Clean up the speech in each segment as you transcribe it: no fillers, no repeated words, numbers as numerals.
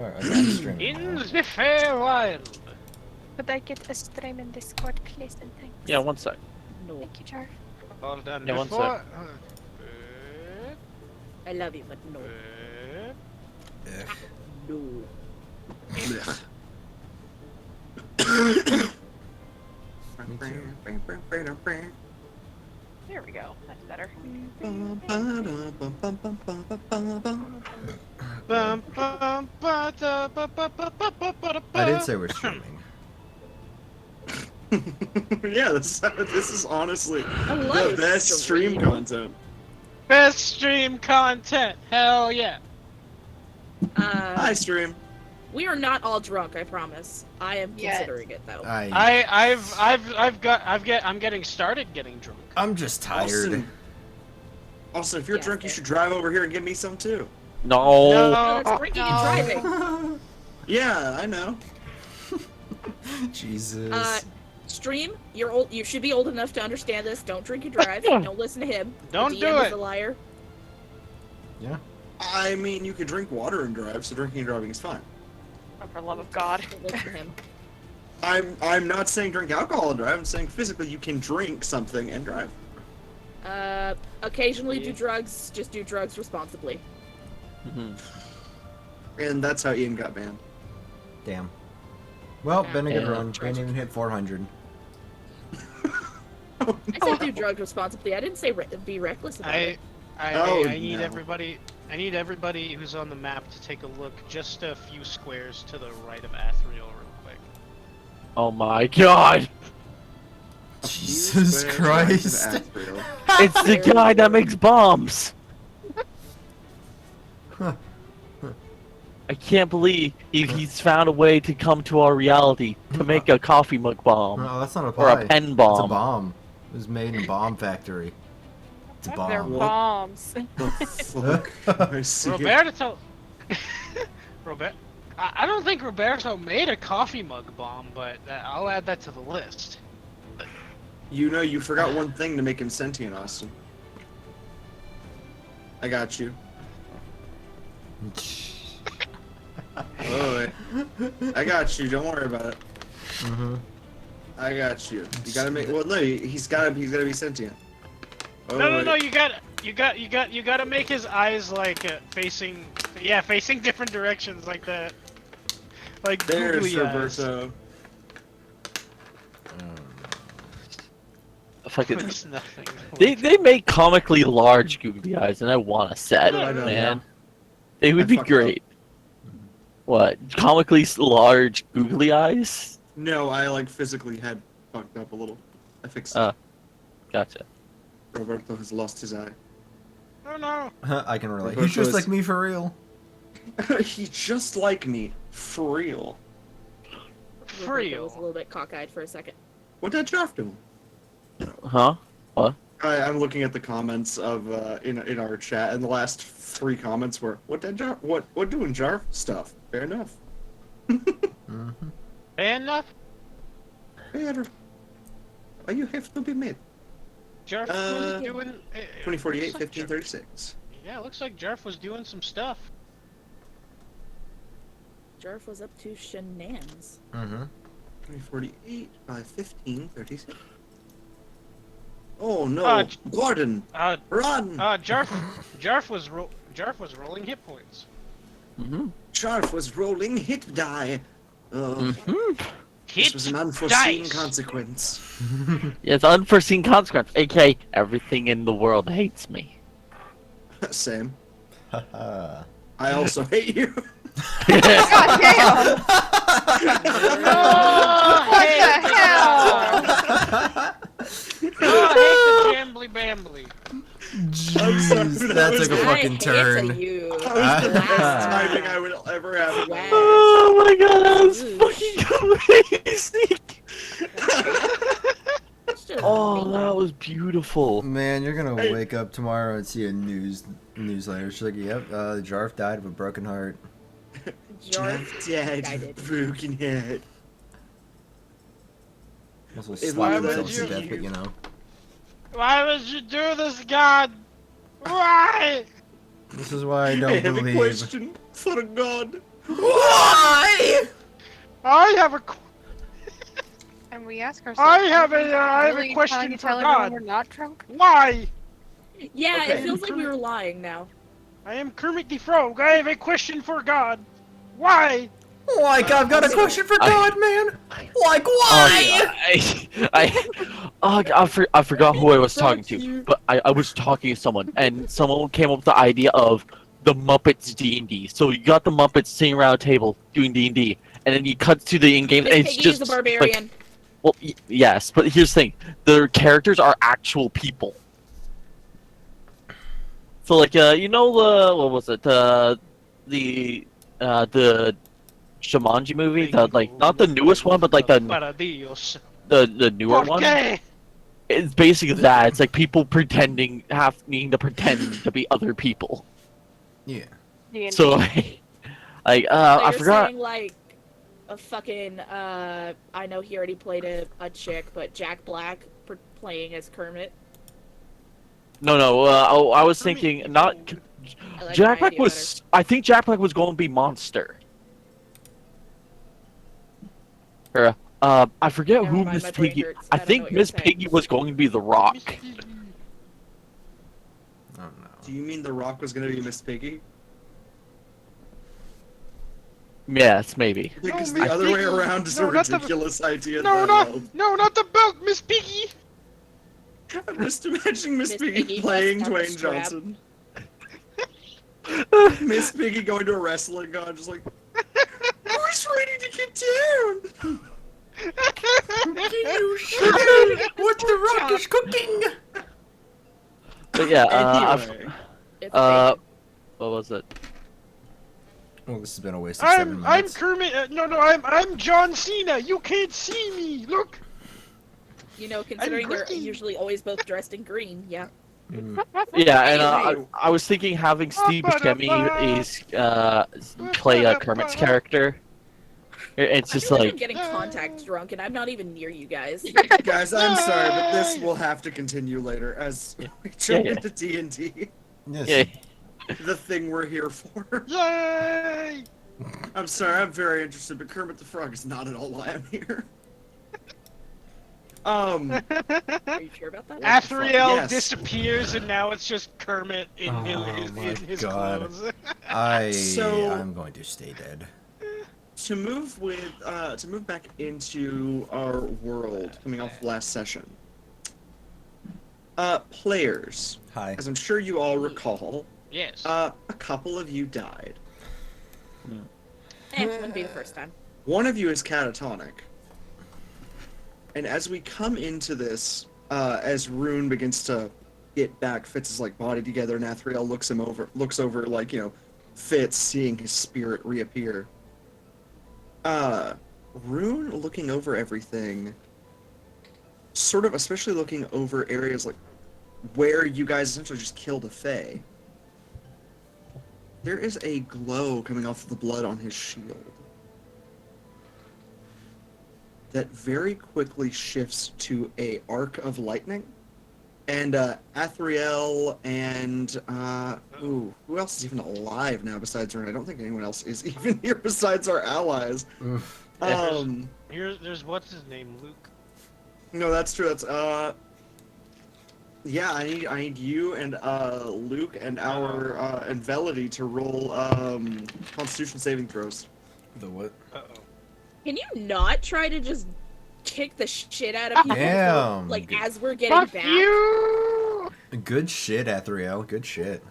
Alright, I'm streaming. In the Fey Wilds. Could I get a stream in Discord, please, and thanks? Yeah, one sec. No. Thank you, Jarf. All done Yeah, one before. I love you, but no. No. There we go. That's better. I did say we're streaming. Yeah, this is honestly love the best stream streaming. content. Best stream content. Hell yeah. Hi, stream. We are not all drunk, I promise. I am considering it though. I'm getting started getting drunk. I'm just tired. Austin, if you're Yeah, drunk, you fair. should drive over here and give me some too. No. No, that's drinking and driving. Yeah, I know. Jesus. Stream, you're old. You should be old enough to understand this. Don't drink and drive. Don't listen to him. Don't the do DM it. is a liar. Yeah. I mean, you could drink water and drive, so drinking and driving is fine. Oh, for the love of God. Don't listen to him. I'm not saying drink alcohol and drive. I'm saying physically you can drink something and drive. Occasionally do drugs. Just do drugs responsibly. And that's how Ian got banned. Damn. Well, been a good Yeah. run. Didn't even hit 400. I said do drugs responsibly. I didn't say be reckless about it. I need no. everybody. I need everybody who's on the map to take a look just a few squares to the right of Athriel real quick. Oh my god. Jesus Christ. It's the guy that makes bombs. I can't believe he's found a way to come to our reality to make a coffee mug bomb. No, that's not a Or pie. a pen It's a bomb. bomb. It was made in a bomb factory. It's a They're bomb. bombs. Fuck. I see it. Roberto. I don't think Roberto made a coffee mug bomb, but I'll add that to the list. You know, you forgot one thing to make him sentient, Austin. I got you. Oh, wait. I got you. Don't worry about it. I got you. You gotta make. Well, no, he's gotta be sentient. Oh, No, wait. you gotta make his eyes like facing different directions like that. Like There's googly eyes. Roberto. Fucking, It's nothing. they make comically large googly eyes, and I want a set, I know, man. yeah. They would I be fucked great. What? Comically large googly eyes? No, I like physically had fucked up a little. I fixed it. Gotcha. Roberto has lost his eye. Oh no. I can relate. Roberto He's just is- like me for real. He's just like me, for real. Roberto was a little bit cockeyed for a second. What did Jarf do? Huh? What? I'm looking at the comments of in our chat, and the last 3 comments were, "What did Jarf? What doing Jarf stuff?" Fair enough. Fair enough. Fair. Why you have to be made? Jarf was doing 2048, looks like 1536. Yeah, it looks like Jarf was doing some stuff. Jarf was up to shenanigans. 2048 by 1536. Oh no, Gordon, run! Jarf was rolling hit points. Jarf was rolling hit die. This was an unforeseen consequence. Yeah, it's unforeseen consequence, aka everything in the world hates me. Same. I also hate you. God damn! What the hell? Oh, I hate the jambly bambly. Jeez, that took a fucking turn. You. That was the best timing I would ever have. Wow. Oh my god, that was fucking amazing! Oh, that was beautiful. Man, you're gonna wake up tomorrow and see a newsletter. She's like, "Yep, Jarf died of a broken heart." Jarf dead, died. broken head. Also Why slapped would himself to you- death, but you know. Why would you do this, God? Why? This is why I I don't have a believe. question for God. Why? I have a And we ask ourselves. I have a really question trying to for tell everyone God. we're not drunk. Why? Yeah, Okay. it feels like we were lying now. I am Kermit the Frog. I have a question for God. Why? Like, I've got a question for God, man. Like, why? I forgot who I was talking Fuck you. to, but I was talking to someone, and someone came up with the idea of the Muppets D&D. So you got the Muppets sitting around a table doing D&D, and then you cut to the in-game, and Miss it's Piggy just is a barbarian. like, well, yes, but here's the thing: the characters are actual people. So like, you know, what was it? The Jumanji movie, not the newest one, but like the Paradios. newer one. Okay. It's basically that. It's like people needing to pretend to be other people. Yeah. D&D. So like, So I you're forgot. saying like a fucking I know he already played a chick, but Jack Black playing as Kermit. No. I was thinking not. I like Jack my Black idea was. I think Jack Black was going to be Monster. Or, I forget Never who mind, Miss my brain Piggy. hurts. I I don't know think what you're Miss saying. Piggy was going to be The Rock. Oh, no. Do you mean The Rock was gonna be Miss Piggy? Yes, maybe. Because Miss the other way Piggy. around is No, a not the- ridiculous idea. No, no. no, not the belt, Miss Piggy. I'm just imagining Miss Miss Piggy Piggy playing busts out the Dwayne strap. Johnson. Miss Piggy going to a wrestling con, just like, who's ready to get down? You shit! What the Rock is cooking? But yeah. Anyway, It's What was it? Well, this has been a waste of 7 I'm minutes. Kermit. No, I'm John Cena. You can't see me. Look. you know, considering they're green. usually always both dressed in green. Yeah. Mm. Yeah, and Anyway. I was thinking having Steve Buscemi is play Kermit's character. It's I just feel like like I'm getting contact drunk, and I'm not even near you guys. guys, I'm sorry, but this will have to continue later as we jump Yeah. into D&D. Yes. yeah. The thing we're here for. Yay! I'm sorry, I'm very interested, but Kermit the Frog is not at all why I'm here. Are you sure about that? Athriel Yes. disappears, and now it's just Kermit in Oh his my God. clothes. I'm going to stay dead. To move back into our world, coming off last session. Players, Hi. as I'm sure you all recall, Yes. a couple of you died. Wouldn't be the first time. One of you is catatonic. And as we come into this, as Rune begins to get back Fitz's like body together, and Athriel looks over like, Fitz, seeing his spirit reappear. Rune looking over everything, sort of especially looking over areas like where you guys essentially just killed a Fey. There is a glow coming off of the blood on his shield that very quickly shifts to a arc of lightning. And Athriel and who else is even alive now besides Rune? I don't think anyone else is even here besides our allies. Oof. There's what's his name, Luke. No, that's true. That's yeah. I need you and Luke and our and Velity to roll Constitution saving throws. The what? Uh-oh. Can you not try to just kick the shit out of people Damn. like as we're getting Fuck back? you! Good shit, Athriel. Good shit.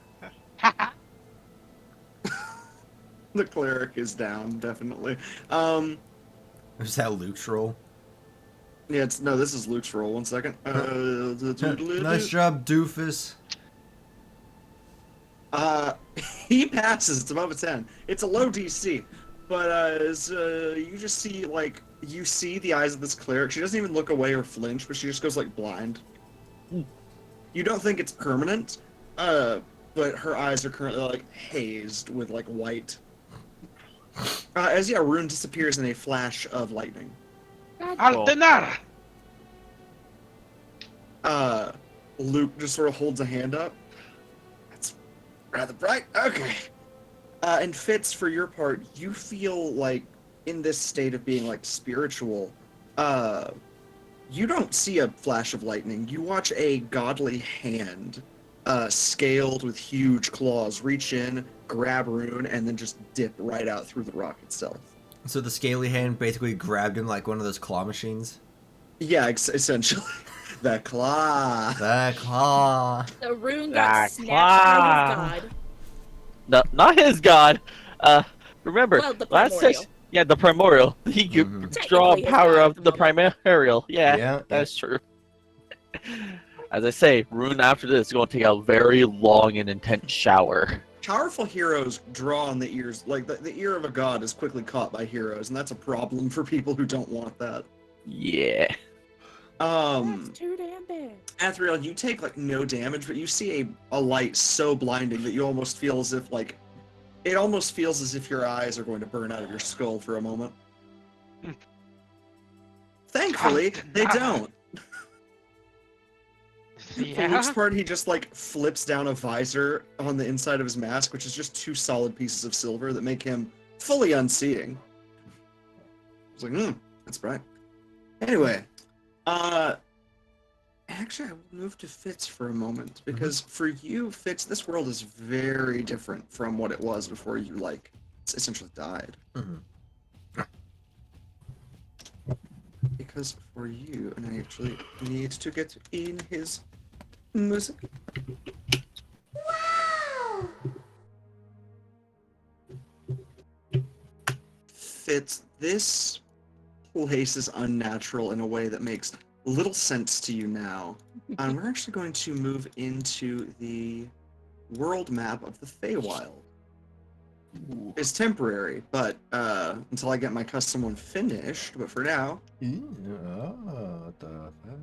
The cleric is down, definitely. Is that Luke's roll? Yeah, this is Luke's roll. 1 second. Nice job, doofus. He passes. It's above a 10. It's a low DC, but you just see you see the eyes of this cleric. She doesn't even look away or flinch, but she just goes like blind. You don't think it's permanent, but her eyes are currently like hazed with like white. Rune disappears in a flash of lightning. Altenar! Luke just sort of holds a hand up. That's rather bright. Okay. And Fitz, for your part, you feel like in this state of being like spiritual, you don't see a flash of lightning. You watch a godly hand, scaled with huge claws, reach in, grab Rune, and then just dip right out through the rock itself. So the scaly hand basically grabbed him like one of those claw machines. Yeah, essentially. The claw. The claw. The Rune got The snatched by claw. his god. No, not his god. Remember, Well, the last primordial. session, yeah, the primordial. He could Mhm. draw Technically his power god of at the the moment. primordial. Yeah, Yeah, that's true. As I say, Rune after this is going to take a very long and intense shower. Powerful heroes draw on the ears, like the ear of a god is quickly caught by heroes, and that's a problem for people who don't want that. Yeah. That's too damn big. Athriel, you take like no damage, but you see a light so blinding that you almost feel as if like it almost feels as if your eyes are going to burn out of your skull for a moment. Thankfully, they don't. For Yeah. Luke's part, he just like flips down a visor on the inside of his mask, which is just two solid pieces of silver that make him fully unseeing. It's like, that's bright. Anyway, actually, I will move to Fitz for a moment because for you, Fitz, this world is very different from what it was before you like essentially died. Mhm. Because for you, and I actually need to get in his music. Fitz, this place is unnatural in a way that makes little sense to you now. And we're actually going to move into the world map of the Fey Wild. It's temporary, but until I get my custom one finished. But for now,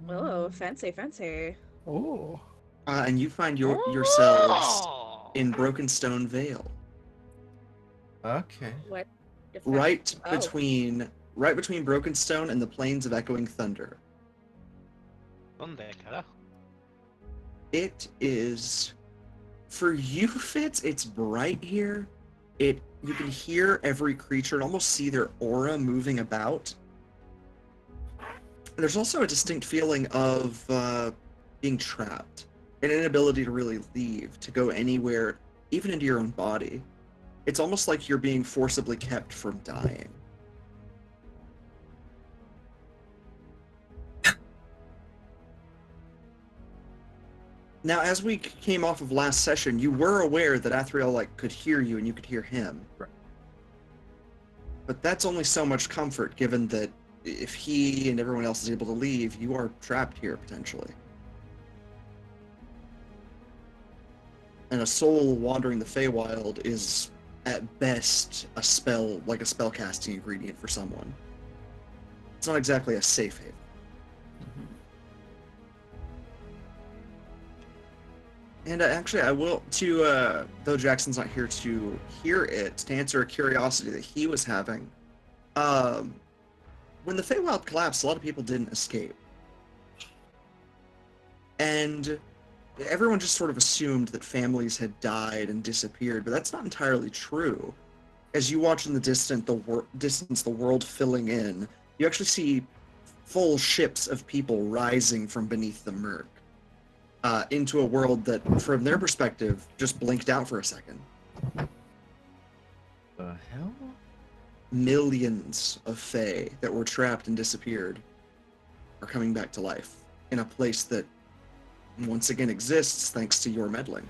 Oh, fancy, fancy. Oh. and you find yourselves in Brokenstone Vale, Okay. What? the fuck? right Oh. between Brokenstone and the Plains of Echoing Thunder. ¿Dónde, carajo? It is for you, Fitz. It's bright here. You can hear every creature and almost see their aura moving about. There's also a distinct feeling of being trapped, an inability to really leave, to go anywhere, even into your own body. It's almost like you're being forcibly kept from dying. Now, as we came off of last session, you were aware that Athriel could hear you and you could hear him. Right. But that's only so much comfort, given that if he and everyone else is able to leave, you are trapped here potentially. And a soul wandering the Feywild is, at best, a spellcasting ingredient for someone. It's not exactly a safe haven. And actually, I will, though Jackson's not here to hear it, to answer a curiosity that he was having. When the Feywild collapsed, a lot of people didn't escape. And everyone just sort of assumed that families had died and disappeared, but that's not entirely true. As you watch in the distance, the world filling in, you actually see full ships of people rising from beneath the murk. Into a world that, from their perspective, just blinked out for a second. The hell? Millions of Fey that were trapped and disappeared are coming back to life in a place that once again exists thanks to your meddling.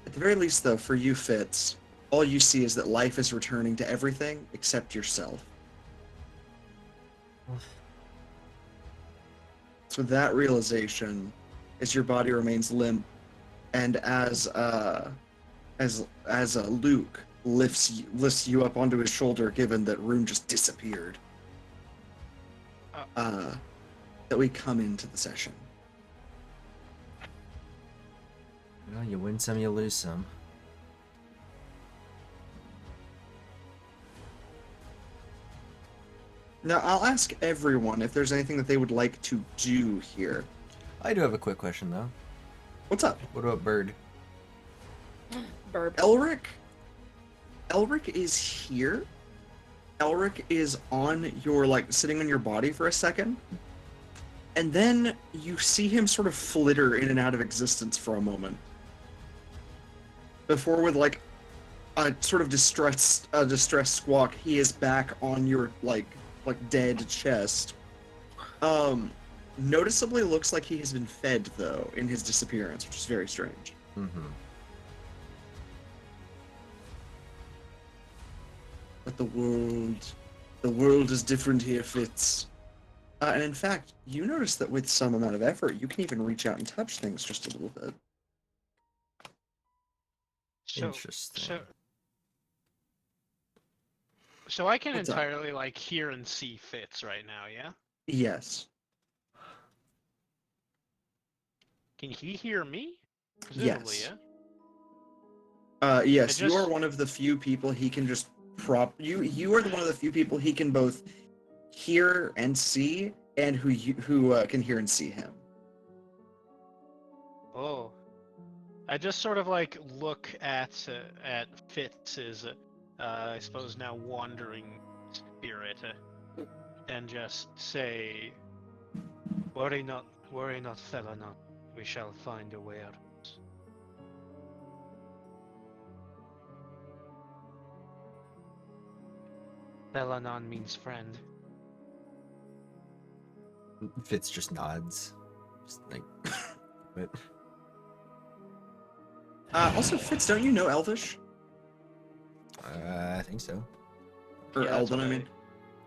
At the very least, though, for you, Fitz, all you see is that life is returning to everything except yourself. So that realization, as your body remains limp, and as Luke lifts you up onto his shoulder, given that Rune just disappeared, that we come into the session. Well, you win some, you lose some. Now, I'll ask everyone if there's anything that they would like to do here. I do have a quick question though. What's up? What about Bird? Burp. Elric? Elric is here. Elric is on your, sitting on your body for a second. And then you see him sort of flitter in and out of existence for a moment. Before, with, a sort of distressed squawk, he is back on your, dead chest. Noticeably looks like he has been fed, though, in his disappearance, which is very strange. Mm-hmm. But the world is different here, Fitz. And in fact, you notice that with some amount of effort, you can even reach out and touch things just a little bit. Interesting. So I can What's up? entirely hear and see Fitz right now, yeah? Yes. Can he hear me? Presumably, Yes. yeah? Yes, I you are just- one of the few people he can just you are one of the few people he can both hear and see, and who can hear and see him. Oh. I just sort of look at Fitz's, I suppose now wandering spirit, and just say, worry not, Thelanon. We shall find a way out. Thelanon means friend. Fitz just nods. Just but Also, Fitz, don't you know Elvish? I think so. Or Yeah, that's Elven, what I mean.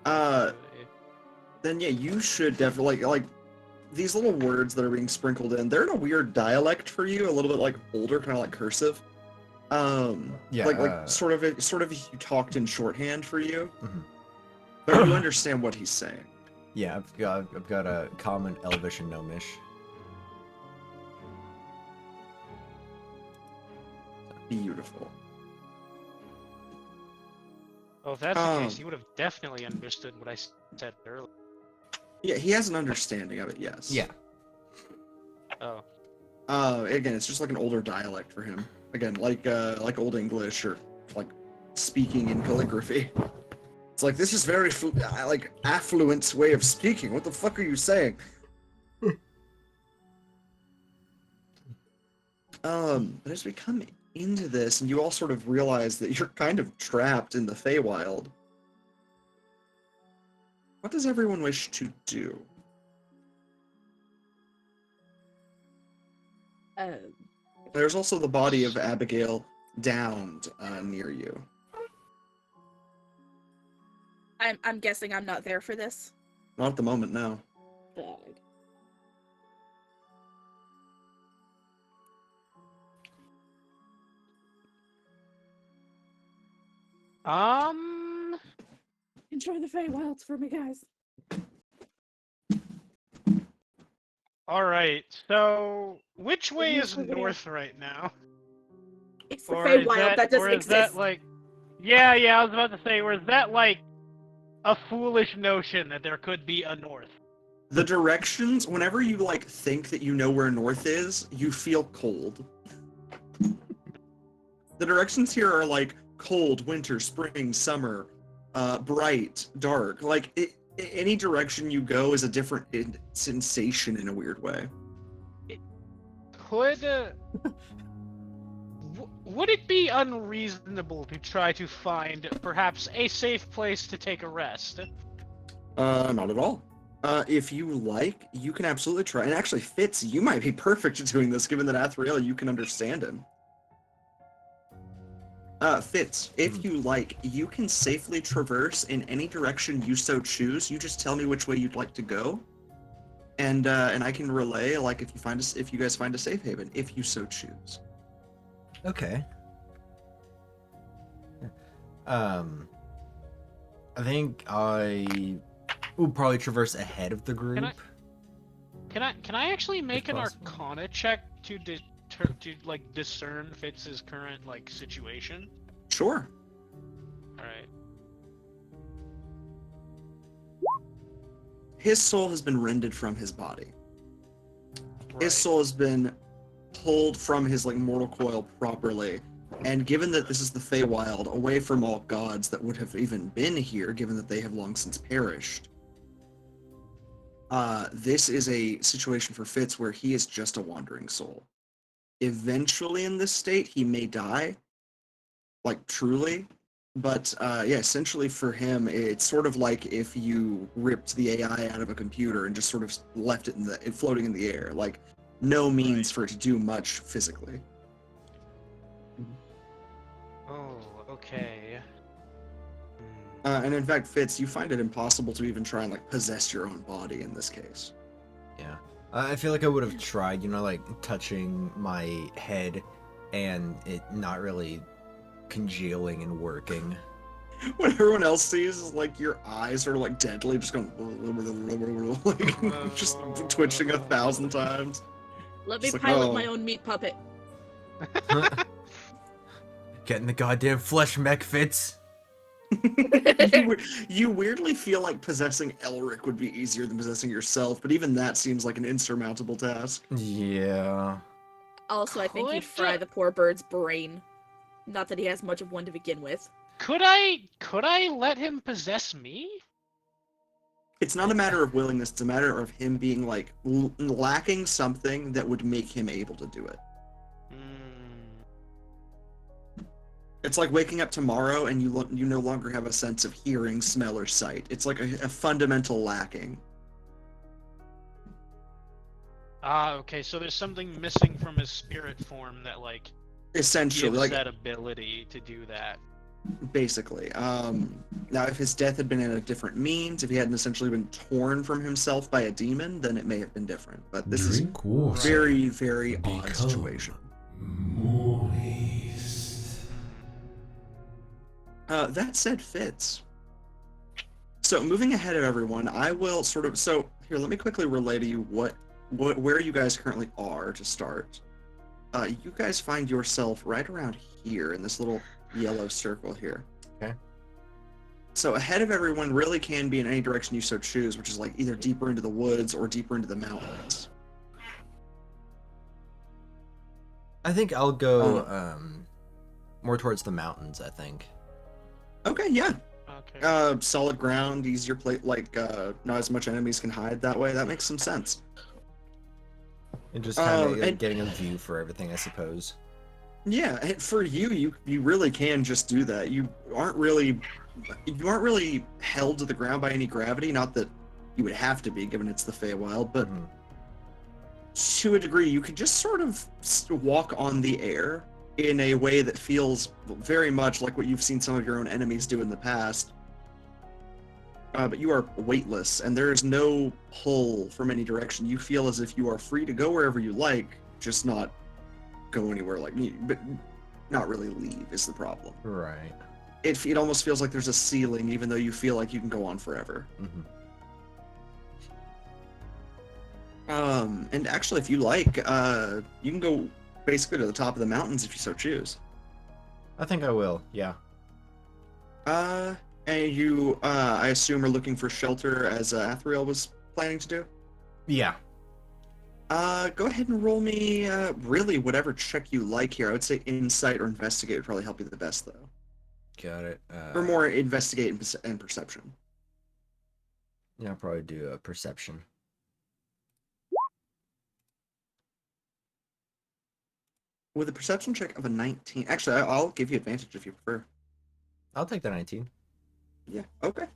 Uh, Then yeah, you should definitely these little words that are being sprinkled in. They're in a weird dialect for you, a little bit older, kind of cursive. Yeah. Sort of if you talked in shorthand for you, Mhm. but you understand what he's saying. Yeah, I've got a common Elvish and Gnomish. Beautiful. Oh, if that's the case, you would have definitely understood what I said earlier. Yeah, he has an understanding of it. Yes. Yeah. Oh. Again, it's just an older dialect for him. Again, like Old English or speaking in calligraphy. It's this is very affluent way of speaking. What the fuck are you saying? But as we come into this, and you all sort of realize that you're kind of trapped in the Fey Wild, what does everyone wish to do? There's also the body of Abigail downed near you. I'm guessing I'm not there for this. Not at the moment, no. Ugh. Enjoy the Fey Wilds for me, guys. Alright, so which way is Usually we- north right now? It's the Or Fey is Wild that, that doesn't or is that exist. yeah, I was about to say, or is that a foolish notion that there could be a north? The directions, whenever you think that you know where north is, you feel cold. The directions here are cold, winter, spring, summer, bright, dark. Any direction you go is a different sensation in a weird way. Could would it be unreasonable to try to find perhaps a safe place to take a rest? Not at all. If you like, you can absolutely try. And actually, Fitz, you might be perfect at doing this, given that Athriel, you can understand him. Fitz, if you like, you can safely traverse in any direction you so choose. You just tell me which way you'd like to go, and I can relay if you guys find a safe haven, if you so choose. Okay. I think I will probably traverse ahead of the group. Can I actually make an possible. Arcana check to discern Fitz's current situation? Sure. All right. his soul has been rended from his body. Right. His soul has been pulled from his like mortal coil properly, and given that this is the Fey Wild, away from all gods that would have even been here, given that they have long since perished, this is a situation for Fitz where he is just a wandering soul. Eventually, in this state, he may die, like truly. But yeah, essentially for him, it's sort of like if you ripped the AI out of a computer and just sort of left it floating in the air, like no means for it to do much physically. Oh, okay. And in fact, Fitz, you find it impossible to even try and like possess your own body in this case. Yeah. I feel like I would have tried, like touching my head and it not really congealing and working. What everyone else sees is like your eyes are like deadly, just going like just twitching 1,000 times. Let me Just like, pilot oh. my own meat puppet. Get in the goddamn flesh mech, Fitz. You weirdly feel like possessing Elric would be easier than possessing yourself, but even that seems like an insurmountable task. Yeah. Also, I think you'd Could- fry the poor bird's brain. Not that he has much of one to begin with. Could I let him possess me? It's not a matter of willingness, it's a matter of him being like lacking something that would make him able to do it. It's like waking up tomorrow and you no longer have a sense of hearing, smell, or sight. It's like a fundamental lacking. Okay, so there's something missing from his spirit form that like Essentially, gives like that ability to do that. basically. Now, if his death had been in a different means, if he hadn't essentially been torn from himself by a demon, then it may have been different. But this is Drink water. very, very odd Become situation. moist. That said, Fitz. So moving ahead of everyone, I will sort of. So here, let me quickly relay to you where you guys currently are to start. You guys find yourself right around here in this little yellow circle here. Okay. So ahead of everyone really can be in any direction you so choose, which is like either deeper into the woods or deeper into the mountains. I think I'll go more towards the mountains, I think. Okay, yeah. Okay. Solid ground, easier play, like not as much enemies can hide that way. That makes some sense. And just kind of and- getting a view for everything, I suppose. Yeah, and for you really can just do that. You aren't really held to the ground by any gravity. Not that you would have to be, given it's the Fey Wild, but Mhm. to a degree, you could just sort of walk on the air in a way that feels very much like what you've seen some of your own enemies do in the past. But you are weightless, and there is no pull from any direction. You feel as if you are free to go wherever you like, just not go anywhere like me, but not really leave is the problem. Right. It almost feels like there's a ceiling, even though you feel like you can go on forever. Mm-hmm. And actually, if you like, you can go basically to the top of the mountains if you so choose. I think I will, yeah. And you, I assume, are looking for shelter as Athriel was planning to do? Yeah. Go ahead and roll me, really whatever check you like here. I would say insight or investigate would probably help you the best, though. Got it. Or more investigate and perception. Yeah, I'll probably do a perception. With a perception check of a 19... Actually, I'll give you advantage if you prefer. I'll take the 19. Yeah, okay.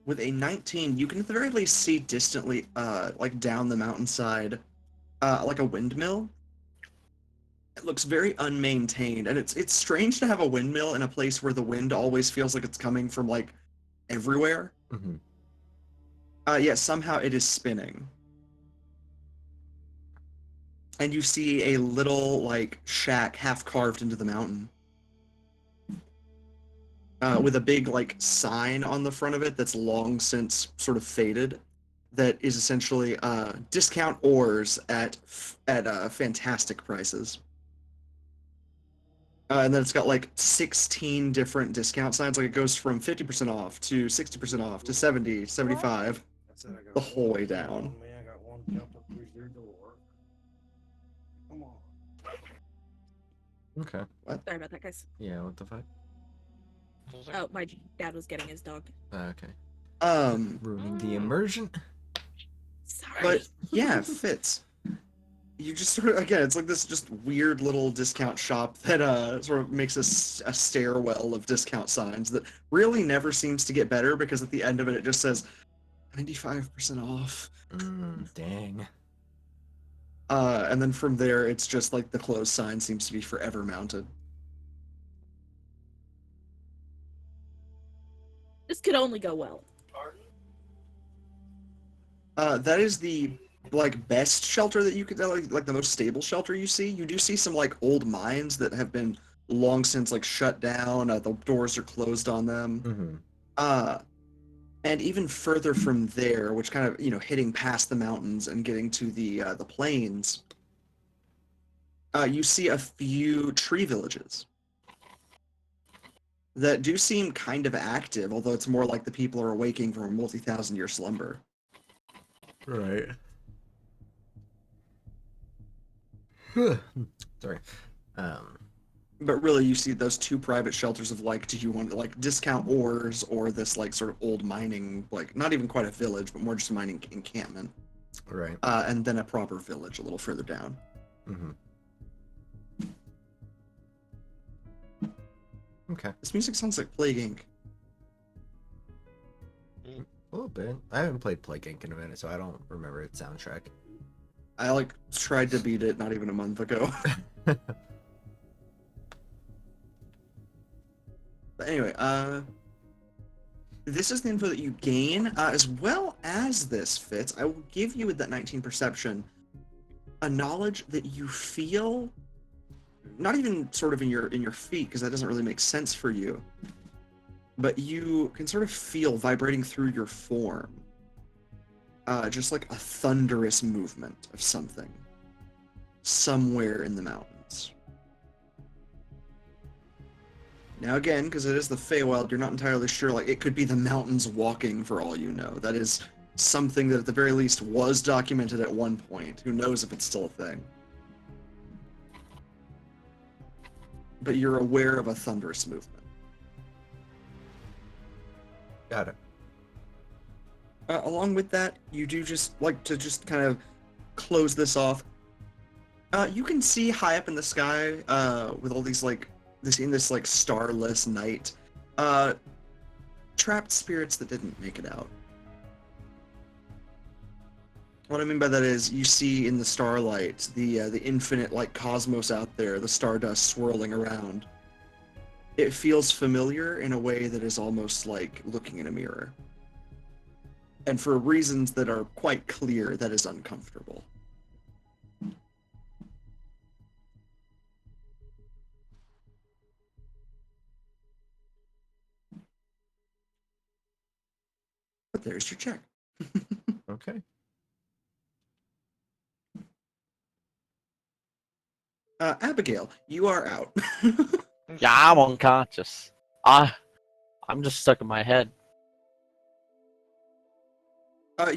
With a 19, you can at the very least see distantly, like down the mountainside, like a windmill. It looks very unmaintained, and it's strange to have a windmill in a place where the wind always feels like it's coming from, like, everywhere. Mm-hmm. Yeah, somehow it is spinning. And you see a little, like, shack half carved into the mountain. With a big, like, sign on the front of it that's long since sort of faded. That is essentially discount ores at fantastic prices. And then it's got like 16 different discount signs. Like it goes from 50% off to 60% off to 70, 75, the whole way down. Okay. Sorry about that, guys. Yeah, what the fuck? Oh, my dad was getting his dog. Okay. Um, Ruining the immersion? Sorry. but yeah, Fitz. You just sort of, again, it's like this just weird little discount shop that sort of makes a stairwell of discount signs that really never seems to get better because at the end of it, it just says 95% off. Dang. And then from there, it's just like the closed sign seems to be forever mounted. This could only go well. That is the like best shelter that you could like the most stable shelter you see. You do see some like old mines that have been long since like shut down. The doors are closed on them. And even further from there, which kind of hitting past the mountains and getting to the plains, you see a few tree villages that do seem kind of active, although it's more like the people are awaking from a multi-thousand-year slumber. Right. Sorry. But really, you see those two private shelters of like, do you want like discount ores or this like sort of old mining, like not even quite a village, but more just a mining encampment. Right. And then a proper village a little further down. Okay. This music sounds like Plague Inc. A little bit. I haven't played Plague Inc. in a minute, so I don't remember its soundtrack. I like tried to beat it not even a month ago. But anyway, this is the info that you gain, as well as this, Fitz. I will give you with that 19 perception a knowledge that you feel, not even sort of in your feet, because that doesn't really make sense for you, but you can sort of feel vibrating through your form, just like a thunderous movement of something somewhere in the mountains. Now again, because it is the Fey Wild, you're not entirely sure, like, it could be the mountains walking for all you know. That is something that at the very least was documented at one point. Who knows if it's still a thing. But you're aware of a thunderous movement. Got it. Along with that, you do just like to just kind of close this off. You can see high up in the sky, with all these like this like starless night, trapped spirits that didn't make it out. What I mean by that is you see in the starlight the infinite like cosmos out there, the stardust swirling around. It feels familiar in a way that is almost like looking in a mirror. And for reasons that are quite clear, that is uncomfortable. But there's your check. Okay. Abigail, you are out. Yeah, I'm unconscious. I'm just stuck in my head.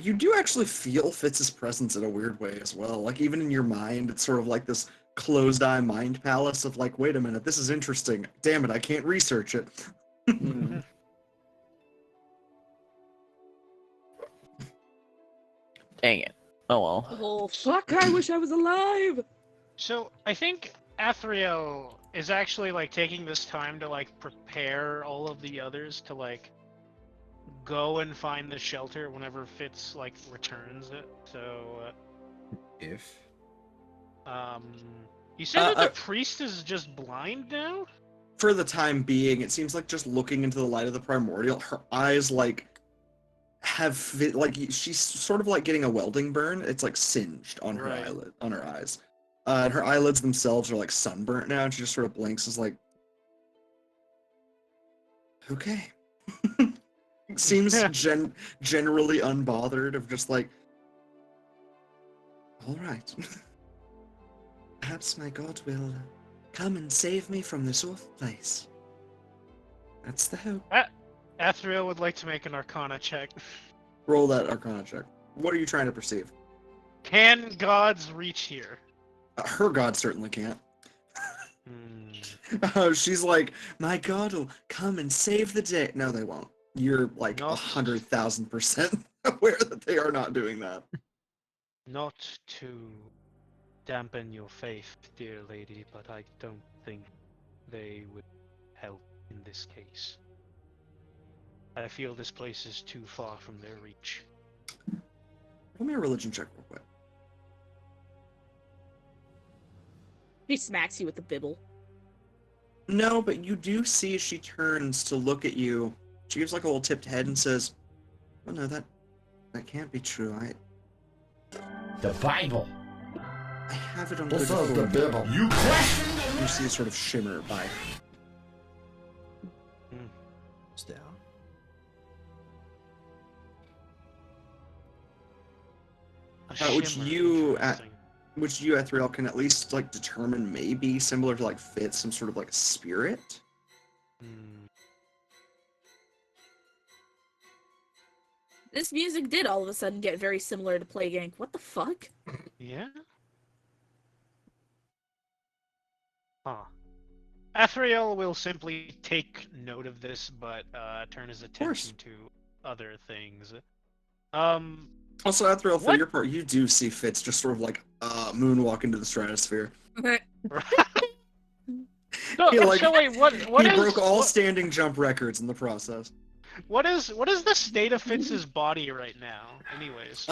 You do actually feel Fitz's presence in a weird way as well. Like, even in your mind, it's sort of like this closed-eye mind palace of like, wait a minute, this is interesting. Damn it, I can't research it. Dang it. Oh well. Oh, fuck, I wish I was alive! So I think Athriel is actually like taking this time to like prepare all of the others to like go and find the shelter whenever Fitz like returns it. So If. you said that the priest is just blind now? For the time being, it seems like just looking into the light of the primordial, her eyes like have like she's sort of like getting a welding burn. It's like singed on her eyelid, on her eyes. And her eyelids themselves are like sunburnt now, and she just sort of blinks as like, okay. Seems generally unbothered of just like, all right. Perhaps my god will come and save me from this awful place. That's the hope. Athriel would like to make an Arcana check. Roll that Arcana check. What are you trying to perceive? Can gods reach here? Her god certainly can't. Hmm. She's like, my god will come and save the day. No, they won't. You're like Not- 100,000% aware that they are not doing that. Not to dampen your faith, dear lady, but I don't think they would help in this case. I feel this place is too far from their reach. Roll me a religion check real quick. He smacks you with the bibble. No, but you do see she turns to look at you. She gives like a little tipped head and says, "Oh no, that can't be true. The Bible. I have it on What's good up, the authority." Bible? You question You see a sort of shimmer by. It's down. Which Shimmer, you, interesting. which you, Athriel, can at least like determine may be similar to like Fitz, some sort of like spirit. Hmm. This music did all of a sudden get very similar to Plague Inc. What the fuck? Yeah? Huh. Athriel will simply take note of this, but turn his attention to other things. Also, Athriel, for What? your part, you do see Fitz just sort of like moonwalk into the stratosphere. So, He, like, so wait, what he is broke all what, standing jump records in the process. what is the state of Fitz's body right now? Anyways,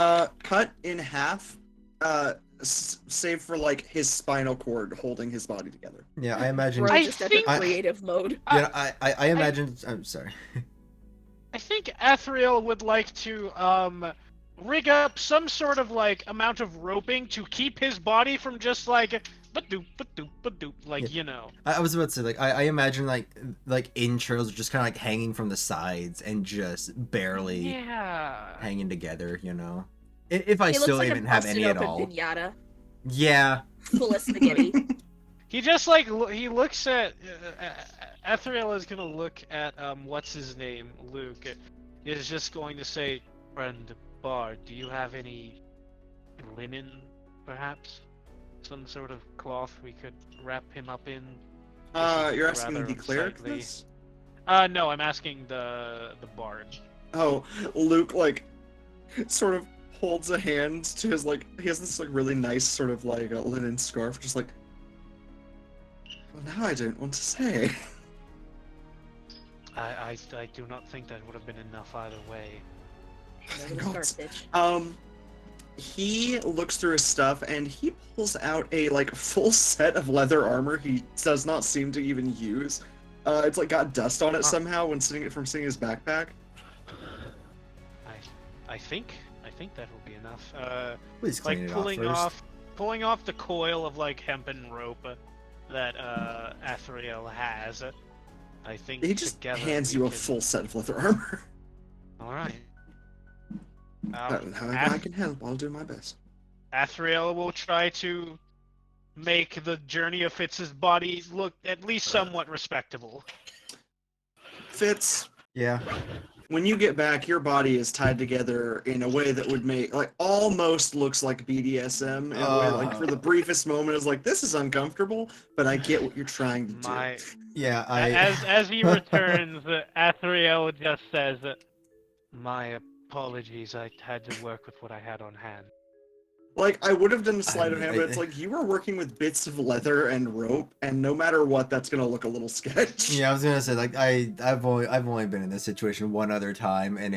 Cut in half, save for like his spinal cord holding his body together. Yeah, I imagine. Bro, I just at think- the creative mode. I imagine. I'm sorry. I think Athriel would like to rig up some sort of like amount of roping to keep his body from just like ba-doop, ba-doop, ba-doop, like, Yeah. you know. I was about to say, like, I imagine like intros are just kind of like hanging from the sides and just barely Yeah. hanging together. You know, if I It still looks like even a have busted any at open all. Pinata Yeah. full of spaghetti. He just like he looks at Athriel is gonna look at what's his name, Luke. Is just going to say, friend Bard, do you have any linen, perhaps? Some sort of cloth we could wrap him up in? This is You're asking rather the cleric unsightly. this? No, I'm asking the bard. Oh, Luke like sort of holds a hand to his like he has this like really nice sort of like linen scarf, just like. Well, now I don't want to say. I do not think that would have been enough either way. Little God. scarf bitch. He looks through his stuff and he pulls out a like full set of leather armor he does not seem to even use. It's like got dust on it somehow when sitting in his backpack. I think that will be enough. Please clean Like it pulling off first. pulling off the coil of like hempen rope that Athriel has. I think He just together hands we you a can- full set of leather armor. All right. However I can help, I'll do my best. Athriel will try to make the journey of Fitz's body look at least somewhat respectable. Fitz, Yeah. when you get back, your body is tied together in a way that would make like almost looks like BDSM. In a way, like for the briefest moment, is like this is uncomfortable, but I get what you're trying to do. My Yeah. as he returns, Athriel just says, "My apologies. I had to work with what I had on hand." Like I would have done a sleight of mean, hand, but it's like you were working with bits of leather and rope, and no matter what, that's gonna look a little sketch. Yeah, I was gonna say like I've only been in this situation one other time, and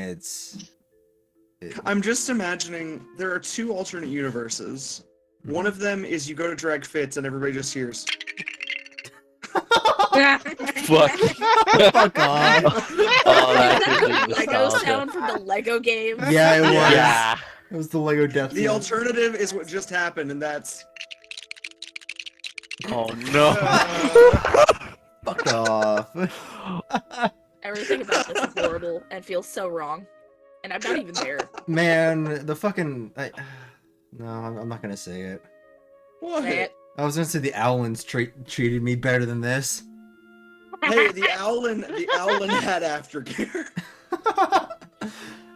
I'm just imagining there are two alternate universes. One of them is you go to drag Fitz and everybody just hears. Fuck. Fuck off. Oh, that's really Lego nostalgia. sound from the Lego game. Yeah, it was. Yeah. It was the Lego death. The Zone. alternative is what just happened, and that's. Oh no. Fuck off. Everything about this is horrible and feels so wrong. And I'm not even there. Man, the fucking. No, I'm not gonna say it. What? Say it. I was gonna say the Owlins treated me better than this. Hey, the Owlin had aftercare.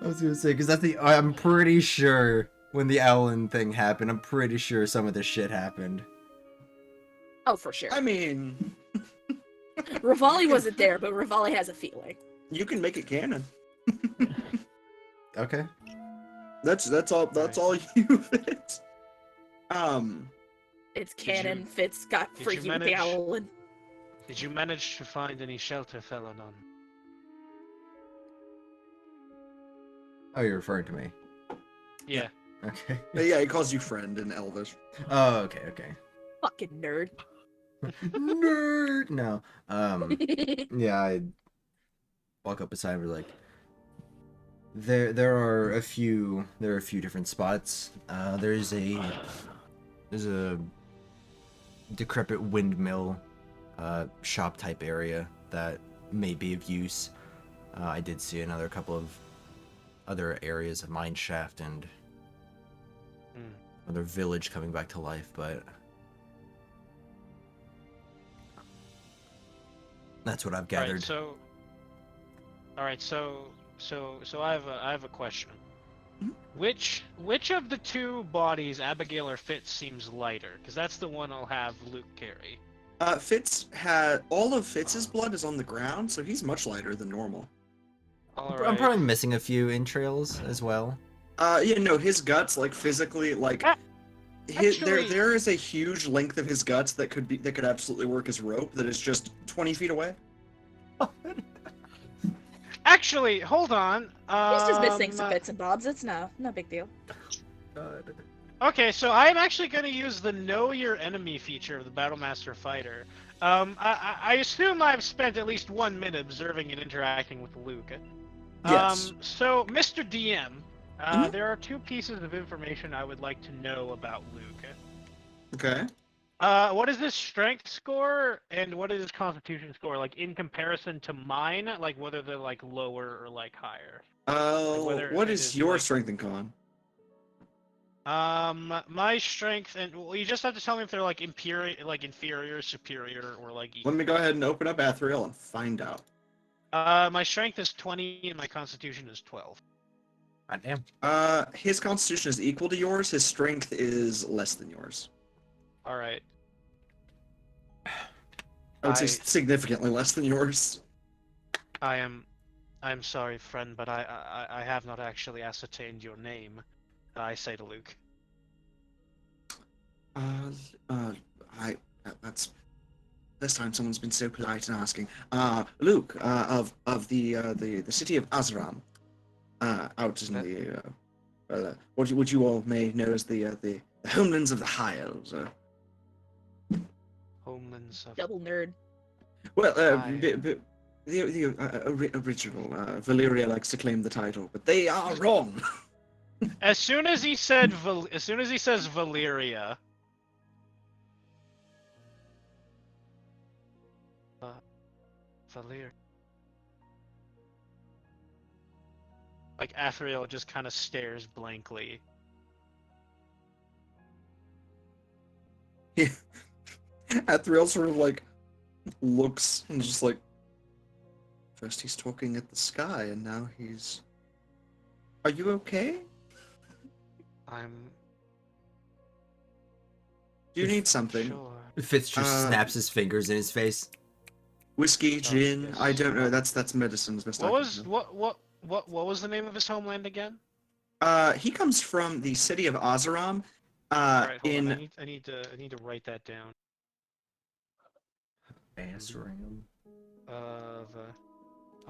I was gonna say, because I'm pretty sure when the Owlin thing happened, I'm pretty sure some of this shit happened. Oh, for sure. I mean, Rivali wasn't there, but Rivali has a feeling. you can make it canon. Okay. That's all you fit. It's Did you- canon. Fitz got did you freaky with the manage- owl. Did you manage to find any shelter, Felanon? Oh, you're referring to me. Yeah. Okay. Yeah, he calls you friend in Elvish. Oh, okay. Fucking nerd. Nerd. No. Yeah, I walk up beside him and be like, there are a few different spots. There's a decrepit windmill shop type area that may be of use. I did see another couple of other areas of mine shaft and another village coming back to life, but that's what I've gathered. Alright, so I have a question. Mhm. Which of the two bodies, Abigail or Fitz, seems lighter? Because that's the one I'll have Luke carry. Fitz had all of Fitz's blood is on the ground, so he's much lighter than normal. I'm probably missing a few entrails as well. Yeah, no, his guts, like physically, like Actually- there is a huge length of his guts that could absolutely work as rope that is just 20 feet away. Actually, hold on. He's just missing some bits and bobs. It's no big deal. Okay, so I'm actually going to use the Know Your Enemy feature of the Battlemaster Fighter. I assume I've spent at least 1 minute observing and interacting with Luke. Yes. So, Mr. DM, Mhm. there are 2 pieces of information I would like to know about Luke. Okay. What is his strength score, and what is his constitution score, like, in comparison to mine? Like, whether they're, like, lower or, like, higher? whether What it is is, your like- strength and con? My strength, and well, you just have to tell me if they're like inferior, superior, or like equal. Let me go ahead and open up Athriel and find out. My strength is 20 and my constitution is 12. Goddamn. His constitution is equal to yours. His strength is less than yours. All right. I would say significantly less than yours. I'm sorry, friend, but I have not actually ascertained your name. I say to Luke. That's this time someone's been so polite in asking. Luke, of the city of Azram, out in the what would you all may know as the homelands of the High Elves. Homelands of... Double nerd. Well, High. the original Valyria likes to claim the title, but they are wrong. As soon as he says Valyria, Valyria. Like Athriel just kind of stares blankly. Athriel sort of like looks and just like, first he's talking at the sky and now he's, are you okay? Do you need something? Sure. Fitz just snaps his fingers in his face. Whiskey, gin, yes. I don't know, that's medicine's best I What can was do. what was the name of his homeland again? He comes from the city of Azaram, Alright, hold in on. I need to write that down. Azram. Of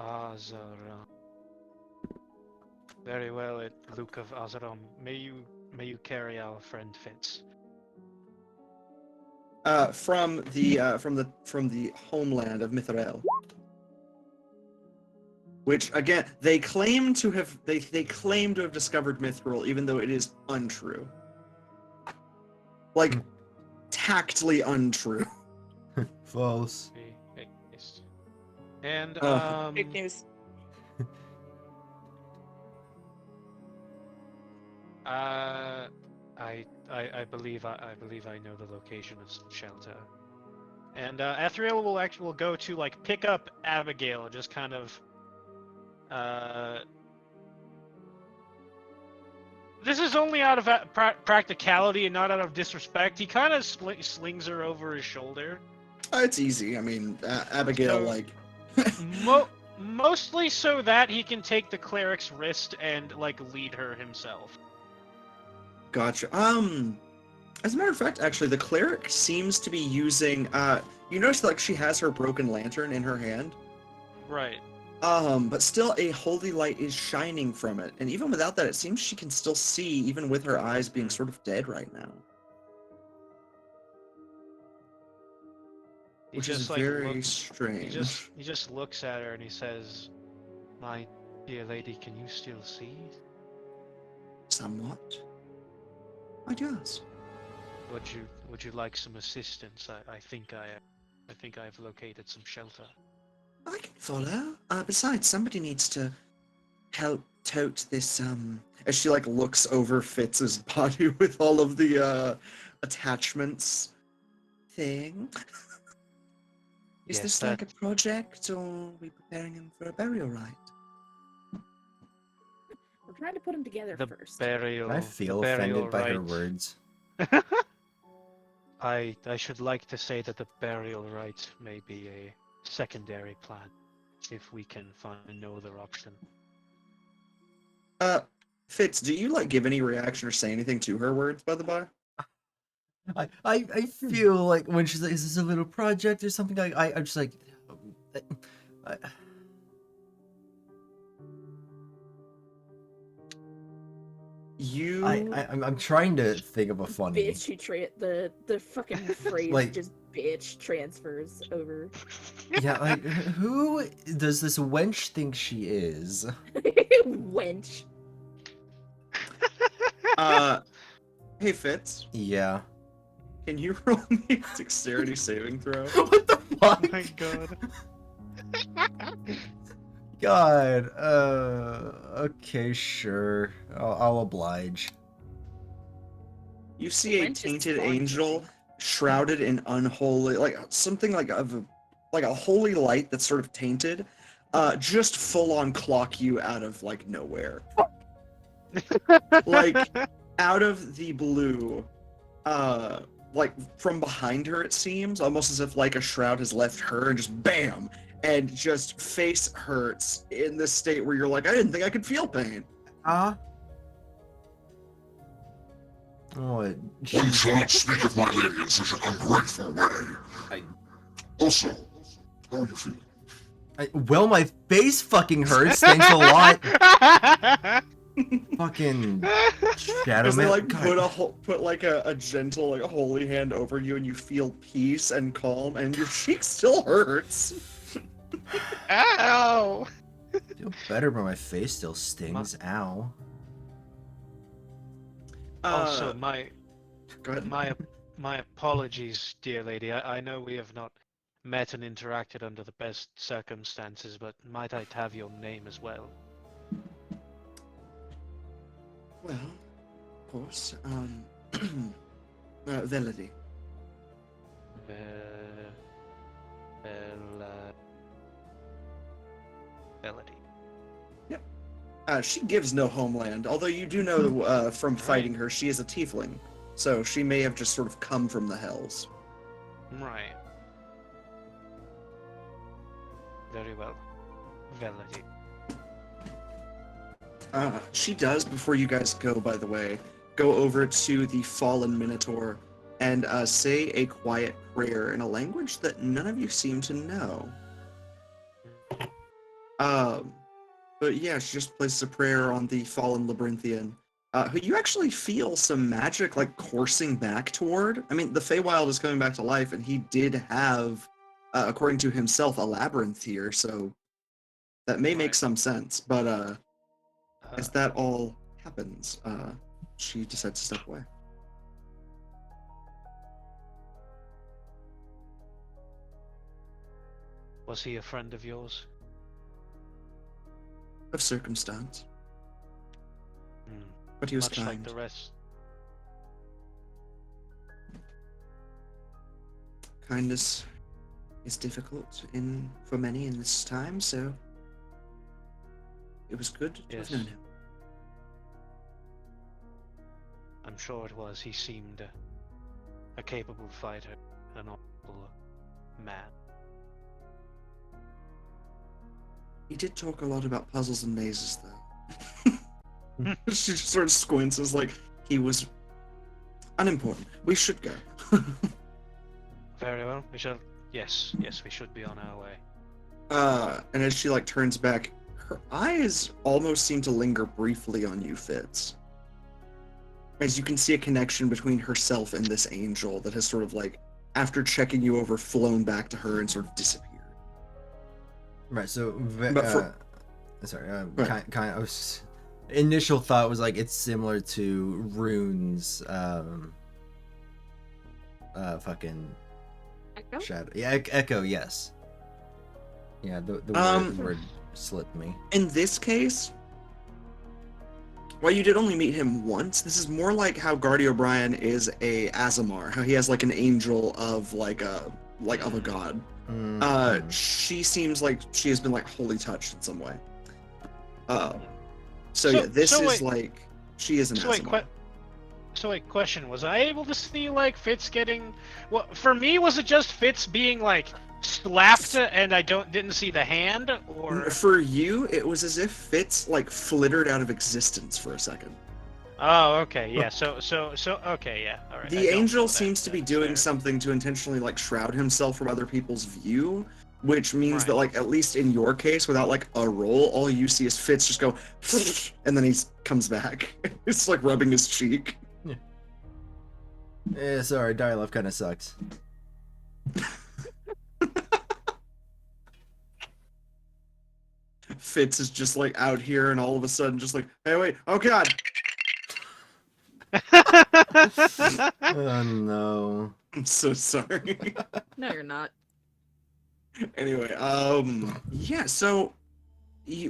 Azaram. Very well, Luke of Azaram. May you carry our friend Fitz. from the homeland of Mithril. Which again, they claim to have discovered Mithril, even though it is untrue. Like tactly untrue. False. And Big news. I believe I know the location of some shelter. And Athriel will go to like pick up Abigail, just kind of this is only out of practicality and not out of disrespect. He kind of slings her over his shoulder. It's easy. I mean, Abigail, So- like... Mostly so that he can take the cleric's wrist and like lead her himself. Gotcha. As a matter of fact, actually, the cleric seems to be using, you notice, like, she has her broken lantern in her hand. Right. But still a holy light is shining from it. And even without that, it seems she can still see, even with her eyes being sort of dead right now. He Which just, is like, very looks- strange. He just looks at her and he says, "My dear lady, can you still see? Somewhat. I guess. Would you like some assistance? I think I've located some shelter." I can follow. Besides, somebody needs to help tote this, as she, like, looks over Fitz's body with all of the, attachments thing. Is Yes, this like a project, or are we preparing him for a burial rite? We're trying to put them together the first. burial? I the feel burial offended by her rite. words. I should like to say that the burial rite may be a secondary plan, if we can find no other option. Fitz, do you, like, give any reaction or say anything to her words, by the by? I feel like when she's like, "Is this a little project or something?" I'm just like, I, You... I'm trying to think of a funny. Bitch, the fucking phrase Like- just bitch transfers over. Yeah, like who does this wench think she is? Wench. Hey, Fitz, Yeah. can you roll me a dexterity saving throw? What the fuck? Oh my god. God. Okay, sure. I'll oblige. You see a Wench is tainted spawn angel killing. shrouded in unholy, like, something like a holy light that's sort of tainted, just full on clock you out of, like, nowhere. Like, out of the blue, like, from behind her, it seems, almost as if, like, a shroud has left her, and just BAM! And just face hurts in this state where you're like, I didn't think I could feel pain. Oh, Please do not speak of my lady in such an ungrateful way. Also, how are you feeling? well, my face fucking hurts. Thanks a lot. Fucking shadow Because they, man. like, God. put like a gentle, like, a holy hand over you, and you feel peace and calm, and your cheek still hurts. Ow! Feel better, but my face still stings. Ow. Also, my Go ahead. my apologies, dear lady. I know we have not met and interacted under the best circumstances, but might I have your name as well? Well, of course, Velody. Melody. She gives no homeland, although you do know from fighting her, she is a tiefling, so she may have just sort of come from the hells. Right. Very well. Melody. She does, before you guys go, by the way, go over to the fallen Minotaur and say a quiet prayer in a language that none of you seem to know. But yeah, she just places a prayer on the fallen Labyrinthian, who you actually feel some magic, like, coursing back toward. I mean, the Fey Wild is coming back to life, and he did have, according to himself, a labyrinth here, so that may make Right. some sense, but, as that all happens, she decides to step away. Was he a friend of yours? Of circumstance. Hmm. But he was Much like kind. the rest. kindness is difficult for many in this time, so it was good to have Yes. known him. I'm sure it was. He seemed a capable fighter, an honorable man. He did talk a lot about puzzles and mazes, though. She just sort of squints as like he was unimportant. We should go. Very well. We shall. Yes, we should be on our way. And as she like turns back, her eyes almost seem to linger briefly on you, Fitz. As you can see a connection between herself and this angel that has sort of like, after checking you over, flown back to her and sort of disappeared. Right. So, But sorry. Right. Kind of. Initial thought was like it's similar to Rune's fucking Echo? shadow. Yeah, Echo. Yes. Yeah. The word slipped me. In this case, while you did only meet him once, this is more like how Guardy O'Brien is a Azamar, how he has like an angel of like of a god. She seems like she has been like wholly touched in some way. So yeah, this so is wait- like she is an So wait, Azamar. question: was I able to see like Fitz getting? Well, for me, was it just Fitz being like slapped and I didn't see the hand, or? For you, it was as if Fitz like flittered out of existence for a second. Oh, okay, yeah. So okay, yeah. All right. I The don't know angel that, seems to be that's doing fair. something to intentionally like shroud himself from other people's view, which means that Right. like at least in your case, without like a roll, all you see is Fitz just go, and then he comes back. It's like rubbing his cheek. Yeah, sorry, dial-up kind of sucks. Fitz is just like out here, and all of a sudden, just like, hey, wait, oh god! Oh no. I'm so sorry. No, you're not. Anyway, yeah. So,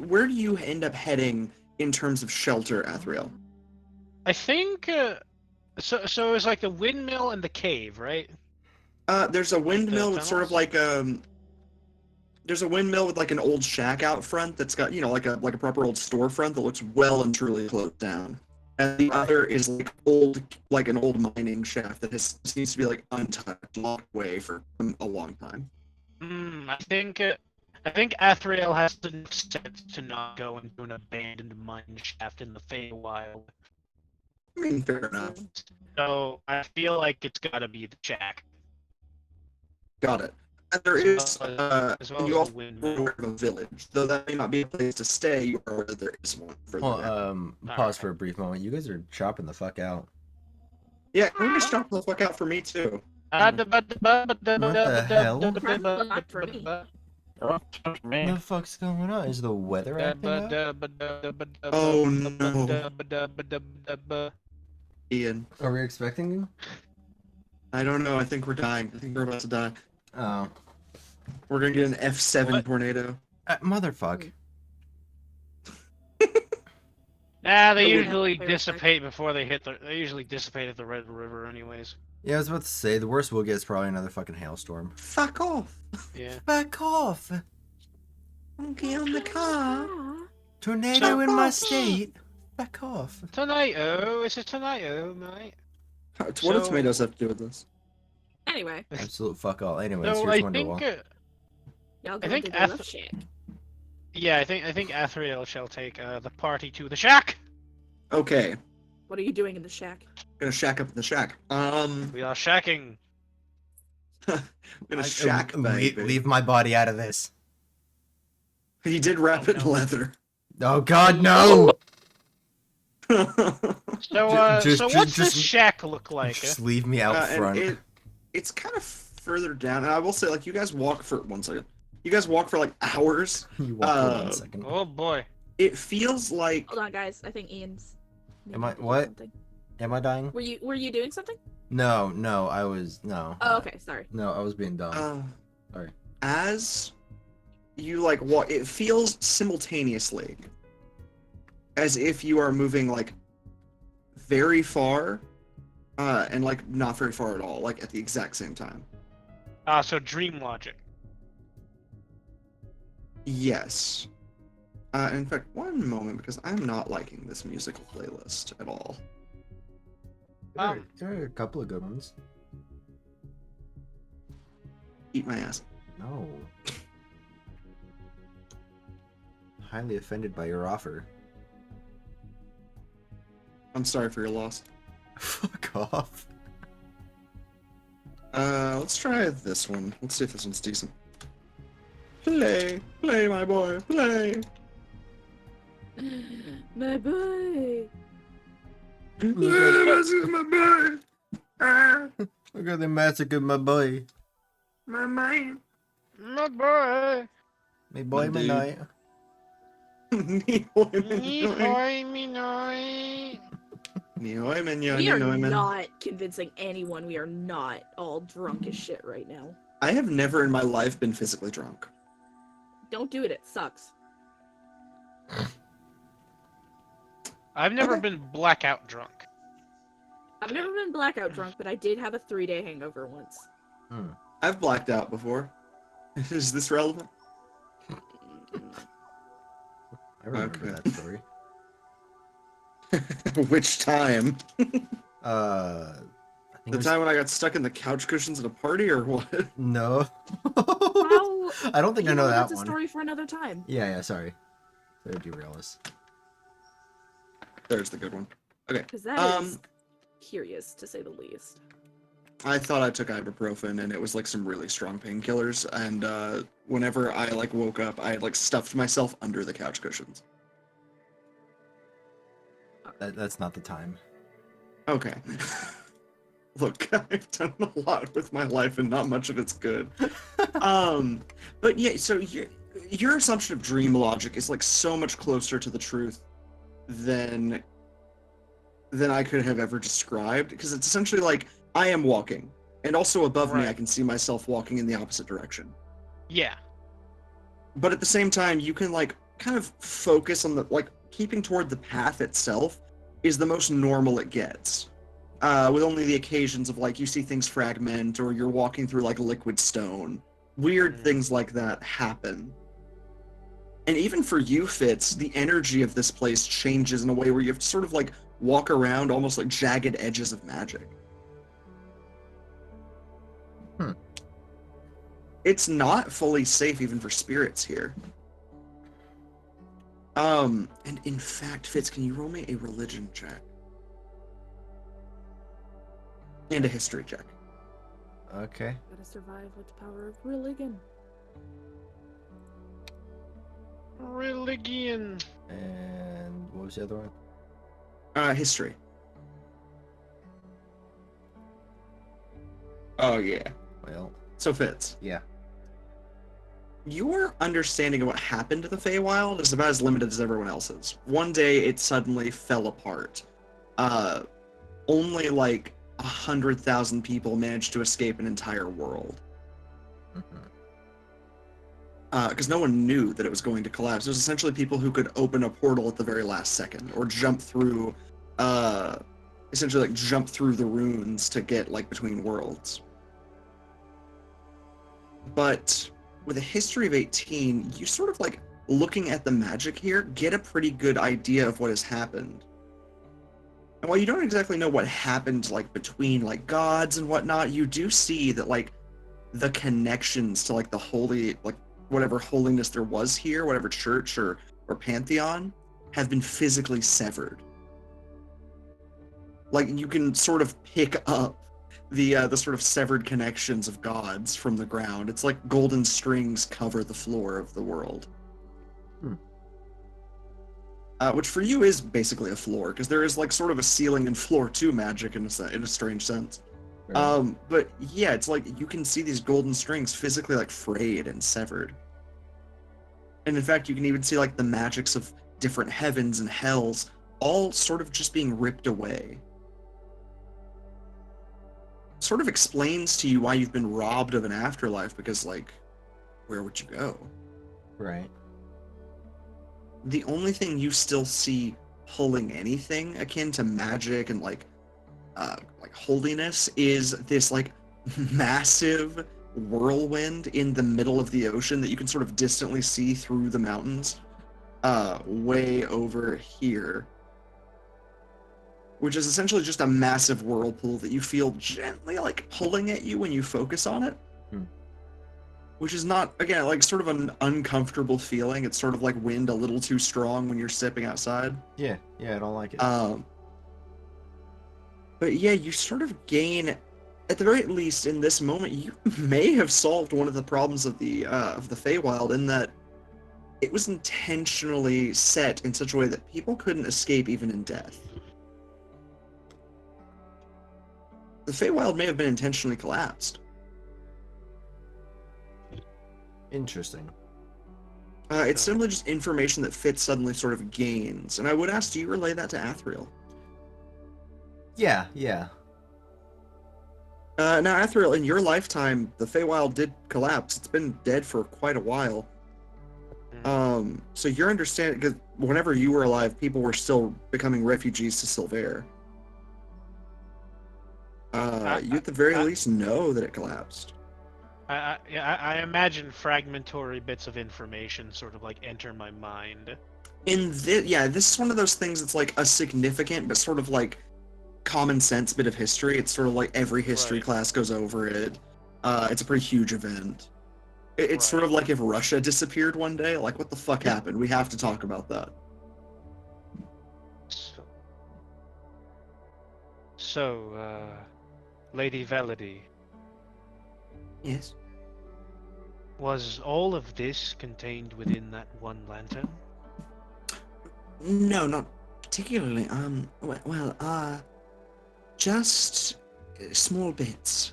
where do you end up heading in terms of shelter, Athriel? I think. So it was like the windmill and the cave, right? There's a windmill with sort of tunnels? like there's a windmill with like an old shack out front that's got, you know, like a proper old storefront that looks well and truly closed down. And the other is like an old mining shaft that seems to be like untouched, locked away for a long time. I think Athriel has enough sense to not go into an abandoned mine shaft in the Fey Wilds. I mean, fair enough. So I feel like it's gotta be the shack. Got it. And there is, as well you as also the are windmill. aware of a village, though that may not be a place to stay. You are aware that there is one. Further down. Pause Alright. for a brief moment. You guys are chopping the fuck out. Yeah, can we stop the fuck out for me too? What the hell? Not for me. What the fuck's going on? Is the weather acting up? Oh, no. Ian, Are we expecting you? I don't know. I think we're dying. I think we're about to die. Oh. We're gonna get an F7 What? tornado. Motherfuck. Nah, they Oh, usually wait, dissipate before they hit the. They usually dissipate at the Red River, anyways. Yeah, I was about to say, the worst we'll get is probably another fucking hailstorm. Fuck off. Yeah. Fuck off! Monkey on the car. Tornado in my off. state! Fuck off. Tonight, it's a tonight, mate. What do So- tomatoes have to do with this? Anyway, Absolute fuck all. Anyways, So here's I think. Wonderwall. y'all go think to the Ath- left shack. Yeah, I think Athriel shall take the party to the shack. Okay. What are you doing in the shack? Gonna shack up in the shack. We are shacking. Gonna shack bang, baby. Leave my body out of this. He did wrap Oh, it in no. leather. Oh god, no! So, Just- so just- what's just- this shack look like? Just leave me out And front. it's kind of further down, and I will say, like, you guys walk for 1 second. You guys walk for like hours. You walk for 1 uh, second. Oh boy. It feels like Hold on, guys. I think Ian's. Am I- needing to do what? something. Am I dying? Were you doing something? No, I was Oh, okay. Sorry. No, I was being dumb. Sorry. As you like walk, it feels simultaneously as if you are moving like very far, and like not very far at all, like at the exact same time. So dream logic. Yes. In fact, one moment, because I'm not liking this musical playlist at all. There are a couple of good ones. Eat my ass. No. Highly offended by your offer. I'm sorry for your loss. Fuck off. Let's try this one. Let's see if this one's decent. Play, my boy, play. My boy. My boy. Look at the massacre, my boy. My man. My boy. My boy, my dude. night. We are not convincing anyone we are not all drunk as shit right now. I have never in my life been physically drunk. Don't do it, it sucks. I've never been blackout drunk. I've never been blackout drunk, but I did have a 3-day hangover once. I've blacked out before. Is this relevant? I remember Okay. that story. Which time? I think The time when I got stuck in the couch cushions at a party, or what? No. How? I don't think I know that That's a one. story for another time. Yeah, sorry. Sorry to derail us. There's the good one. Okay. Because that is curious, to say the least. I thought I took ibuprofen, and it was like some really strong painkillers. And whenever I like woke up, I like stuffed myself under the couch cushions. That's not the time. Okay. Look, I've done a lot with my life, and not much of it's good. But yeah, so your assumption of dream logic is like so much closer to the truth than I could have ever described, because it's essentially like I am walking, and also above me I can see myself walking in the opposite direction. Yeah. But at the same time, you can like kind of focus on the like keeping toward the path itself is the most normal it gets. With only the occasions of like you see things fragment, or you're walking through like liquid stone. Weird things like that happen. And even for you, Fitz, the energy of this place changes in a way where you have to sort of like walk around almost like jagged edges of magic. It's not fully safe even for spirits here. And in fact, Fitz, can you roll me a religion check? And a history check. Okay. Gotta survive with the power of religion. Religion. And what was the other one? History. Oh, yeah. Well, So, Fitz, yeah. your understanding of what happened to the Fey Wild is about as limited as everyone else's. One day, it suddenly fell apart. Only like 100,000 people managed to escape an entire world. Because no one knew that it was going to collapse. It was essentially people who could open a portal at the very last second, or jump through, essentially like jump through the runes to get like between worlds. But with a history of 18, you sort of like looking at the magic here, get a pretty good idea of what has happened. And while you don't exactly know what happened like between like gods and whatnot, you do see that like the connections to like the holy, like whatever holiness there was here, whatever church or pantheon, have been physically severed. Like you can sort of pick up the sort of severed connections of gods from the ground. It's like golden strings cover the floor of the world. Which for you is basically a floor, because there is like sort of a ceiling and floor to magic in a strange sense. But yeah, it's like you can see these golden strings physically like frayed and severed. And in fact, you can even see like the magics of different heavens and hells all sort of just being ripped away. Sort of explains to you why you've been robbed of an afterlife, because like, where would you go? Right. The only thing you still see pulling anything akin to magic and like holiness is this like massive whirlwind in the middle of the ocean that you can sort of distantly see through the mountains, way over here, which is essentially just a massive whirlpool that you feel gently like pulling at you when you focus on it. Which is not, again, like sort of an uncomfortable feeling. It's sort of like wind a little too strong when you're stepping outside. Yeah, I don't like it. But yeah, you sort of gain, at the very least in this moment, you may have solved one of the problems of the Feywild in that it was intentionally set in such a way that people couldn't escape even in death. The Feywild may have been intentionally collapsed. Interesting. It's simply just information that Fitz suddenly sort of gains. And I would ask, do you relay that to Athriel? Yeah. Now, Athriel, in your lifetime, the Feywild did collapse. It's been dead for quite a while. So your understanding, because whenever you were alive, people were still becoming refugees to Silver. You at the very least know that it collapsed. I imagine fragmentary bits of information sort of like enter my mind. This is one of those things that's like a significant but sort of like common sense bit of history. It's sort of like every history class goes over it. It's a pretty huge event. It's sort of like if Russia disappeared one day. Like, what the fuck happened? We have to talk about that. So, Lady Velody. Yes. Was all of this contained within that one lantern? No, not particularly. Just small bits.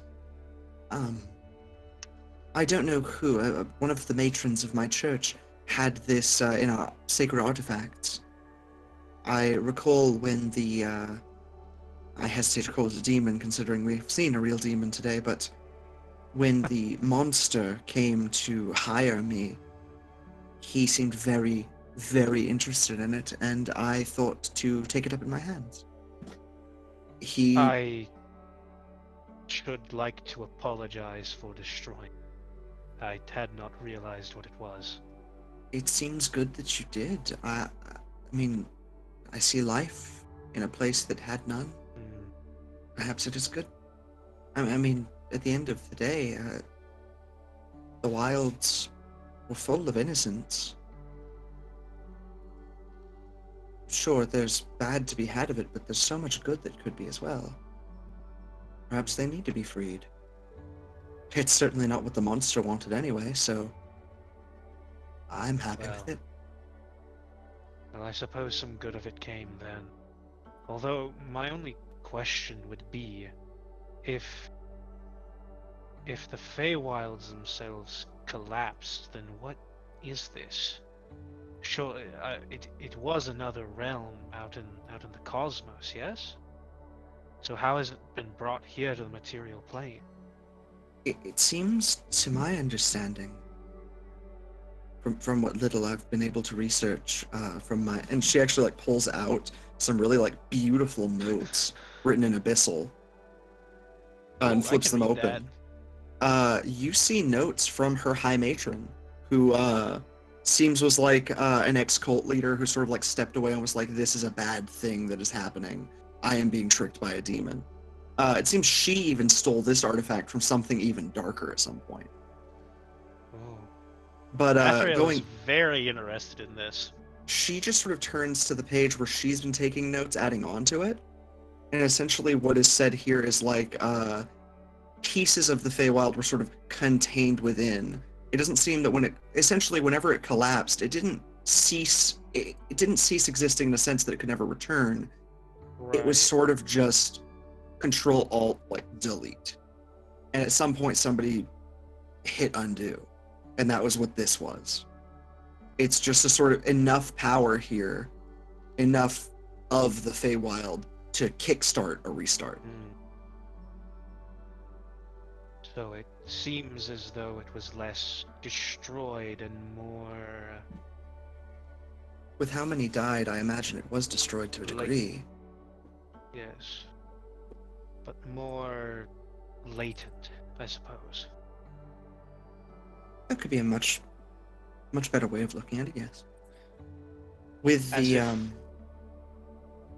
I don't know who. One of the matrons of my church had this in our sacred artifacts. I recall when the I hesitate to call it a demon, considering we've seen a real demon today, but when the monster came to hire me, he seemed very, very interested in it, and I thought to take it up in my hands. I should like to apologize for destroying. I had not realized what it was. It seems good that you did. I mean, I see life in a place that had none. Perhaps it is good. I mean, at the end of the day, the wilds were full of innocence. Sure, there's bad to be had of it, but there's so much good that could be as well. Perhaps they need to be freed. It's certainly not what the monster wanted anyway, so I'm happy with it. Well, I suppose some good of it came then. Although, my only question would be, if the Feywilds themselves collapsed, then what is this? Sure, it was another realm out in the cosmos, yes? So how has it been brought here to the material plane? It seems, to my understanding, from what little I've been able to research, and she actually like pulls out some really like beautiful notes written in Abyssal, and flips them open. You see notes from her High Matron, who seems was like an ex-cult leader who sort of like stepped away and was like, this is a bad thing that is happening. I am being tricked by a demon. It seems she even stole this artifact from something even darker at some point. Oh. But Athriel is very interested in this. She just sort of turns to the page where she's been taking notes, adding on to it. And essentially what is said here is like pieces of the Feywild were sort of contained within. It doesn't seem that whenever it collapsed, it didn't cease existing in a sense that it could never return. Right. It was sort of just Control Alt like delete. And at some point somebody hit undo. And that was what this was. It's just a sort of enough power here, enough of the Feywild to kickstart a restart. So it seems as though it was less destroyed and more... With how many died, I imagine it was destroyed to a degree. Yes. But more latent, I suppose. That could be a much better way of looking at it, yes. With As the, if-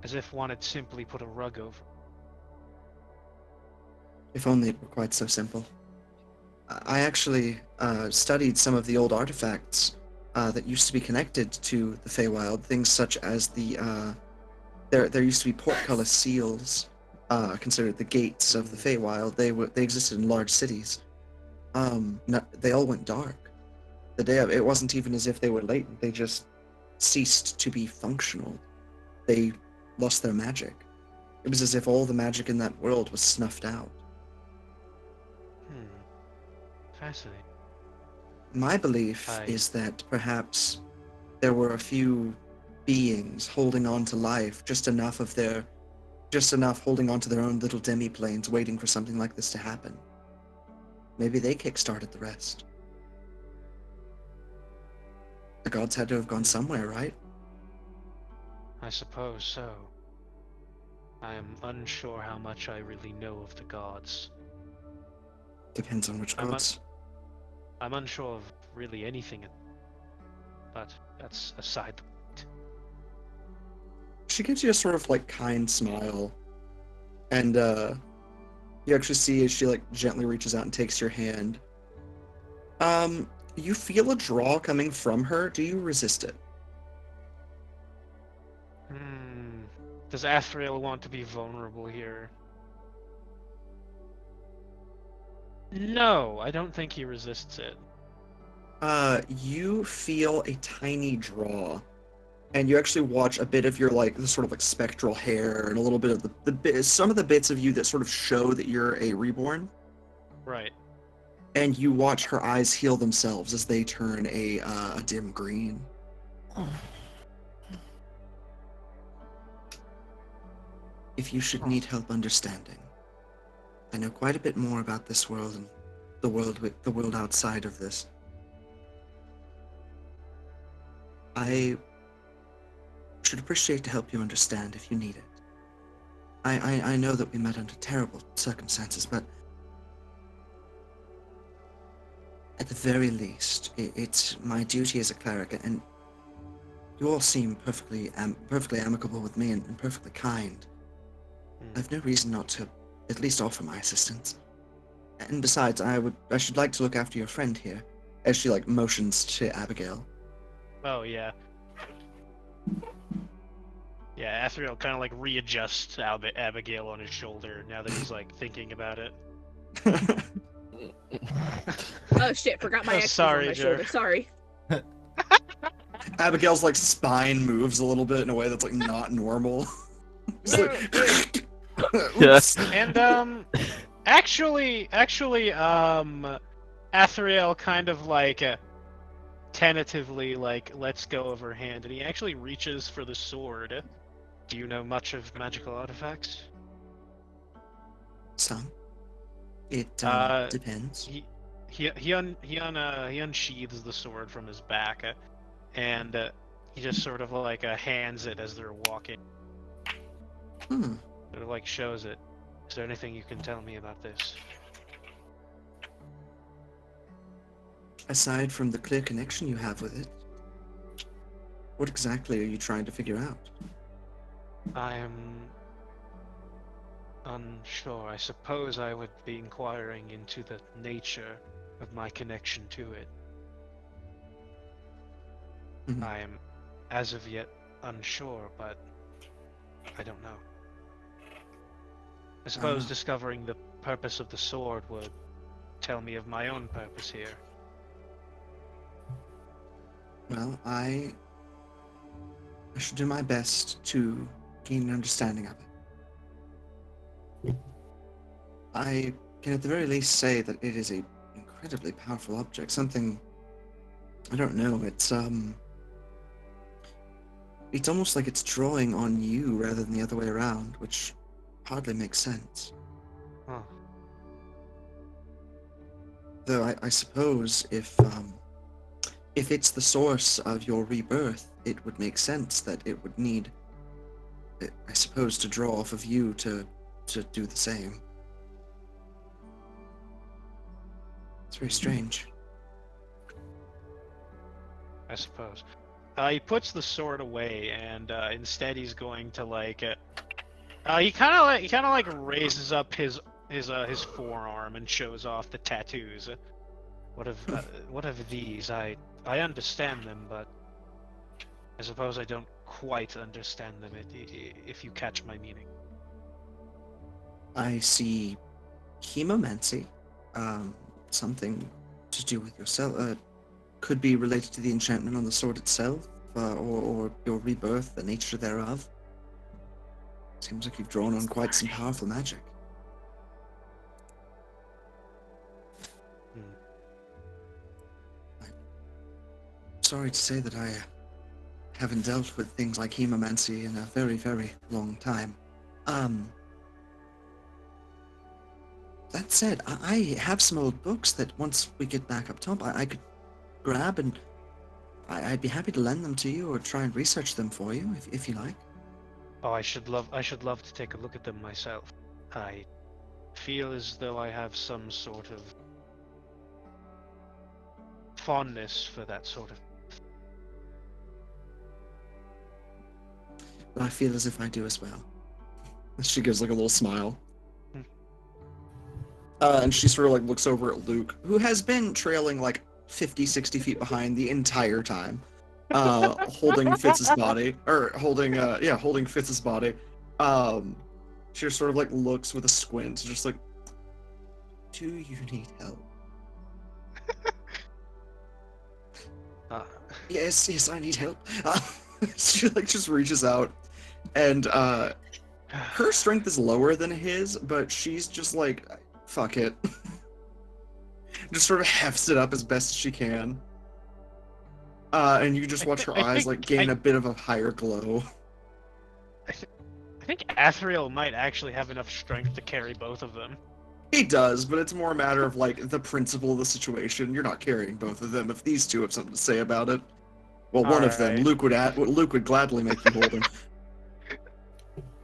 As if one had simply put a rug over. if only it were quite so simple. I actually studied some of the old artifacts that used to be connected to the Fey Wild, things such as the, there used to be portcullis seals, considered the gates of the Fey Wild. They existed in large cities. They all went dark. The day of, it wasn't even as if they were latent, they just ceased to be functional. They lost their magic. It was as if all the magic in that world was snuffed out. Fascinating. My belief is that perhaps there were a few beings holding on to life, just enough holding on to their own little demi-planes, waiting for something like this to happen. Maybe they kick-started the rest. The gods had to have gone somewhere, right? I suppose so. I am unsure how much I really know of the gods. Depends on which gods. I'm unsure of really anything, but that's aside the point. She gives you a sort of like kind smile, and you actually see as she like gently reaches out and takes your hand. You feel a draw coming from her. Do you resist it? Does Athriel want to be vulnerable here? No, I don't think he resists it. You feel a tiny draw, and you actually watch a bit of your like the sort of like spectral hair and a little bit of some of the bits of you that sort of show that you're a reborn. Right. And you watch her eyes heal themselves as they turn a dim green. If you should need help understanding, I know quite a bit more about this world and the world outside of this. I should appreciate to help you understand if you need it. I know that we met under terrible circumstances, but at the very least, it's my duty as a cleric, and you all seem perfectly amicable with me and perfectly kind. I've no reason not to at least offer my assistance. And besides, I should like to look after your friend here, as she like motions to Abigail. Oh yeah. Yeah, Athriel kind of like readjusts Abigail on his shoulder now that he's like thinking about it. Oh shit, forgot my X Sorry, on my Jarf. shoulder. Sorry. Abigail's like spine moves a little bit in a way that's like not normal. It's like, Yes. And actually, Athriel kind of like tentatively like lets go of her hand, and he actually reaches for the sword. Do you know much of magical artifacts? Some. It depends. He unsheathes the sword from his back, and he just sort of like hands it as they're walking. Sort of like shows it. Is there anything you can tell me about this? Aside from the clear connection you have with it, what exactly are you trying to figure out? I am unsure. I suppose I would be inquiring into the nature of my connection to it. I am, as of yet, unsure, but I don't know. I suppose discovering the purpose of the sword would tell me of my own purpose here. Well, I should do my best to gain an understanding of it. I can at the very least say that it is an incredibly powerful object, something, I don't know, it's almost like it's drawing on you rather than the other way around, which hardly makes sense. Huh. Though I suppose if it's the source of your rebirth, it would make sense that it would need, I suppose, to draw off of you to do the same. It's very strange. I suppose. He puts the sword away, and instead he's going to like. He kind of like raises up his forearm and shows off the tattoos. What of these? I understand them, but I suppose I don't quite understand them. If you catch my meaning. I see chemomancy. Something to do with yourself. Could be related to the enchantment on the sword itself, or your rebirth, the nature thereof. Seems like you've drawn on quite some powerful magic. I'm sorry to say that I haven't dealt with things like hemomancy in a very, very long time. That said, I have some old books that once we get back up top, I could grab, and I'd be happy to lend them to you or try and research them for you if you like. Oh, I should love to take a look at them myself. I feel as though I have some sort of fondness for that sort of. But I feel as if I do as well. She gives like a little smile. And she sort of like looks over at Luke, who has been trailing like 50, 60 feet behind the entire time. Holding Fitz's body, or holding Fitz's body. She just sort of like looks with a squint, just like, do you need help? Yes, I need help. She like just reaches out, and her strength is lower than his, but she's just like, fuck it. Just sort of hefts it up as best as she can. And you just watch her eyes like gain a bit of a higher glow. I think Athriel might actually have enough strength to carry both of them. He does, but it's more a matter of like the principle of the situation. You're not carrying both of them if these two have something to say about it. Well, one of them, Luke would gladly make you hold him.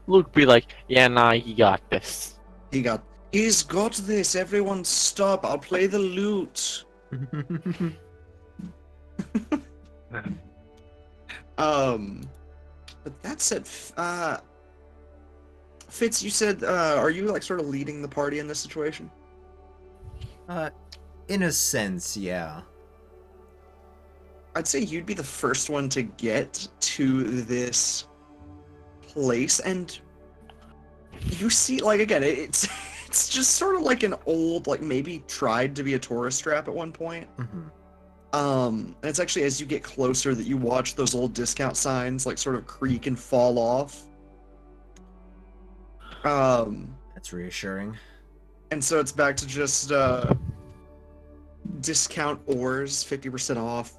Luke be like, yeah, nah, he got this. He's got this. Everyone stop. I'll play the lute. But that said, Fitz, you said, are you like sort of leading the party in this situation? In a sense, yeah. I'd say you'd be the first one to get to this place, and you see, like, again, it's just sort of like an old, like, maybe tried to be a tourist trap at one point. Mm-hmm. And it's actually as you get closer that you watch those old discount signs, like, sort of creak and fall off. That's reassuring. And so it's back to just, discount ores, 50% off.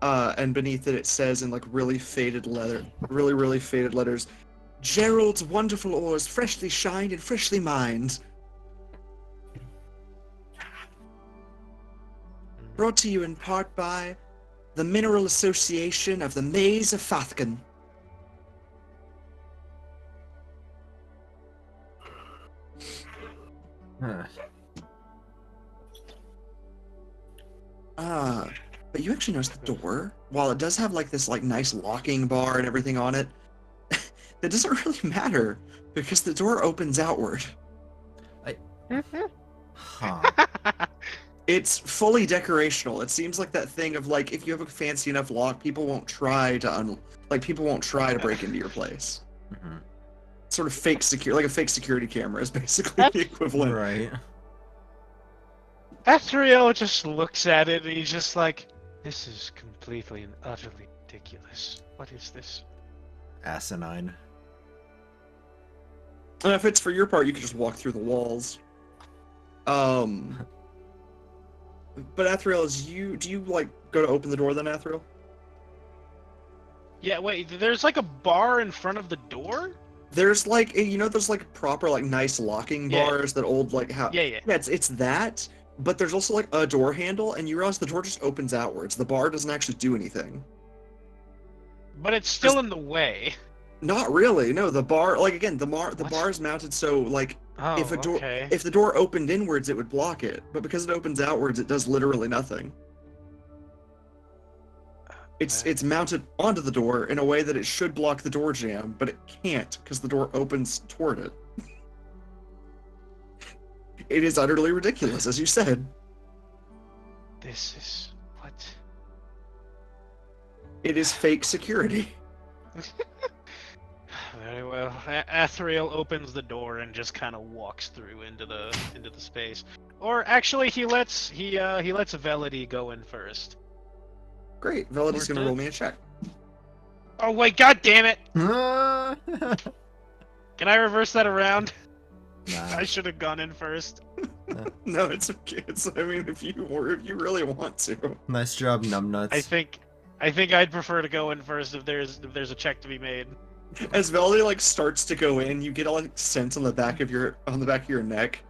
And beneath it says in like really faded letters, Gerald's wonderful ores, freshly shined and freshly mined. Brought to you in part by the Mineral Association of the Maze of Fathkin. Huh. But you actually notice the door, while it does have like this like nice locking bar and everything on it, that doesn't really matter because the door opens outward. Huh. It's fully decorational. It seems like that thing of like if you have a fancy enough lock, people won't try to break into your place. Mm-hmm. Sort of fake like a fake security camera is basically the equivalent. Right. Athriel just looks at it and he's just like, this is completely and utterly ridiculous. What is this? Asinine. And if it's for your part, you can just walk through the walls. But Athriel, do you like go to open the door then, Athriel? Yeah, wait, there's like a bar in front of the door? There's like, those like proper like nice locking bars that old like how. Yeah. Yeah, it's that. But there's also like a door handle, and you realize the door just opens outwards. The bar doesn't actually do anything. But it's still in the way. Not really. No, the bar, like again, the bar is mounted so like if the door opened inwards, it would block it. But because it opens outwards, it does literally nothing. It's mounted onto the door in a way that it should block the door jamb, but it can't because the door opens toward it. It is utterly ridiculous, as you said. This is what. It is fake security. Very well. Athriel opens the door and just kind of walks through into the space. Or actually, he lets Velity go in first. Great. Velity's gonna roll me a check. Oh wait! God damn it! Nah. Can I reverse that around? I should have gone in first. No, it's okay. I mean, if you really want to. Nice job, numbnuts. I think I'd prefer to go in first if there's a check to be made. As Velity like starts to go in, you get a like sense on the back of your neck,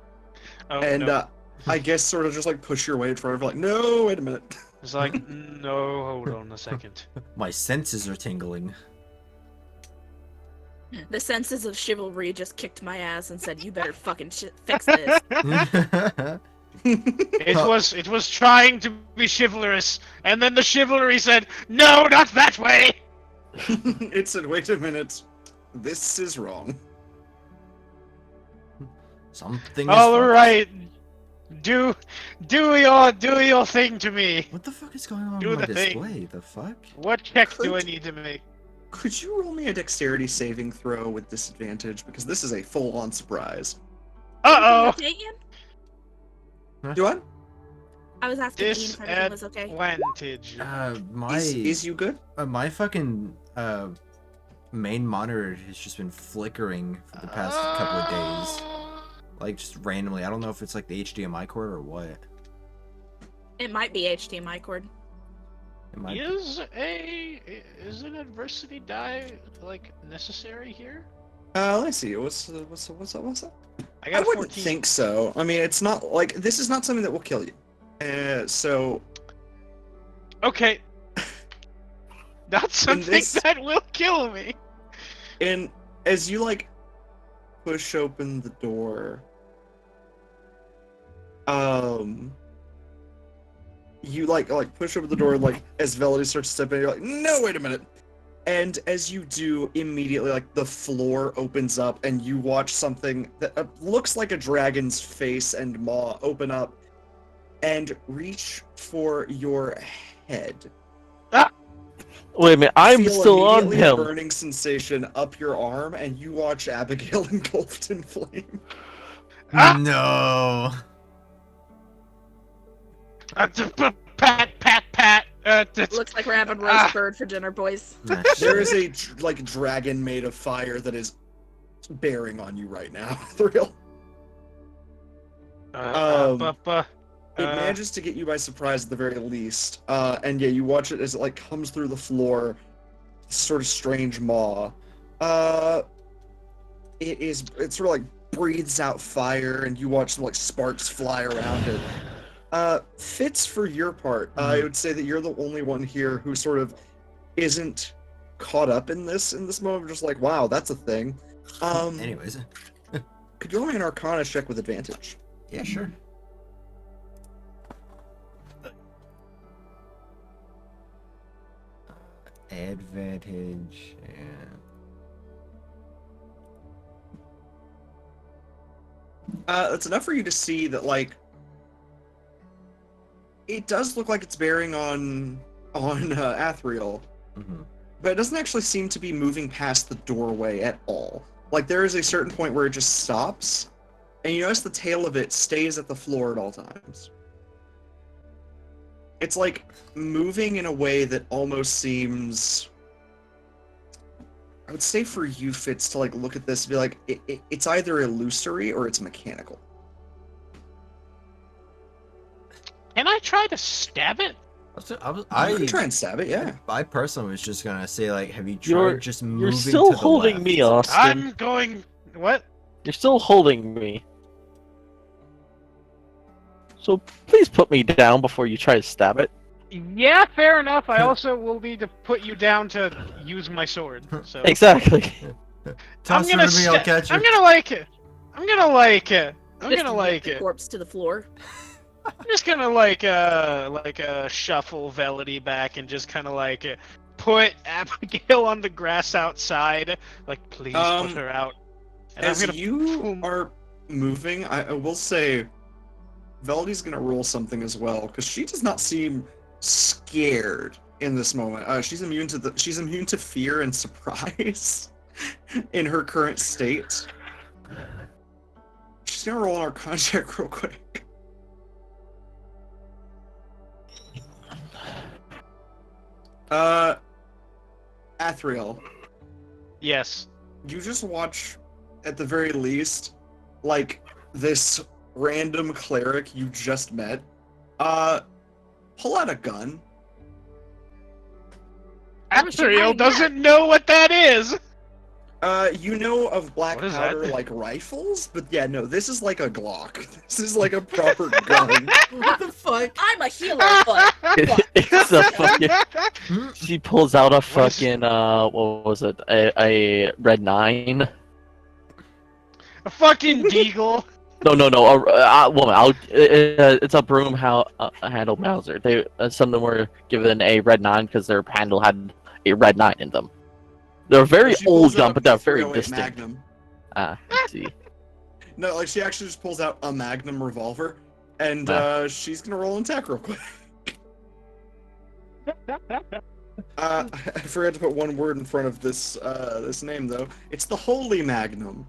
Oh, and no. I guess sort of just like push your way in front of her, like, no, wait a minute. It's like, no, hold on a second. My senses are tingling. The senses of chivalry just kicked my ass and said, "You better fucking fix this." It was trying to be chivalrous, and then the chivalry said, "No, not that way." It said, wait a minute, this is wrong. Something. All is right, do your thing to me. What the fuck is going on Do with my the thing. display? The fuck? What check do I need to make? Could you roll me a dexterity saving throw with disadvantage? Because this is a full-on surprise. Uh Okay, Ian? Do what? I was asking Ian oh. if everything was okay. Disadvantage. Is you good? My fucking main monitor has just been flickering for the past couple of days. Like, just randomly. I don't know if it's like the HDMI cord or what. It might be HDMI cord. It might be. Is an adversity die like necessary here? Let me see. What's that? I got I a wouldn't 14. think so. I mean, it's not like this is not something that will kill you. So Okay. Not something this- that will kill me. and as you like push open the door, you like push open the door, like as Velity starts to step in, you're like, no, wait a minute. And as you do, immediately, like the floor opens up, and you watch something that looks like a dragon's face and maw open up and reach for your head. Wait a minute, I'm Feel still on immediately a him. burning sensation up your arm, and you watch Abigail engulfed in flame. Ah! No. Pat. Looks like we're having roast bird for dinner, boys. Nah, There shit. is a like dragon made of fire that is bearing on you right now. Athriel. It manages to get you by surprise at the very least. And yeah, you watch it as it like comes through the floor, sort of strange maw. It sort of like breathes out fire, and you watch some like sparks fly around it. Fitz, for your part, I would say that you're the only one here who sort of isn't caught up in this moment, just like, wow, that's a thing. Anyways. Could you roll me an Arcana check with advantage? Yeah, sure. Advantage and It's enough for you to see that, like, it does look like it's bearing on Athriel, but it doesn't actually seem to be moving past the doorway at all. Like, there is a certain point where it just stops, and you notice the tail of it stays at the floor at all times. It's like moving in a way that almost seems, I would say for you, Fitz, to like look at this and be like, it's either illusory or it's mechanical. Can I try to stab it? You can try and stab it, yeah. I personally was just gonna say, like, have you tried just moving You're still to the holding left? me, Austin. I'm going. What? You're still holding me. So please put me down before you try to stab it. Yeah, fair enough. I also will need to put you down to use my sword. So Exactly. Toss it to me, I'll catch you. I'm gonna like it. I'm gonna like it. I'm Just gonna like the it. corpse to the floor. just gonna like shuffle Velity back and just kind of like put Abigail on the grass outside. Like, please put her out. And As I'm gonna you are moving, I will say, Velity's gonna roll something as well because she does not seem scared in this moment. She's immune to fear and surprise in her current state. She's gonna roll an Arcana check real quick. Athriel, Yes. you just watch, at the very least, like, this random cleric you just met, pull out a gun. Athriel doesn't know what that is! You know of black What is powder, that? like, rifles? But yeah, no, this is like a Glock. This is like a proper gun. What the fuck? I'm a healer, but It's a fucking. She pulls out a fucking what was it? A red 9. A fucking deagle! No. Woman. It's a broom handle Mauser. Some of them were given a red 9 because their handle had a red 9 in them. They're very She old pulls out gun, a but they're very .308 distinct. Magnum. Let's see. No, like, she actually just pulls out a Magnum revolver, and she's gonna roll an attack real quick. I forgot to put one word in front of this this name though. It's the Holy Magnum.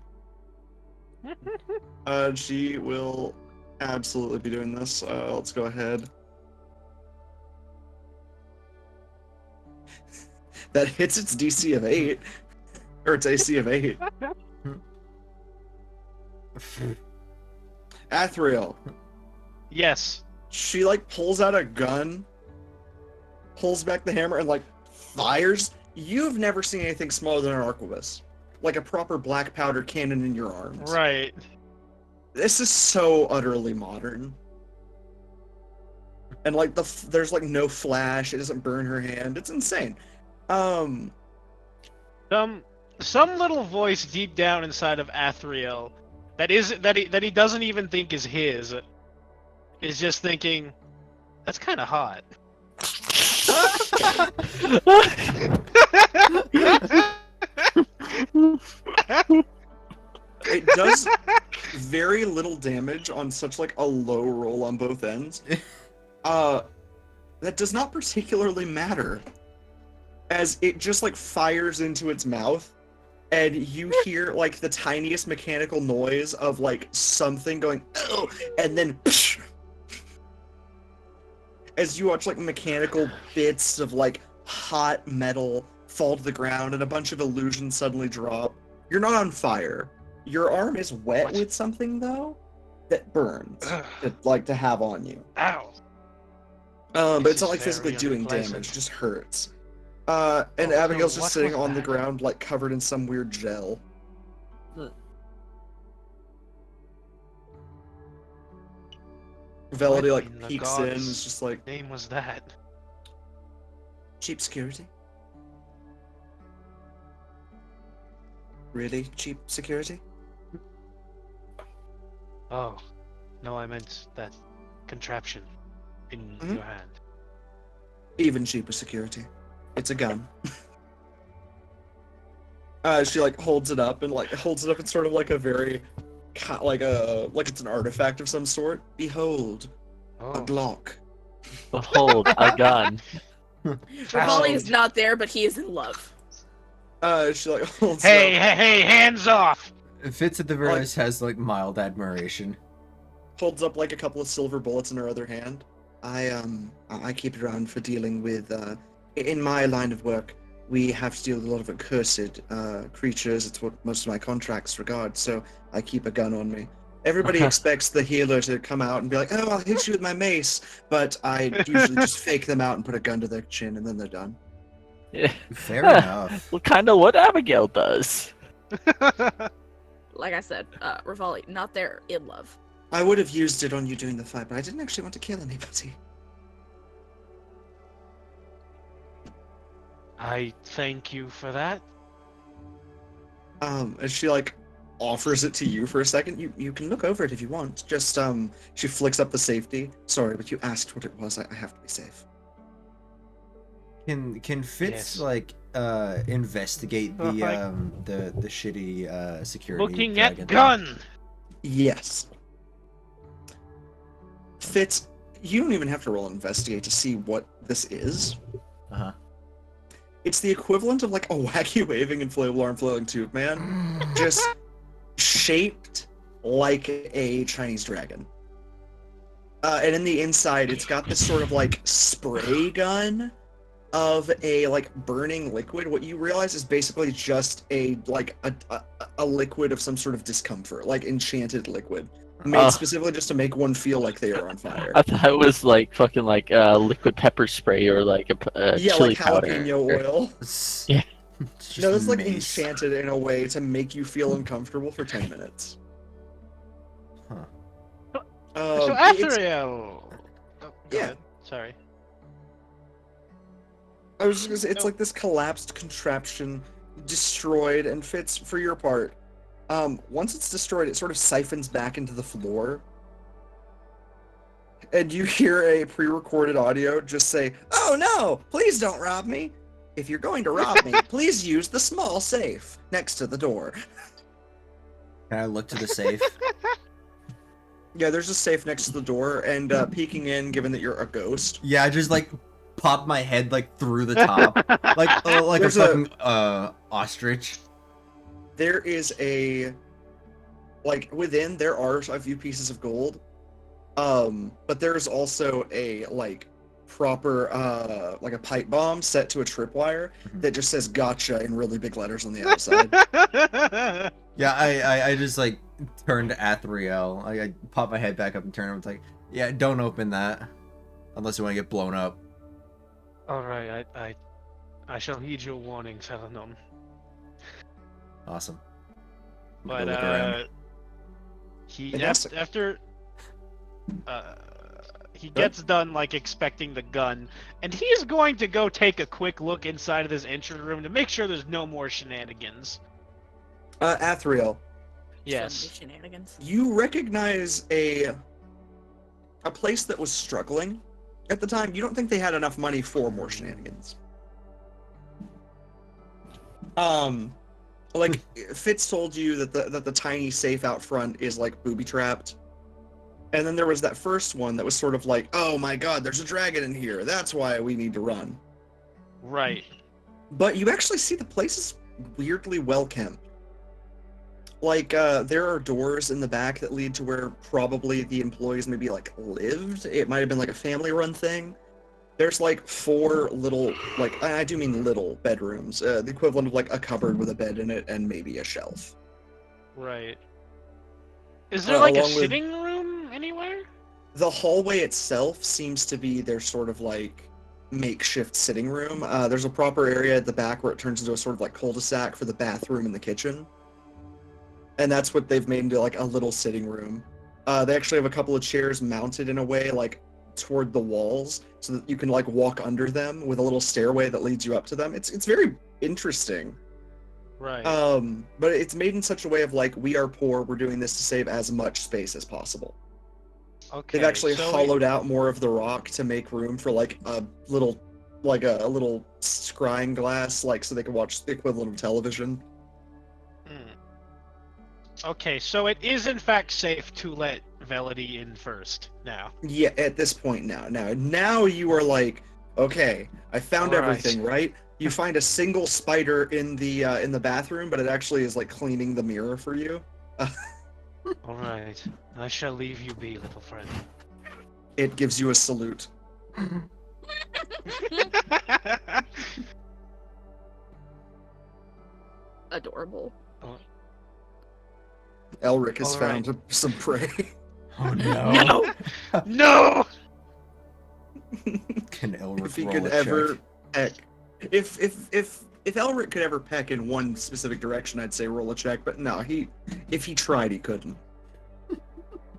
She will absolutely be doing this. Let's go ahead. That hits its DC of 8, or its AC of 8. Athriel, Yes. she like pulls out a gun, pulls back the hammer, and like fires. You've never seen anything smaller than an arquebus, like a proper black powder cannon in your arms. Right. This is so utterly modern. And like there's like no flash. It doesn't burn her hand. It's insane. Some little voice deep down inside of Athriel that he doesn't even think is his is just thinking, that's kind of hot. It does very little damage on such like a low roll on both ends. That does not particularly matter, as it just like fires into its mouth, and you hear like the tiniest mechanical noise of like something going oh, and then as you watch like mechanical bits of like hot metal fall to the ground and a bunch of illusions suddenly drop. You're not on fire. Your arm is wet What? with something though that burns Ugh. to have on you. Ow. But This it's not is like physically very doing unpleasant. damage, it just hurts. And Oh, Abigail's no, just what sitting was on the that? ground, like covered in some weird gel. Velity What like in the peeks in, and gods' is just like, name was that? cheap security? Really cheap security? Oh, no, I meant that contraption in Mhm. your hand. Even cheaper security. It's a gun. She like holds it up and like holds it up in sort of like a very like it's an artifact of some sort. Behold, a Oh, Glock. Behold, a gun. Rivali is not there, but he is in love. She like holds hey, it hey, hey, hands off! Fitz at the very Like- least has like mild admiration. holds up like a couple of silver bullets in her other hand. I keep it around for dealing with in my line of work, we have to deal with a lot of accursed creatures. It's what most of my contracts regard, so I keep a gun on me. Everybody expects the healer to come out and be like, oh, I'll hit you with my mace, but I usually just fake them out and put a gun to their chin and then they're done. Yeah. Fair enough. Well, kind of what Abigail does. Like I said, Rivali, not there, in love. I would have used it on you during the fight, but I didn't actually want to kill anybody. I thank you for that. As she like offers it to you for a second. You can look over it if you want. Just she flicks up the safety. Sorry, but you asked what it was. I have to be safe. Can Fitz Yes. investigate Oh, like- the shitty security? Looking dragon at thing? gun. Yes. Fitz, you don't even have to roll investigate to see what this is. Uh-huh. It's the equivalent of like a wacky waving inflatable arm floating tube man, just shaped like a Chinese dragon. And in the inside, it's got this sort of like spray gun of a like burning liquid. What you realize is basically just a liquid of some sort of discomfort, like enchanted liquid, made specifically just to make one feel like they are on fire. I thought it was like fucking like liquid pepper spray or like a Yeah, chili like powder. jalapeno oil. Yeah. It's just No, it's like mace. enchanted in a way to make you feel uncomfortable for 10 minutes. Huh. So It's- Athriel. Oh, go Yeah. ahead. Sorry. I was just gonna say, it's like this collapsed contraption, destroyed, and Fitz, for your part, once it's destroyed, it sort of siphons back into the floor. And you hear a pre-recorded audio just say, "Oh no, please don't rob me. If you're going to rob me, please use the small safe next to the door." Can I look to the safe? Yeah, there's a safe next to the door, and peeking in, given that you're a ghost, Yeah, I just like pop my head like through the top, like There's a a- fucking ostrich. there is a, like, within there are a few pieces of gold, but there's also a like proper like a pipe bomb set to a tripwire that just says "gotcha" in really big letters on the outside. Yeah, I just like turned to Athriel. I pop my head back up and turn. It's like, yeah, don't open that unless you want to get blown up. All right, I shall heed your warning, Selenon. Awesome. I'm But gonna look around. he Fantastic. after he gets done like expecting the gun, and he's going to go take a quick look inside of this entry room to make sure there's no more shenanigans. Athriel, Yes. Shenanigans. you recognize a place that was struggling at the time. You don't think they had enough money for more shenanigans. Like Fitz told you that the tiny safe out front is like booby trapped. And then there was that first one that was sort of like, "Oh my god, there's a dragon in here. That's why we need to run." Right. But you actually see the place is weirdly well kept. Like, there are doors in the back that lead to where probably the employees maybe like lived. It might have been like a family-run thing. There's like 4 little, like, I do mean little bedrooms, the equivalent of like a cupboard with a bed in it and maybe a shelf. Right. Is there like a along with- sitting room anywhere? The hallway itself seems to be their sort of like makeshift sitting room. There's a proper area at the back where it turns into a sort of like cul-de-sac for the bathroom and the kitchen. And that's what they've made into like a little sitting room. They actually have a couple of chairs mounted in a way like toward the walls so that you can like walk under them with a little stairway that leads you up to them. It's very interesting. Right. But it's made in such a way of like, we are poor, we're doing this to save as much space as possible. Okay. They've actually so hollowed out more of the rock to make room for like a little scrying glass, like so they can watch the equivalent of television. Okay, so it is in fact safe to let Velody in first now. Yeah, at this point now you are like, okay, I found All right. everything, right? You find a single spider in the bathroom, but it actually is like cleaning the mirror for you. All right, I shall leave you be, little friend. It gives you a salute. Adorable. Elric has All right. found some prey. Oh no. No! No! Can Elric If he roll could a ever check? peck, if Elric could ever peck in one specific direction, I'd say roll a check. But no, if he tried, he couldn't.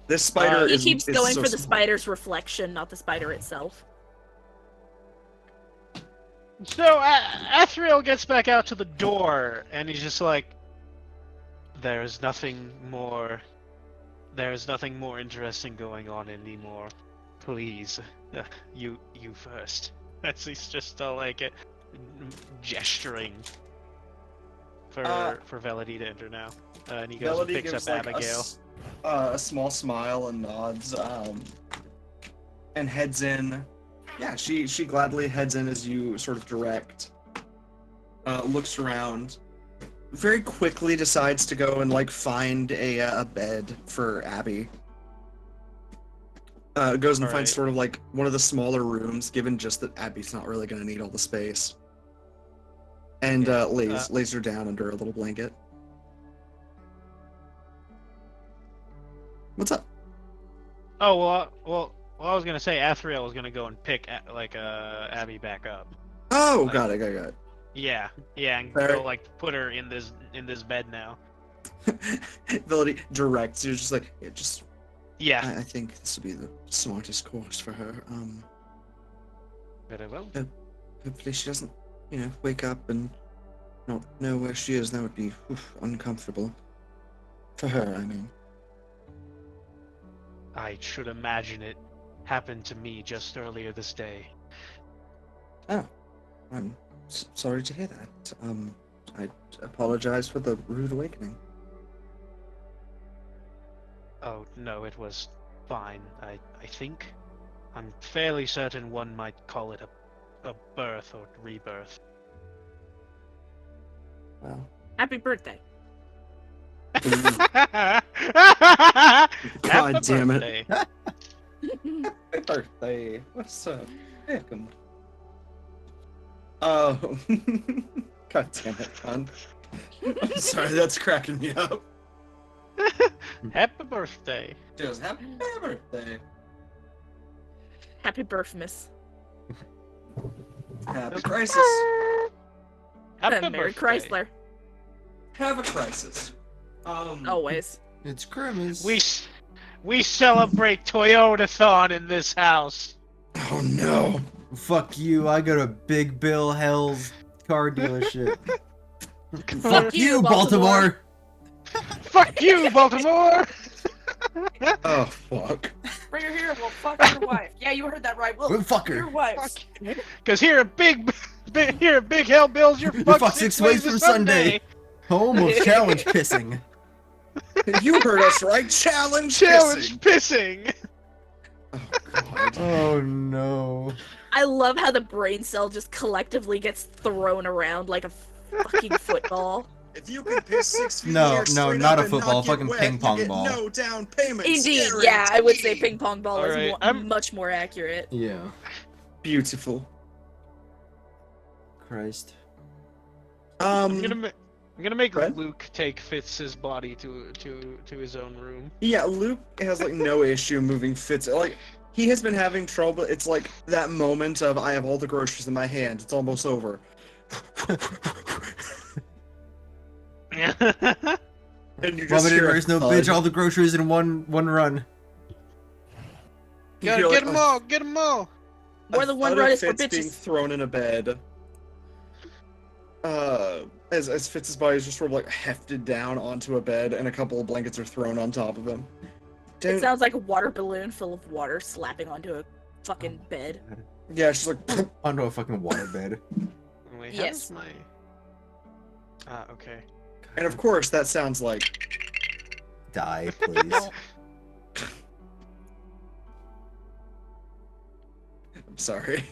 This spider He is keeps is going so for the small. spider's reflection, not the spider itself. So Athriel gets back out to the door, and he's just like, There's nothing more interesting going on anymore. Please, you first. That's he's just like gesturing for Velody to enter now. And he goes and Melody picks gives up like Abigail. a small smile and nods, and heads in. Yeah, she gladly heads in as you sort of direct. Looks around, very quickly decides to go and like find a bed for Abby. Goes and finds Alright. sort of like one of the smaller rooms, given just that Abby's not really going to need all the space. And lays her down under a little blanket. What's up? Oh well, I was gonna say Athriel was gonna go and pick Abby back up. Oh, Like- got it. Yeah, and Fair. go like put her in this bed now. Ability directs. You're just like, Yeah. I think this would be the smartest course for her. Very well. Hopefully she doesn't, wake up and not know where she is. That would be uncomfortable. For her, I mean. I should imagine it happened to me just earlier this day. Oh, I'm sorry to hear that. I apologize for the rude awakening. Oh no, it was fine. I think. I'm fairly certain one might call it a birth or rebirth. Well, Happy birthday. God Happy damn it. birthday. happy birthday. What's up? Welcome. Oh, God damn it, Con. I'm sorry, that's cracking me up. Happy birthday. Just happy birthday. Happy birthmas. Happy crisis. Happy Merry birthday. Chrysler. Have a crisis. Always. It's Christmas. We celebrate Toyotathon in this house. Oh no. Fuck you. I go to Big Bill Hell's car dealership. Fuck you, Baltimore. Fuck you, Baltimore. Oh fuck. Bring her here, we'll fuck your wife. Yeah, you heard that right. We'll fuck her. your wife. Cause here at Big Hell Bills, you're fucked 6 ways from Sunday. Home of challenge pissing. You heard us right. Challenge pissing. Oh god. Oh no. I love how the brain cell just collectively gets thrown around like a fucking football. If you can piss 6 feet No, here no, straight not up a football, and not fucking get wet, ping you pong get ball. No down payments. Indeed, yeah, I would say Guaranteed. ping pong ball is Alright, much more accurate. Yeah. Beautiful. Christ. I'm gonna make Fred? Luke take Fitz's body to his own room. Yeah, Luke has like no issue moving Fitz. Like he has been having trouble. It's like that moment of I have all the groceries in my hand. It's almost over. And you just Robin hear a Inverse, no thud. bitch, all the groceries in one run. You Gotta hear, get like, them all. Get them all. More than one thud of run is for Fitz being bitches. thrown in a bed. As Fitz's body is just sort of like hefted down onto a bed, and a couple of blankets are thrown on top of him. It sounds like a water balloon full of water slapping onto a fucking bed. Yeah, she's like, Onto a fucking waterbed. Wait, Yes. how's my... okay. and of course that sounds like. Die, please. I'm sorry.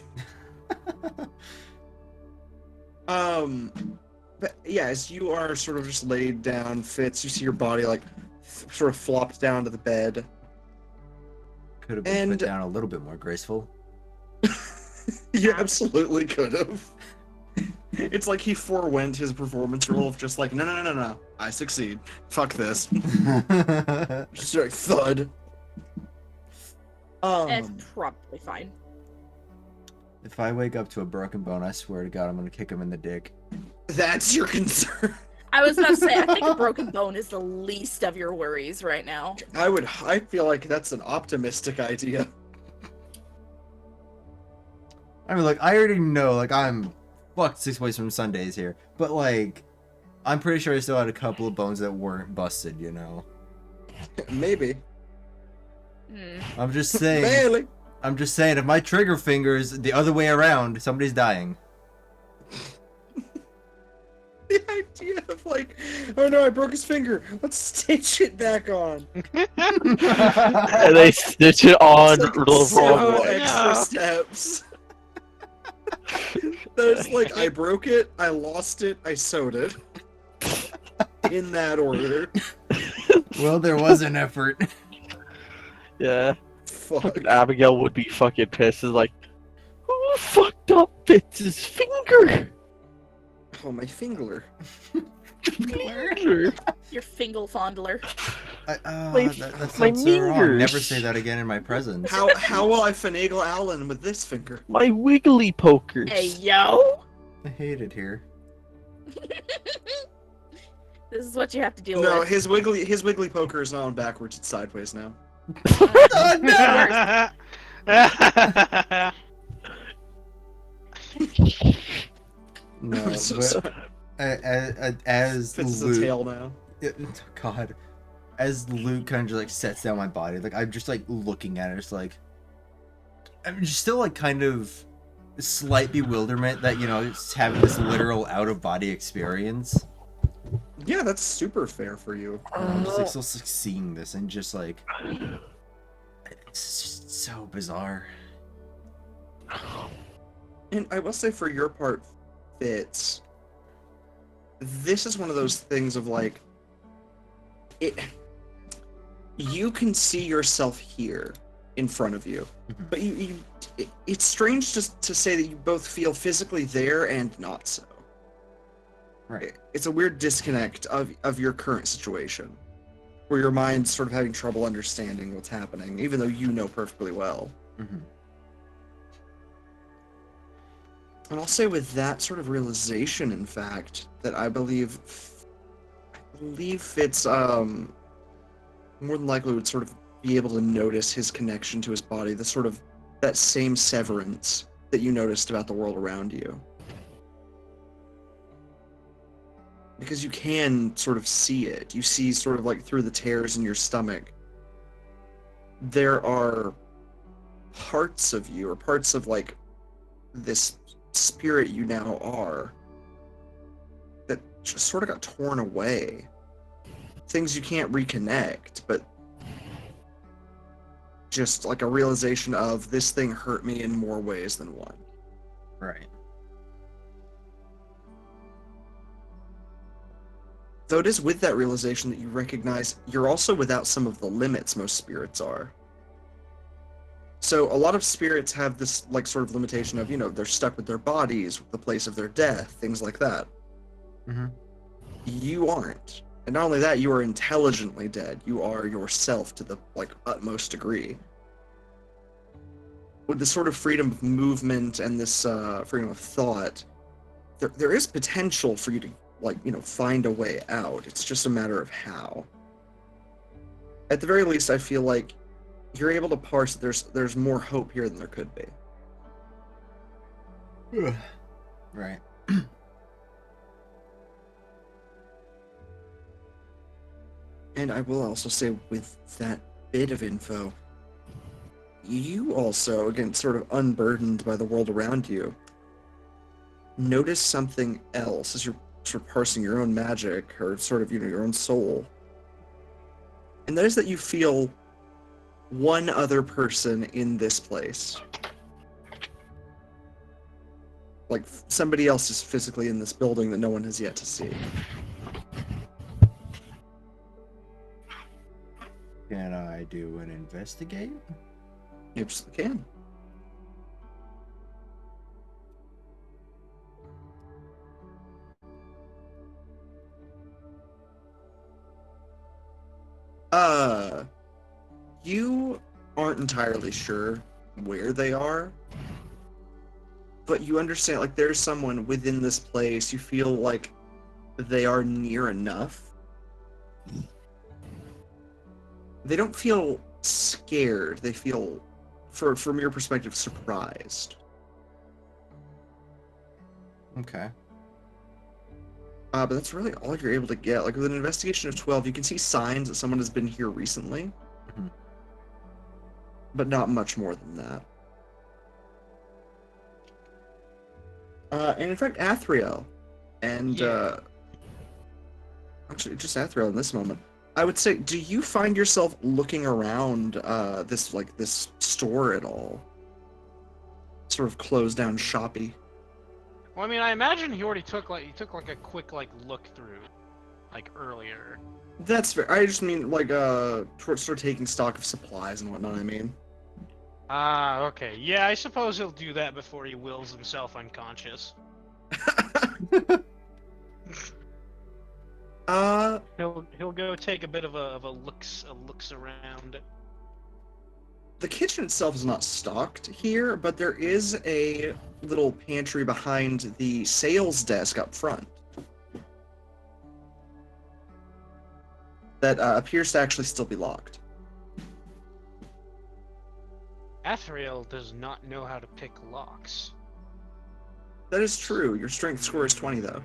But yeah, as you are sort of just laid down, Fitz, you see your body like sort of flopped down to the bed. Could have been And- put down a little bit more graceful. You absolutely could have. It's like he forewent his performance role of just like, no, I succeed. Fuck this. Just like thud. That's probably fine. If I wake up to a broken bone, I swear to God, I'm gonna kick him in the dick. That's your concern. I was about to say, I think a broken bone is the least of your worries right now. I feel like that's an optimistic idea. I mean, like, I already know, like, I'm fucked 6 ways from Sundays here, but, like, I'm pretty sure I still had a couple of bones that weren't busted, you know. Maybe. I'm just saying. Barely. I'm just saying, if my trigger finger is the other way around, somebody's dying. The idea of like, oh no, I broke his finger. Let's stitch it back on. And they stitch it on It's like the wrong several way. extra steps. There's like, I broke it, I lost it, I sewed it. In that order. Well, there was an effort. Yeah. Fuck. Fucking Abigail would be fucking pissed. Is like, who fucked up Fitz's finger? Oh, my fingler. Finger. Your fingle fondler. That my sounds so wrong. fingers. Never say that again in my presence. How will I finagle Alan with this finger? My wiggly pokers. Hey, yo! I hate it here. This is what you have to deal No, with. his wiggly poker is not on backwards, it's sideways now. Oh, no! No, I'm so but sorry. as Fits the Luke, tail now. God, as Luke kind of just like sets down my body, like I'm just like looking at it, just like I'm just still like kind of slight bewilderment that it's having this literal out of body experience. Yeah, that's super fair for you. I'm just like still like, seeing this and just like it's just so bizarre. And I will say for your part, Fitz, this is one of those things of like, you can see yourself here in front of you, but it's strange just to say that you both feel physically there and not so. Right. It's a weird disconnect of your current situation, where your mind's sort of having trouble understanding what's happening, even though you know perfectly well. Mm-hmm. And I'll say with that sort of realization, in fact, that I believe Fitz more than likely would sort of be able to notice his connection to his body, the sort of that same severance that you noticed about the world around you. Because you can sort of see it. You see sort of like through the tears in your stomach. There are parts of you, or parts of like this spirit you now are, that just sort of got torn away. Things you can't reconnect, but just like a realization of this thing hurt me in more ways than one. Right. Though it is with that realization that you recognize you're also without some of the limits most spirits are. So a lot of spirits have this like sort of limitation of, they're stuck with their bodies, the place of their death, things like that. Mm-hmm. You aren't. And not only that, you are intelligently dead. You are yourself to the like utmost degree. With this sort of freedom of movement and this freedom of thought, there is potential for you to find a way out. It's just a matter of how. At the very least, I feel like you're able to parse that there's more hope here than there could be. Right. And I will also say, with that bit of info, you also, again, sort of unburdened by the world around you, notice something else as you're sort of parsing your own magic, or sort of, your own soul. And that is that you feel one other person in this place. Like, somebody else is physically in this building that no one has yet to see. Can I do an investigate? You absolutely can. You aren't entirely sure where they are, but you understand, like, there's someone within this place. You feel like they are near enough. They don't feel scared. They feel, from your perspective, surprised. Okay. But that's really all you're able to get. Like with an investigation of 12, you can see signs that someone has been here recently. Mhm. But not much more than that. And in fact, Athriel, and Yeah. actually just Athriel in this moment, I would say, do you find yourself looking around this store at all? Sort of closed down shoppy. Well, I mean, I imagine he already took a quick look through, earlier. That's fair. I just mean sort of taking stock of supplies and whatnot. I mean. Ah, okay. Yeah, I suppose he'll do that before he wills himself unconscious. He'll go take a bit of a looks around. The kitchen itself is not stocked here, but there is a little pantry behind the sales desk up front that appears to actually still be locked. Athriel does not know how to pick locks. That is true. Your strength score is 20, though.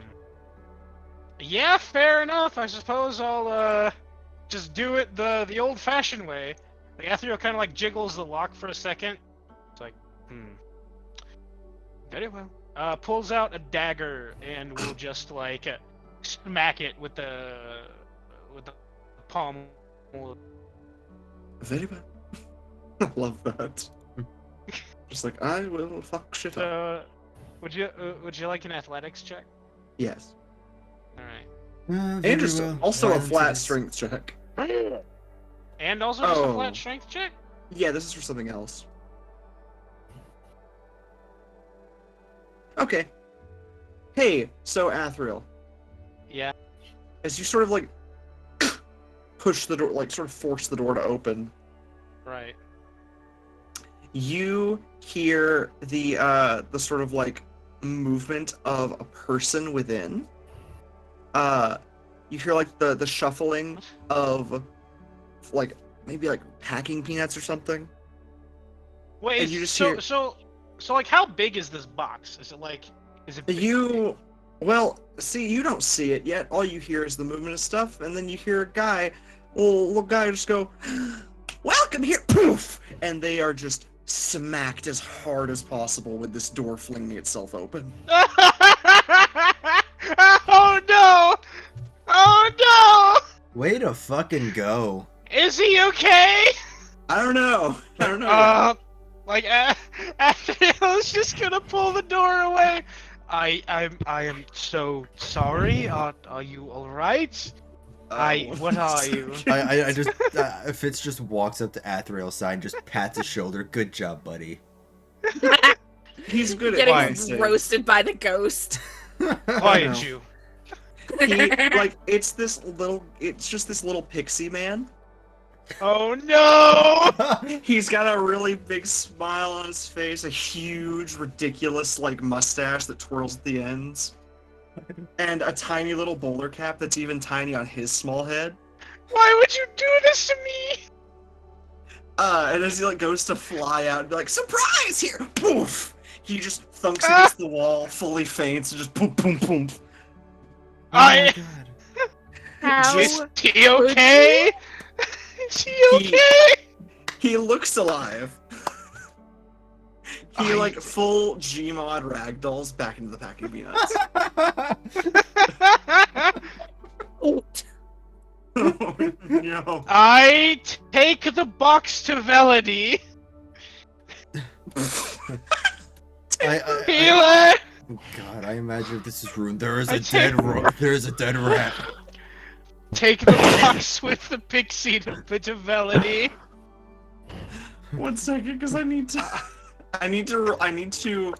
Yeah, fair enough. I suppose I'll just do it the old-fashioned way. Like Athriel kind of jiggles the lock for a second. It's like, very well. Pulls out a dagger and will just smack it with the palm. Very well. I love that. Just like, I will fuck shit up. Would you like an athletics check? Yes. All right. And just also a flat strength check. And also just a flat strength check? Yeah, this is for something else. Okay. Hey, so Athriel. Yeah. As you sort of push the door, sort of force the door to open. Right. You hear the sort of movement of a person within. You hear the shuffling of maybe packing peanuts or something. Wait, and you just so how big is this box? Is it big? Well, see, you don't see it yet. All you hear is the movement of stuff, and then you hear a guy, little guy, just go, "Welcome here!" Poof, and they are just smacked as hard as possible with this door flinging itself open. Oh no! Oh no! Way to fucking go. Is he okay? I don't know. Athriel's just gonna pull the door away. I am so sorry. Are you all right? What are you? I just Fitz just walks up to Athriel's side and just pats his shoulder. Good job, buddy. He's good at getting roasted by the ghost. Quiet you. It's just this little pixie man. Oh no! He's got a really big smile on his face, a huge, ridiculous mustache that twirls at the ends, and a tiny little bowler cap that's even tiny on his small head. Why would you do this to me? And as he goes to fly out and be like, "Surprise here!" Poof! He just thunks against the wall, fully faints, and just boom, boom, boom. Oh How? Is he okay? Is he okay? He looks alive. He full Gmod ragdolls back into the packing peanuts. Oh no. I take the box to Velody. Healer! Oh god, I imagine if this is Rune. There is a dead rat. Take the box with the pixie to Velody. 1 second, because I need to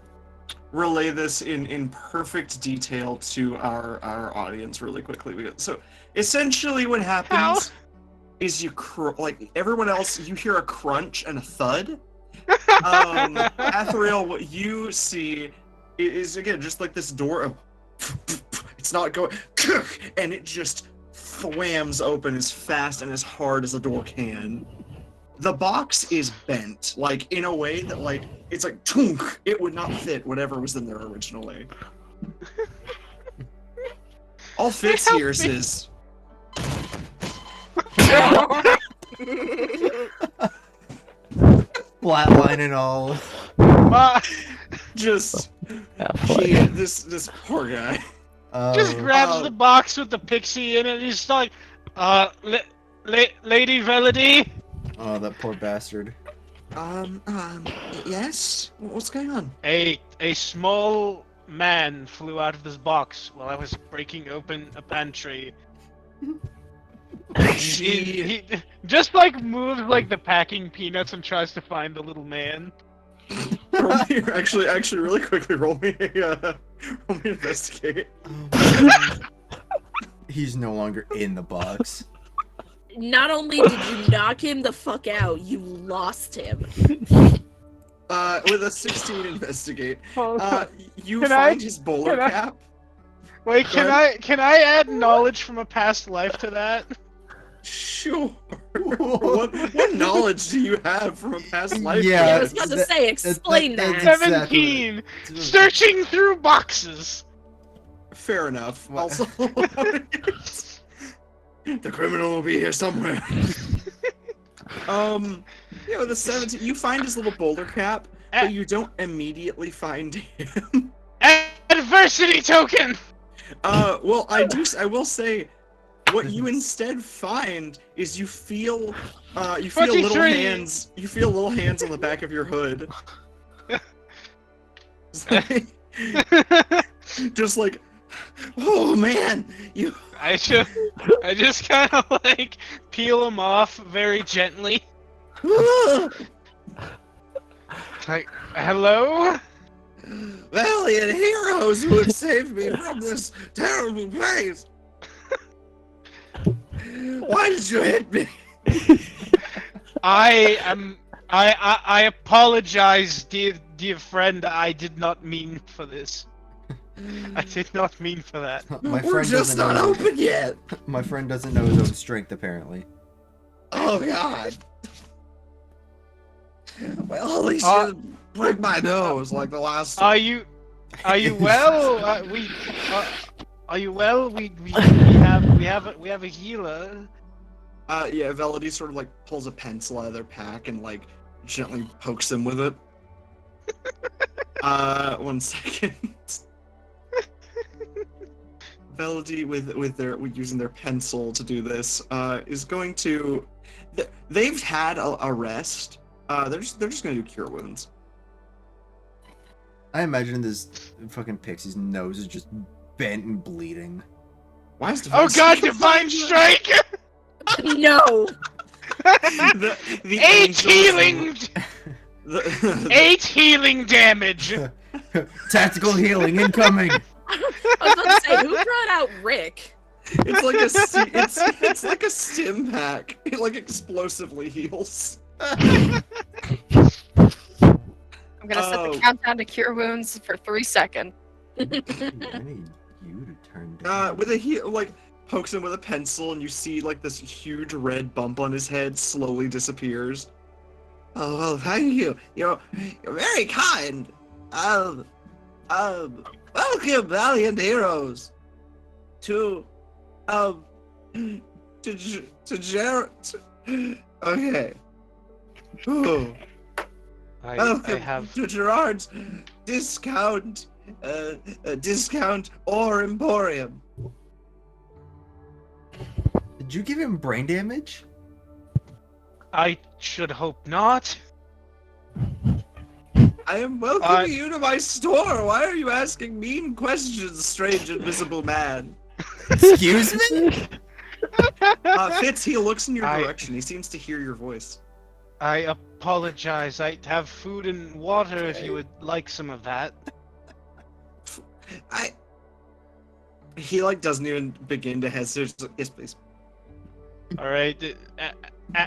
relay this in perfect detail to our audience really quickly. So essentially, what happens is everyone else, you hear a crunch and a thud. Athriel, what you see is again just this door of it's not going, and it just thwams open as fast and as hard as a door can. The box is bent, in a way that it's tunk. It would not fit whatever was in there originally. All Fitz hears is. Flatline and all. Ma- Just this poor guy. just grabs Oh. the box with the pixie in it, and he's just like, Lady Velody? Oh, that poor bastard. Yes? What's going on? A small man flew out of this box while I was breaking open a pantry. He just like moves like the packing peanuts and tries to find the little man. Roll me, actually, really quickly, roll me investigate. He's no longer in the box. Not only did you knock him the fuck out, you lost him. With a 16 investigate, Oh, you Can find I- his bowler can I- cap. wait, Go can I add knowledge from a past life to that? Sure. what knowledge do you have from a past life? Yeah, I was about to say, explain that. that's- 17! exactly Searching through boxes! Fair enough. What? Also, the criminal will be here somewhere. With the 17, you find his little bowler cap, but you don't immediately find him. Adversity token! Well, I will say, what you instead find is you feel little 23. hands. You feel little hands on the back of your hood. Just like, oh man, you. I just kind of like peel him off very gently. Like, hello? Valiant heroes who have saved me from this terrible place. Why did you hit me? I apologize, dear friend. I did not mean for this. I did not mean for that. My We're friend just doesn't not know. open yet. My friend doesn't know his own strength, apparently. Oh god. Well, at least Uh, you break my nose like the last time. Are you well? Are you well? We have a healer. Yeah, Velody sort of like pulls a pencil out of their pack and like gently pokes him with it. 1 second. Velody with using their pencil to do this is going to. They've had a rest. They're just gonna do cure wounds. I imagine this fucking pixie's nose is just bent and bleeding. Why is Oh god, divine strike! No! the 8 angels- healing! the- 8 healing damage! Tactical healing incoming. I was about to say, who brought out Rick? It's like it's like a stim pack. It like explosively heals. I'm gonna set Oh. the countdown to cure wounds for 3 seconds. I need you to turn down. With a heal, like pokes him with a pencil, and you see like this huge red bump on his head slowly disappears. Oh well, thank you. You're very kind. Welcome, valiant heroes, to Jarf. Okay. Ooh. I Welcome have. to Gerard's discount or emporium. Did you give him brain damage? I should hope not. I am welcoming you to my store. Why are you asking mean questions, strange invisible man? Excuse me? Fitz, he looks in your I- direction. He seems to hear your voice. I apologize. I have food and water if you would like some of that. He like doesn't even begin to hesitate. Just like, yes, please. All right.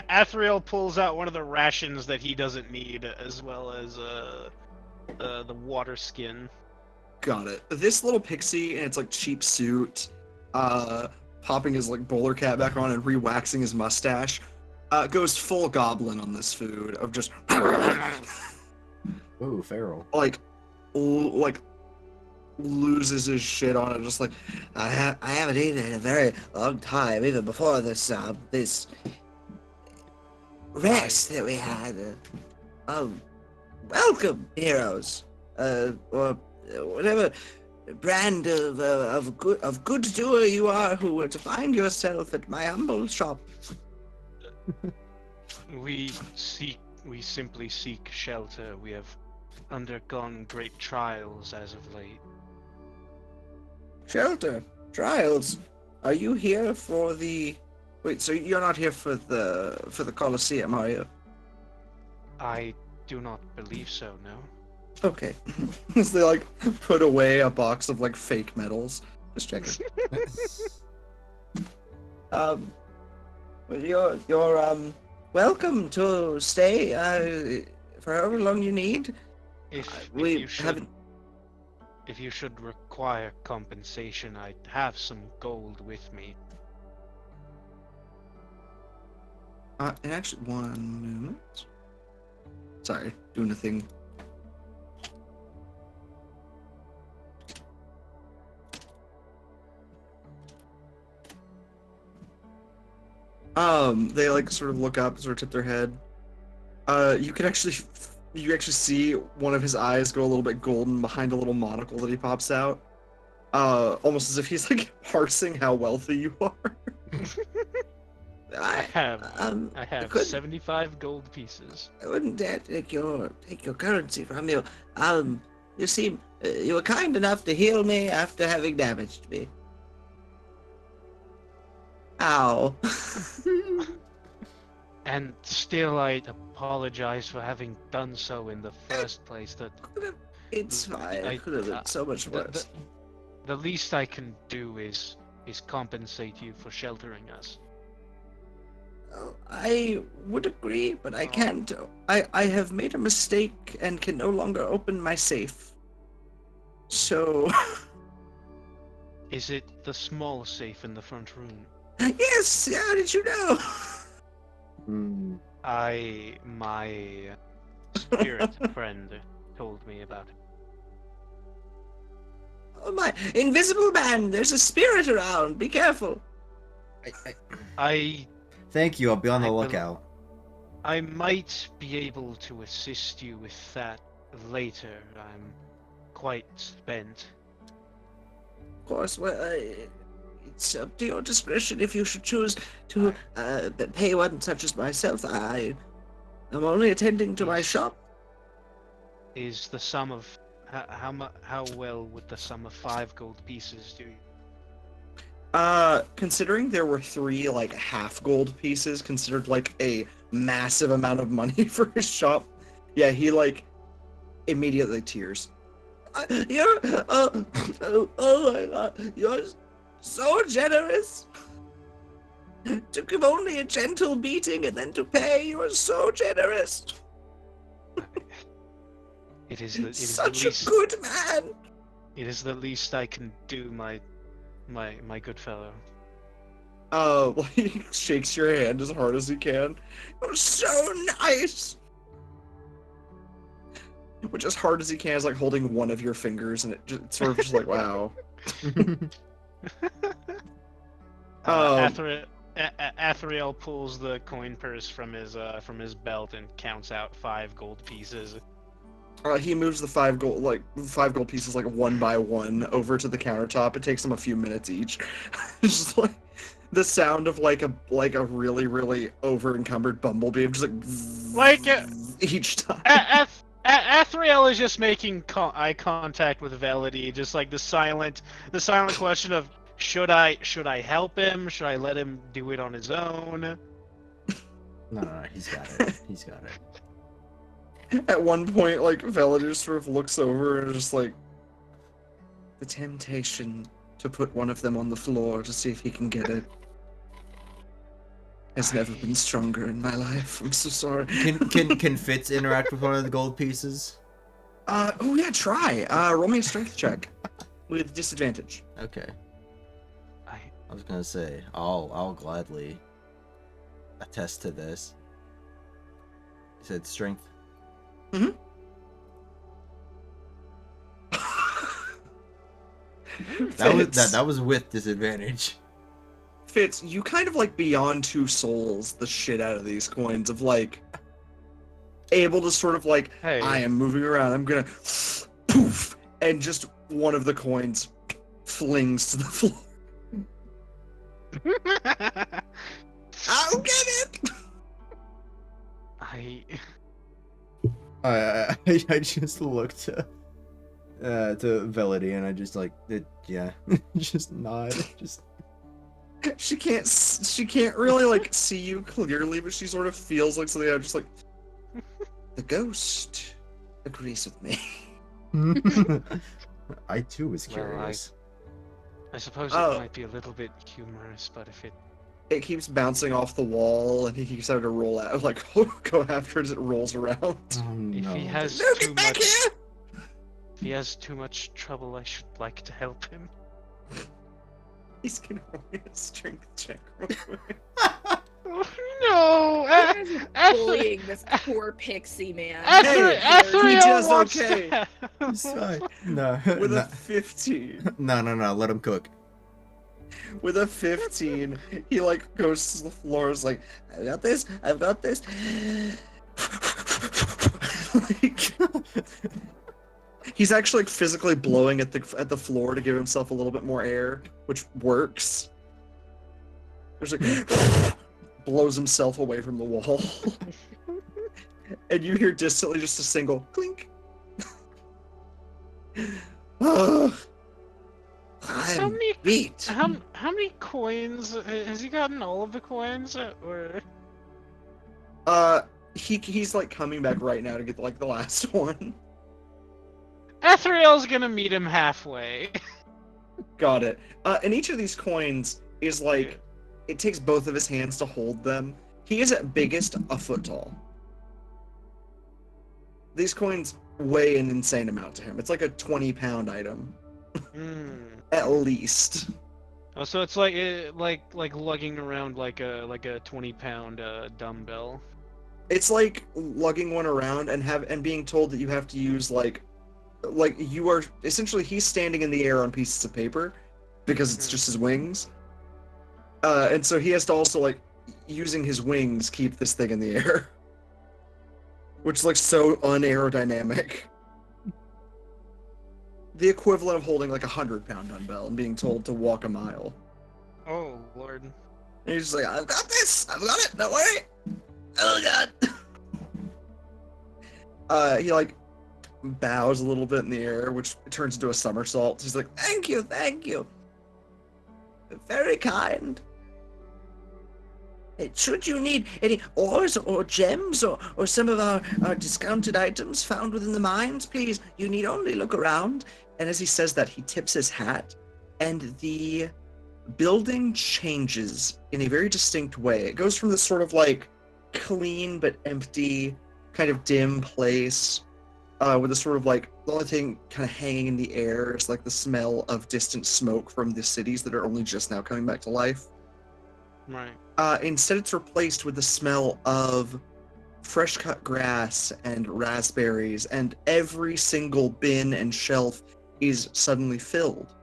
Athriel pulls out one of the rations that he doesn't need, as well as the water skin. Got it. This little pixie in its like cheap suit, popping his like bowler cap back on and re-waxing his mustache, goes full goblin on this food of just Ooh, feral. like loses his shit on it, just like, I haven't eaten in a very long time, even before this rest that we had. Welcome, heroes, or whatever brand of good doer you are who were to find yourself at my humble shop. We simply seek shelter. We have undergone great trials as of late. Shelter, trials. Are you here for the? Wait, so you're not here for the Colosseum, are you? I do not believe so, no. Okay. As they like put away a box of like fake medals. Just checking. Well, you're welcome to stay for however long you need. If you should require compensation, I have some gold with me. And actually, 1 moment. Sorry, doing a thing. They like sort of look up, sort of tip their head. You actually see one of his eyes go a little bit golden behind a little monocle that he pops out. Almost as if he's like parsing how wealthy you are. I have 75 gold pieces. I wouldn't dare take your currency from you. You seem you were kind enough to heal me after having damaged me. Ow. And still, I apologize for having done so in the first place. It's fine. I could have been so much worse. The least I can do is compensate you for sheltering us. I would agree, but I can't. I have made a mistake and can no longer open my safe. So... Is it the small safe in the front room? Yes! How did you know? My spirit friend told me about it. Oh my, invisible man, there's a spirit around, be careful. Thank you, I'll be on the lookout. I might be able to assist you with that later. I'm quite spent. Of course, well, it's up to your discretion if you should choose to pay one such as myself. I am only attending to my shop. Is the sum of how well would the sum of 5 gold pieces do? Considering there were 3 like half gold pieces considered like a massive amount of money for his shop, yeah, he like immediately tears. You're oh my god, you're so generous. To give only a gentle beating and then to pay, you are so generous. It is such a good man. It is the least I can do, my good fellow. He shakes your hand as hard as he can. You're so nice. Which, as hard as he can, is like holding one of your fingers, and it's sort of just like, wow. Athriel pulls the coin purse from his belt and counts out 5 gold pieces. He moves the 5 gold pieces like one by one over to the countertop. It takes him a few minutes each. It's just like the sound of like a really really over encumbered bumblebee, just like each time. Athriel is just making eye contact with Velity, just like the silent question of should I help him? Should I let him do it on his own? No, he's got it. He's got it. At one point, like Velity just sort of looks over and is just like, the temptation to put one of them on the floor to see if he can get it has never been stronger in my life. I'm so sorry. Can Fitz interact with one of the gold pieces? Oh yeah, try. Roll me a strength check with disadvantage. Okay. I was gonna say I'll gladly attest to this. You said strength. Mm-hmm. That was with disadvantage. Fitz, you kind of like beyond two souls the shit out of these coins of like able to sort of like Hey. I am moving around, I'm gonna poof, and just one of the coins flings to the floor. I'll get it. I I just looked to Velody and I just like yeah, just nod, just. She can't really like see you clearly, but she sort of feels like something. I'm just like the ghost agrees with me. I too was Well, curious. I suppose Oh. it might be a little bit humorous, but if it It keeps bouncing off the wall, and he keeps having to roll out, like go after it as it rolls around. Oh if no. he has No, too get back much here! if he has too much trouble, I should like to help him. He's gonna roll me a strength check real quick. Oh, no! You guys are bullying this poor pixie man. He does okay. It's fine. No, With no, a 15. no, let him cook. With a 15, he like goes to the floor, is like, I've got this. Like, he's actually like, physically blowing at the floor to give himself a little bit more air, which works. There's like blows himself away from the wall. And you hear distantly just a single clink. How I'm many beat. how many coins has he gotten? All of the coins, or He's like coming back right now to get like the last one. Athriel's gonna meet him halfway. Got it. And each of these coins is like, it takes both of his hands to hold them. He is at biggest a foot tall. These coins weigh an insane amount to him. It's like a 20-pound item, at least. Oh, so it's like lugging around like a 20-pound dumbbell. It's like lugging one around and being told that you have to use like you are essentially he's standing in the air on pieces of paper because it's just his wings. And so he has to also like using his wings keep this thing in the air. Which is like so unaerodynamic. The equivalent of holding like 100-pound dumbbell and being told to walk a mile. Oh lord. And he's just like, I've got this! I've got it! Don't worry! Oh god! He like bows a little bit in the air, which turns into a somersault. He's like, thank you! Very kind. Should you need any ores or gems or some of our discounted items found within the mines, please, you need only look around. And as he says that, he tips his hat, and the building changes in a very distinct way. It goes from this sort of like clean but empty, kind of dim place, with a sort of like, the only thing kind of hanging in the air is like the smell of distant smoke from the cities that are only just now coming back to life. Right. Instead, it's replaced with the smell of fresh cut grass and raspberries, and every single bin and shelf is suddenly filled.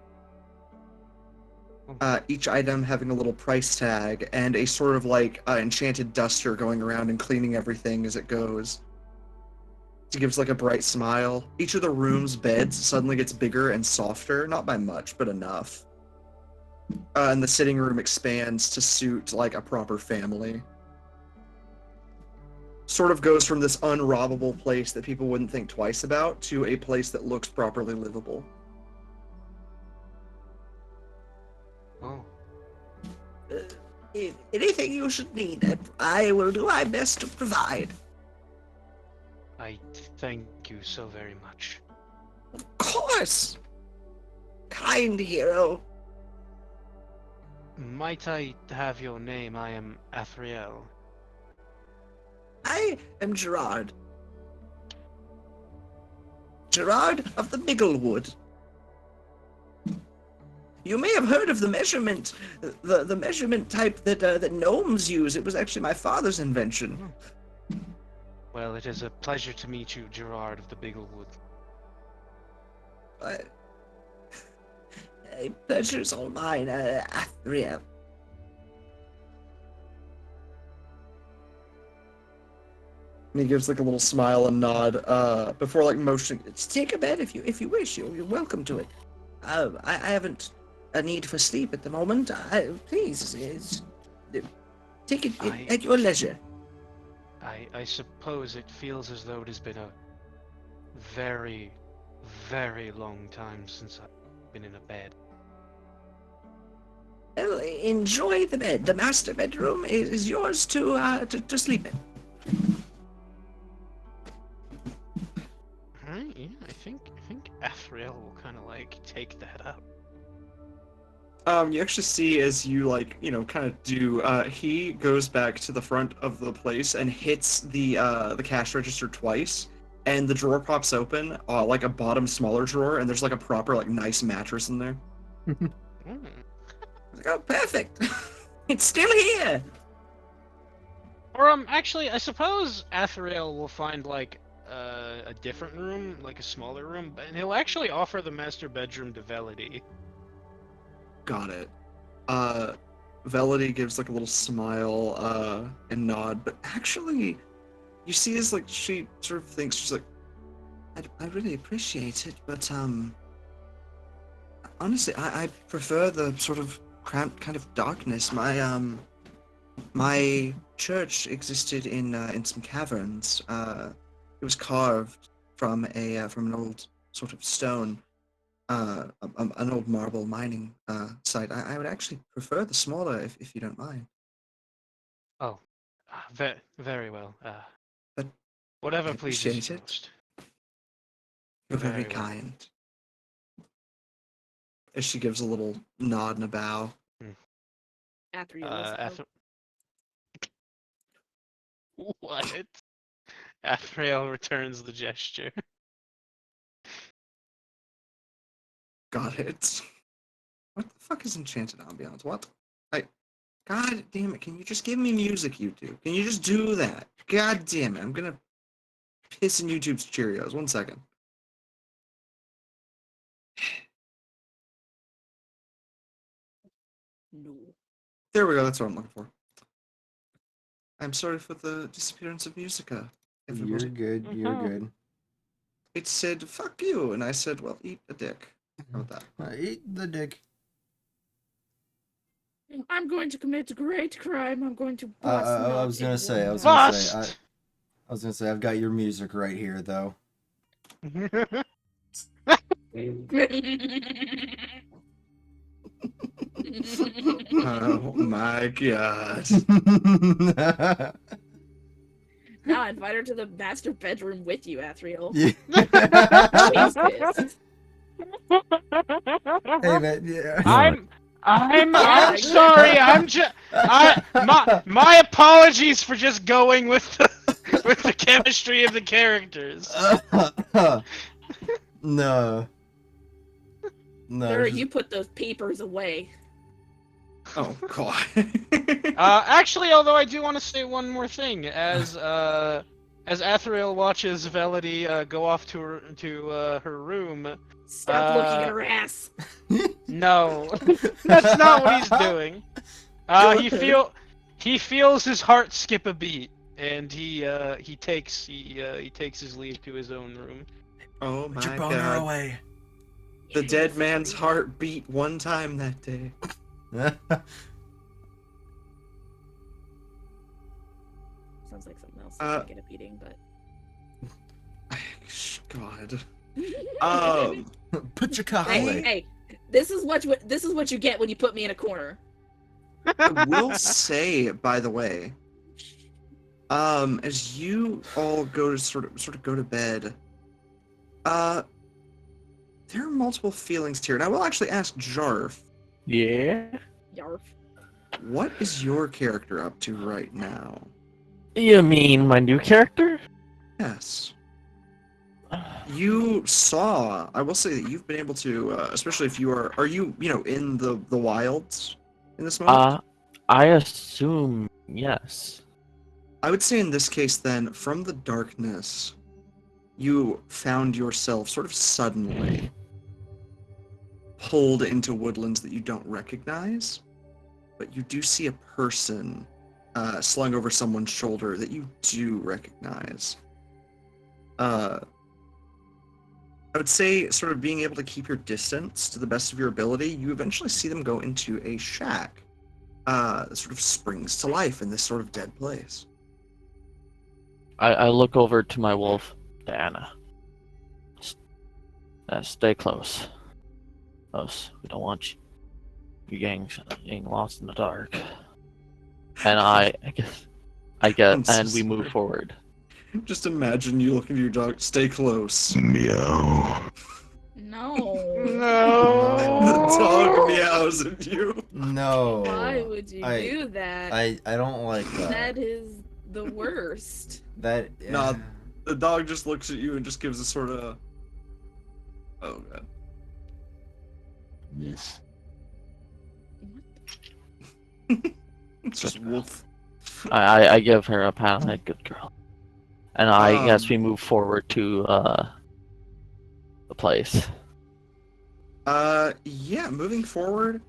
Each item having a little price tag and a sort of like enchanted duster going around and cleaning everything as it goes. It gives like a bright smile. Each of the room's beds suddenly gets bigger and softer, not by much, but enough. And the sitting room expands to suit like a proper family. Sort of goes from this unrobbable place that people wouldn't think twice about to a place that looks properly livable. Oh. Anything you should need, I will do my best to provide. I thank you so very much. Of course! Kind hero. Might I have your name? I am Athriel. I am Gerard. Gerard of the Bigglewood. You may have heard of the measurement, the measurement type that gnomes use. It was actually my father's invention. Well, it is a pleasure to meet you, Gerard of the Bigglewood. pleasure's all mine, Athriel. And he gives like a little smile and nod before like motioning. Take a bed if you wish. You're welcome to it. I haven't a need for sleep at the moment. Please, take it at your leisure. I suppose it feels as though it has been a very, very long time since I've been in a bed. Well, enjoy the bed. The master bedroom is yours to sleep in. Alright, yeah, I think Athriel will kind of like take that up. You actually see as you like, kind of do. He goes back to the front of the place and hits the cash register twice, and the drawer pops open, like a bottom smaller drawer, and there's like a proper like nice mattress in there. Oh, perfect! It's still here. Or actually, I suppose Athriel will find like a different room, like a smaller room, and he'll actually offer the master bedroom to Velody. Got it. Velody gives like a little smile and nod, but actually, you see as like she sort of thinks, she's like, I really appreciate it, but honestly, I prefer the sort of cramped kind of darkness. My church existed in some caverns. It was carved from an old sort of stone, an old marble mining site. I would actually prefer the smaller, if you don't mind. Oh, very well. But whatever I pleases appreciate you it. most. You're very Very well. kind. as she gives a little nod and a bow. Athriel. What? Athriel returns the gesture. Got it. What the fuck is enchanted ambiance? What? God damn it, can you just give me music, YouTube? Can you just do that? God damn it, I'm gonna piss in YouTube's Cheerios. 1 second. No. There we go, that's what I'm looking for. I'm sorry for the disappearance of Musica. You're good, you're good. It said, fuck you, and I said, well, eat a dick. How about that? Eat the dick. I'm going to commit a great crime. I'm going to I bust was gonna say, I've got your music right here, though. Oh my god. Now invite her to the master bedroom with you, Athriel. Yeah. She's pissed. Hey man, yeah. I'm sorry. My apologies for just going with the chemistry of the characters. No. Sir, you put those papers away. Oh god. Actually, although I do want to say one more thing, as Athriel watches Velody go off to her room. Stop looking at her ass. No, that's not what he's doing. He feels his heart skip a beat, and he takes his leave to his own room. Oh Put my your boner god. away. The dead man's heart beat one time that day. Sounds like something else I get a beating, but. God. Put your cock away. Hey, this is what you get when you put me in a corner. I will say, by the way, as you all go to sort of go to bed, there are multiple feelings here, and I will actually ask Jarf. Yeah. Yarf. What is your character up to right now? You mean my new character? Yes. You saw. I will say that you've been able to, especially if you are you in the wilds in this moment? I assume yes. I would say in this case, then, from the darkness, you found yourself sort of suddenly pulled into woodlands that you don't recognize, but you do see a person slung over someone's shoulder that you do recognize. I would say, sort of being able to keep your distance to the best of your ability, you eventually see them go into a shack that sort of springs to life in this sort of dead place. I look over to my wolf, Diana. Stay close. We don't want you getting lost in the dark. And I guess, and we move forward. Just imagine you looking at your dog. Stay close. Meow. No. The dog meows at you. No. Why would you do that? I don't like that. That is the worst. That. Nah, the dog just looks at you and just gives a sort of. Oh god. Woof. It's just wolf. I give her a pat on the head, good girl. And I guess we move forward to the place. Yeah, moving forward,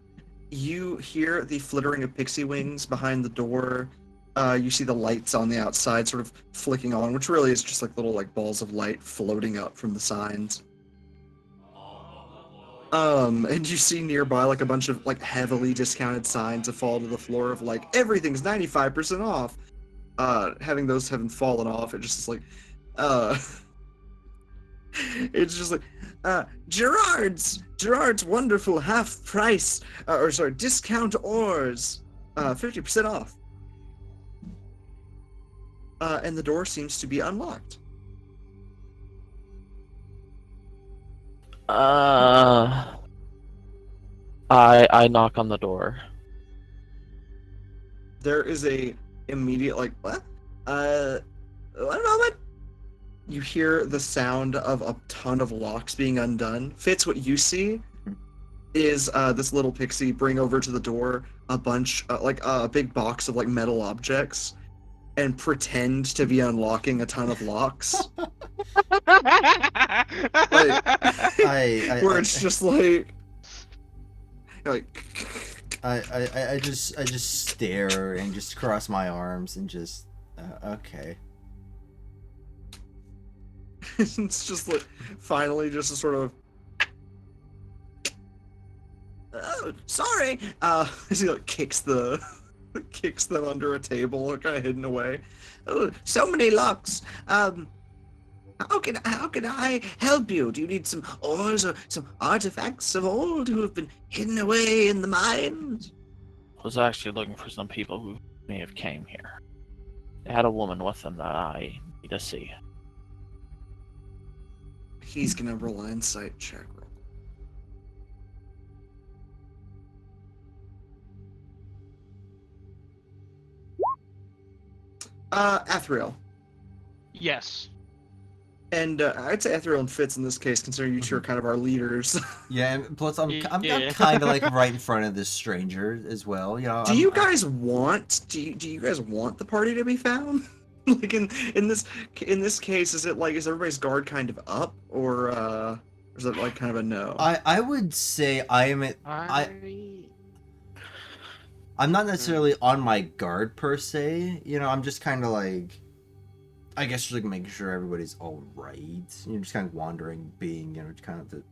you hear the flittering of pixie wings behind the door. You see the lights on the outside sort of flicking on, which really is just like little like balls of light floating up from the signs. And you see nearby like a bunch of like heavily discounted signs that fall to the floor of like everything's 95% off. Having those haven't fallen off, it just is like, it's just like, Gerard's wonderful half price, discount ores, 50% off. And the door seems to be unlocked. I knock on the door. There is a immediate like, what? One moment. You hear the sound of a ton of locks being undone. Fitz, what you see is this little pixie bring over to the door a bunch, like a big box of like metal objects, and pretend to be unlocking a ton of locks. Where it's just like I just stare and just cross my arms and just okay. It's just like finally just a sort of oh sorry. He like kicks them under a table, kind of hidden away. Oh, so many locks. How can I help you? Do you need some ores or some artifacts of old who have been hidden away in the mines? I was actually looking for some people who may have came here. They had a woman with them that I need to see. He's gonna roll an insight check. Athriel. Yes. And I'd say Athriel and Fitz in this case, considering you two are kind of our leaders. Yeah, and plus I'm Yeah. kind of like right in front of this stranger as well. You know. Do you guys want the party to be found? Like in this case, is everybody's guard kind of up, or is it like kind of a no? I would say I'm not necessarily on my guard per se. You know, I'm just kind of like, I guess just like making sure everybody's all right. You're just kind of wandering, being, you know, kind of the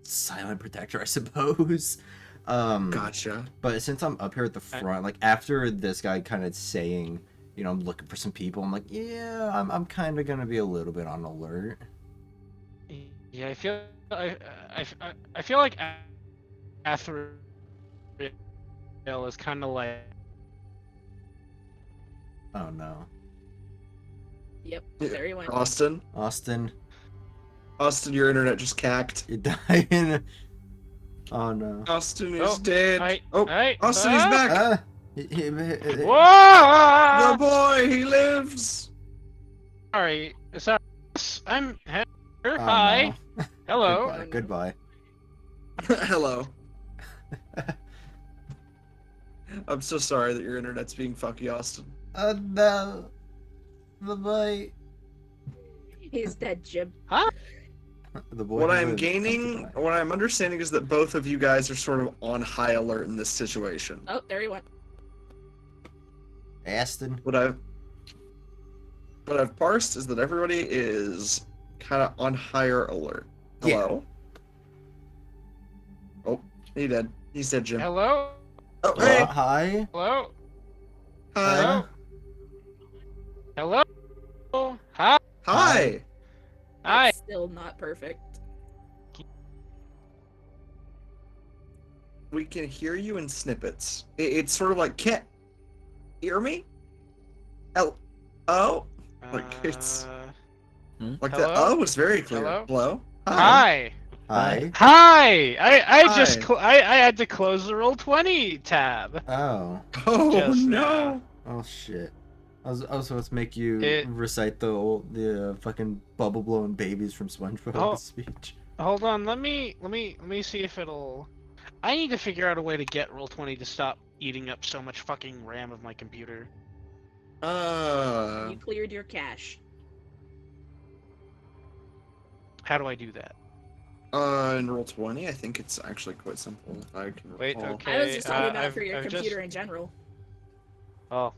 silent protector, I suppose. Gotcha. But since I'm up here at the front, like after this guy kind of saying, you know, I'm looking for some people, I'm like, yeah, I'm kind of gonna be a little bit on alert. Yeah, I feel like Athriel is kind of like. Oh no. Yep, there you went. Austin, your internet just cacked. you're dying. Oh no. Austin is dead. Austin, He's back. Whoa! The boy, he lives. Sorry, I'm here. Oh, Hi. no. Hello. Goodbye. Hello. I'm so sorry that your internet's being fucky, Austin. No. Bye-bye. He's dead, Jim. Huh? The boy What who I'm lives gaining, comes to what I'm understanding is that both of you guys are sort of on high alert in this situation. Oh, there he went. die. Aston. What I've parsed is that everybody is kind of on higher alert. Yeah. Hello? Oh, he dead. He's dead, Jim. Hello? Oh, hey! Hi. Hello? Hi! Hello? Hi? Hi! Hi? It's still not perfect. We can hear you in snippets. It's sort of like, can't hear me? Oh? Like, it's... Like Hello? the oh was very clear. Hello? Hello? Hi. Hi. Hi. I Hi. just I had to close the Roll20 tab. Oh. Oh Just no! now. Oh shit. I was supposed to make you It- recite the fucking bubble blowing babies from SpongeBob Oh. speech. Hold on, let me see if it'll. I need to figure out a way to get Roll20 to stop eating up so much fucking RAM of my computer. You cleared your cache. How do I do that? In Roll20, I think it's actually quite simple. If I can Wait, recall. okay. I was just talking about I've- for your I've computer just- in general. Oh.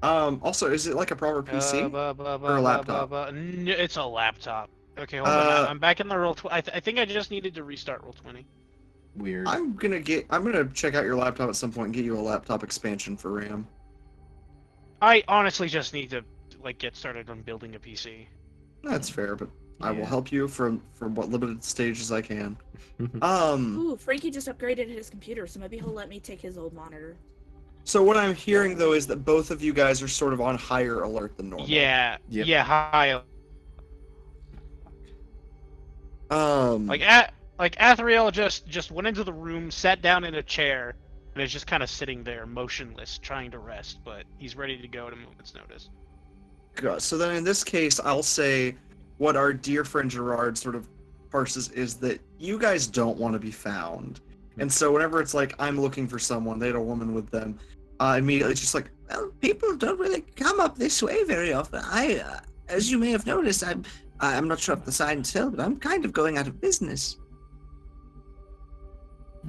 Also, is it like a proper PC? Or a laptop? It's a laptop. Okay, hold on. I'm back in the Roll20. I think I just needed to restart Roll20. Weird. I'm gonna check out your laptop at some point and get you a laptop expansion for RAM. I honestly just need to like get started on building a PC. That's fair, but I will Yeah. help you from what limited stages I can. Ooh, Frankie just upgraded his computer, so maybe he'll let me take his old monitor. So what I'm hearing though is that both of you guys are sort of on higher alert than normal. Yeah. Yep. Yeah. Hi. Like Athriel just went into the room, sat down in a chair, and is just kind of sitting there, motionless, trying to rest. But he's ready to go at a moment's notice. So then in this case, I'll say what our dear friend Gerard sort of parses is that you guys don't want to be found. And so whenever it's like, I'm looking for someone, they had a woman with them, immediately it's just like, well, people don't really come up this way very often. As you may have noticed, I'm not sure if the signs tell, but I'm kind of going out of business.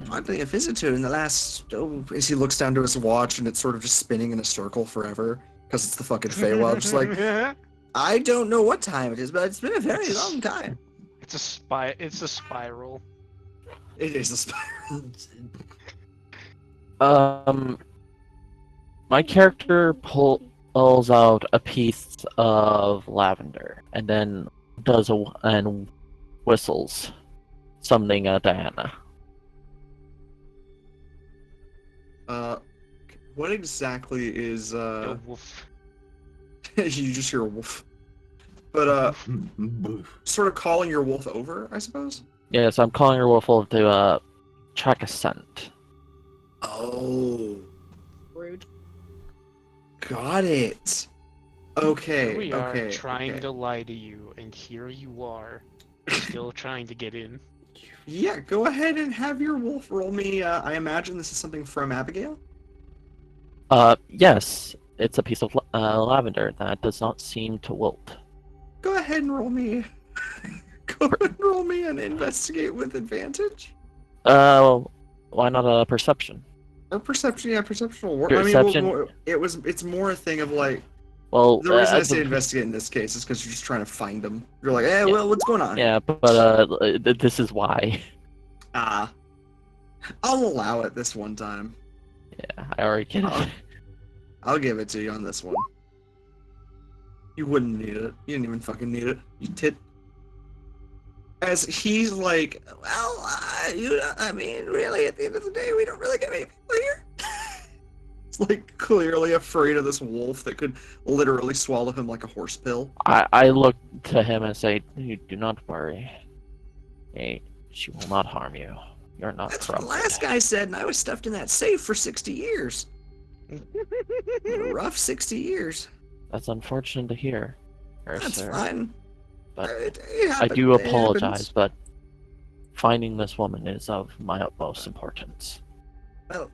Hardly a visitor in the last, as he looks down to his watch and it's sort of just spinning in a circle forever. Because it's the fucking Fey Wilds. Just like, I don't know what time it is, but it's been a very long time. It's a spiral. It is a spiral. My character pulls out a piece of lavender and then and whistles, summoning Diana. What exactly is A wolf. you just hear a wolf. But sort of calling your wolf over, I suppose? Yes, I'm calling her wolf to track a scent. Oh. Rude. Got it. Okay. Here we are okay. trying okay. to lie to you, and here you are, still trying to get in. Yeah, go ahead and have your wolf roll me. I imagine this is something from Abigail? Yes, it's a piece of lavender that does not seem to wilt. Go ahead and roll me. Go ahead and roll me an investigate with advantage. Why not a perception? Or perception, yeah, perception will work. Perception. I mean, it's more a thing of like, Well, the reason I say investigate in this case is because you're just trying to find them. You're like, hey, well, what's going on? Yeah, but this is why. I'll allow it this one time. Yeah, I already get it. I'll give it to you on this one. You wouldn't need it. You didn't even fucking need it. You tit. As he's like, well, I mean, really, at the end of the day, we don't really get many people here. It's like clearly afraid of this wolf that could literally swallow him like a horse pill. I look to him and say, do not worry. Hey, she will not harm you. You're not That's what the corrupted. last guy said, and I was stuffed in that safe for 60 years. A rough 60 years. That's unfortunate to hear. That's sir. fine. But It I do happens. apologize, but finding this woman is of my utmost importance. Well,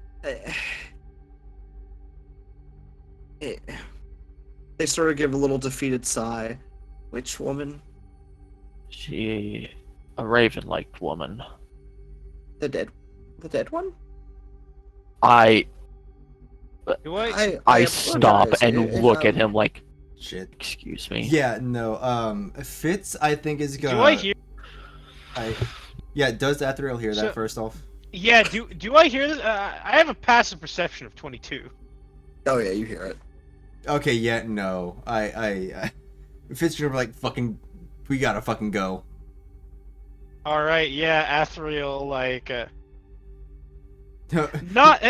they sort of give a little defeated sigh. Which woman? A raven-like woman. The dead one? I Do I? stop apologize and if, look at him like, Shit. excuse me. Yeah, no. Fitz, I think is gonna. Do I hear? Yeah, does Athriel hear So- that first off? Yeah. Do I hear this? I have a passive perception of 22. Oh yeah, you hear it. Okay, yeah, no. Fitz gonna be like, fucking, we gotta fucking go. All right. Yeah, Athriel like. Not.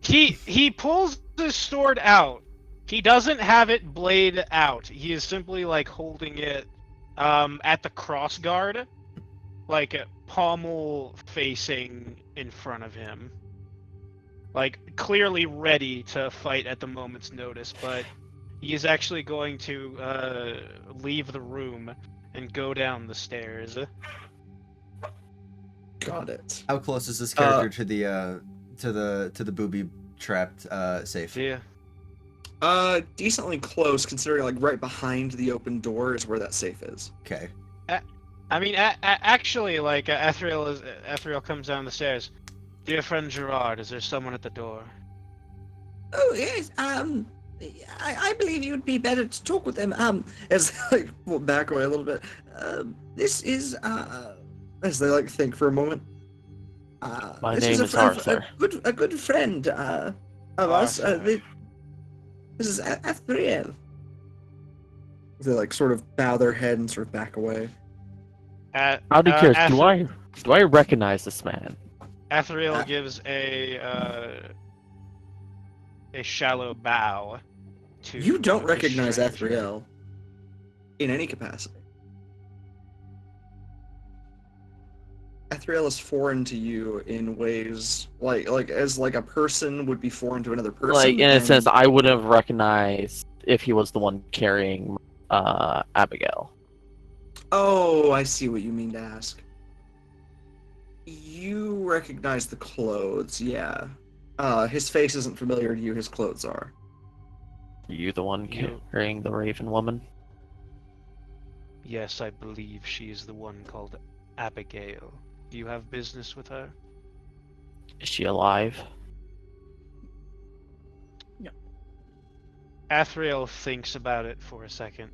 He pulls his sword out. He doesn't have it blade out. He is simply like holding it at the cross guard, like pommel facing in front of him. Like clearly ready to fight at the moment's notice, but he is actually going to leave the room and go down the stairs. Got it. How close is this character to the booby trapped safe? Yeah. Decently close, considering like right behind the open door is where that safe is. Okay. I mean, actually, like Athriel comes down the stairs. Dear friend Gerard, is there someone at the door? Oh yes. I believe you'd be better to talk with them. As they like will back away a little bit. This is as they like think for a moment. My This name a is fr- a Arthur. good friend of us. Arthur. This is Athriel. They like sort of bow their head and sort of back away. Out of curiosity, do I recognize this man? Athriel gives a shallow bow to. You don't the recognize stranger. Athriel in any capacity. Athriel is foreign to you in ways like as like a person would be foreign to another person. Like in a and- sense, I wouldn't have recognized if he was the one carrying Abigail. Oh, I see what you mean to ask. You recognize the clothes, yeah. His face isn't familiar to you, his clothes are. Are you the one You- carrying the Raven woman? Yes, I believe she is the one called Abigail. Do you have business with her? Is she alive? Athriel thinks about it for a second.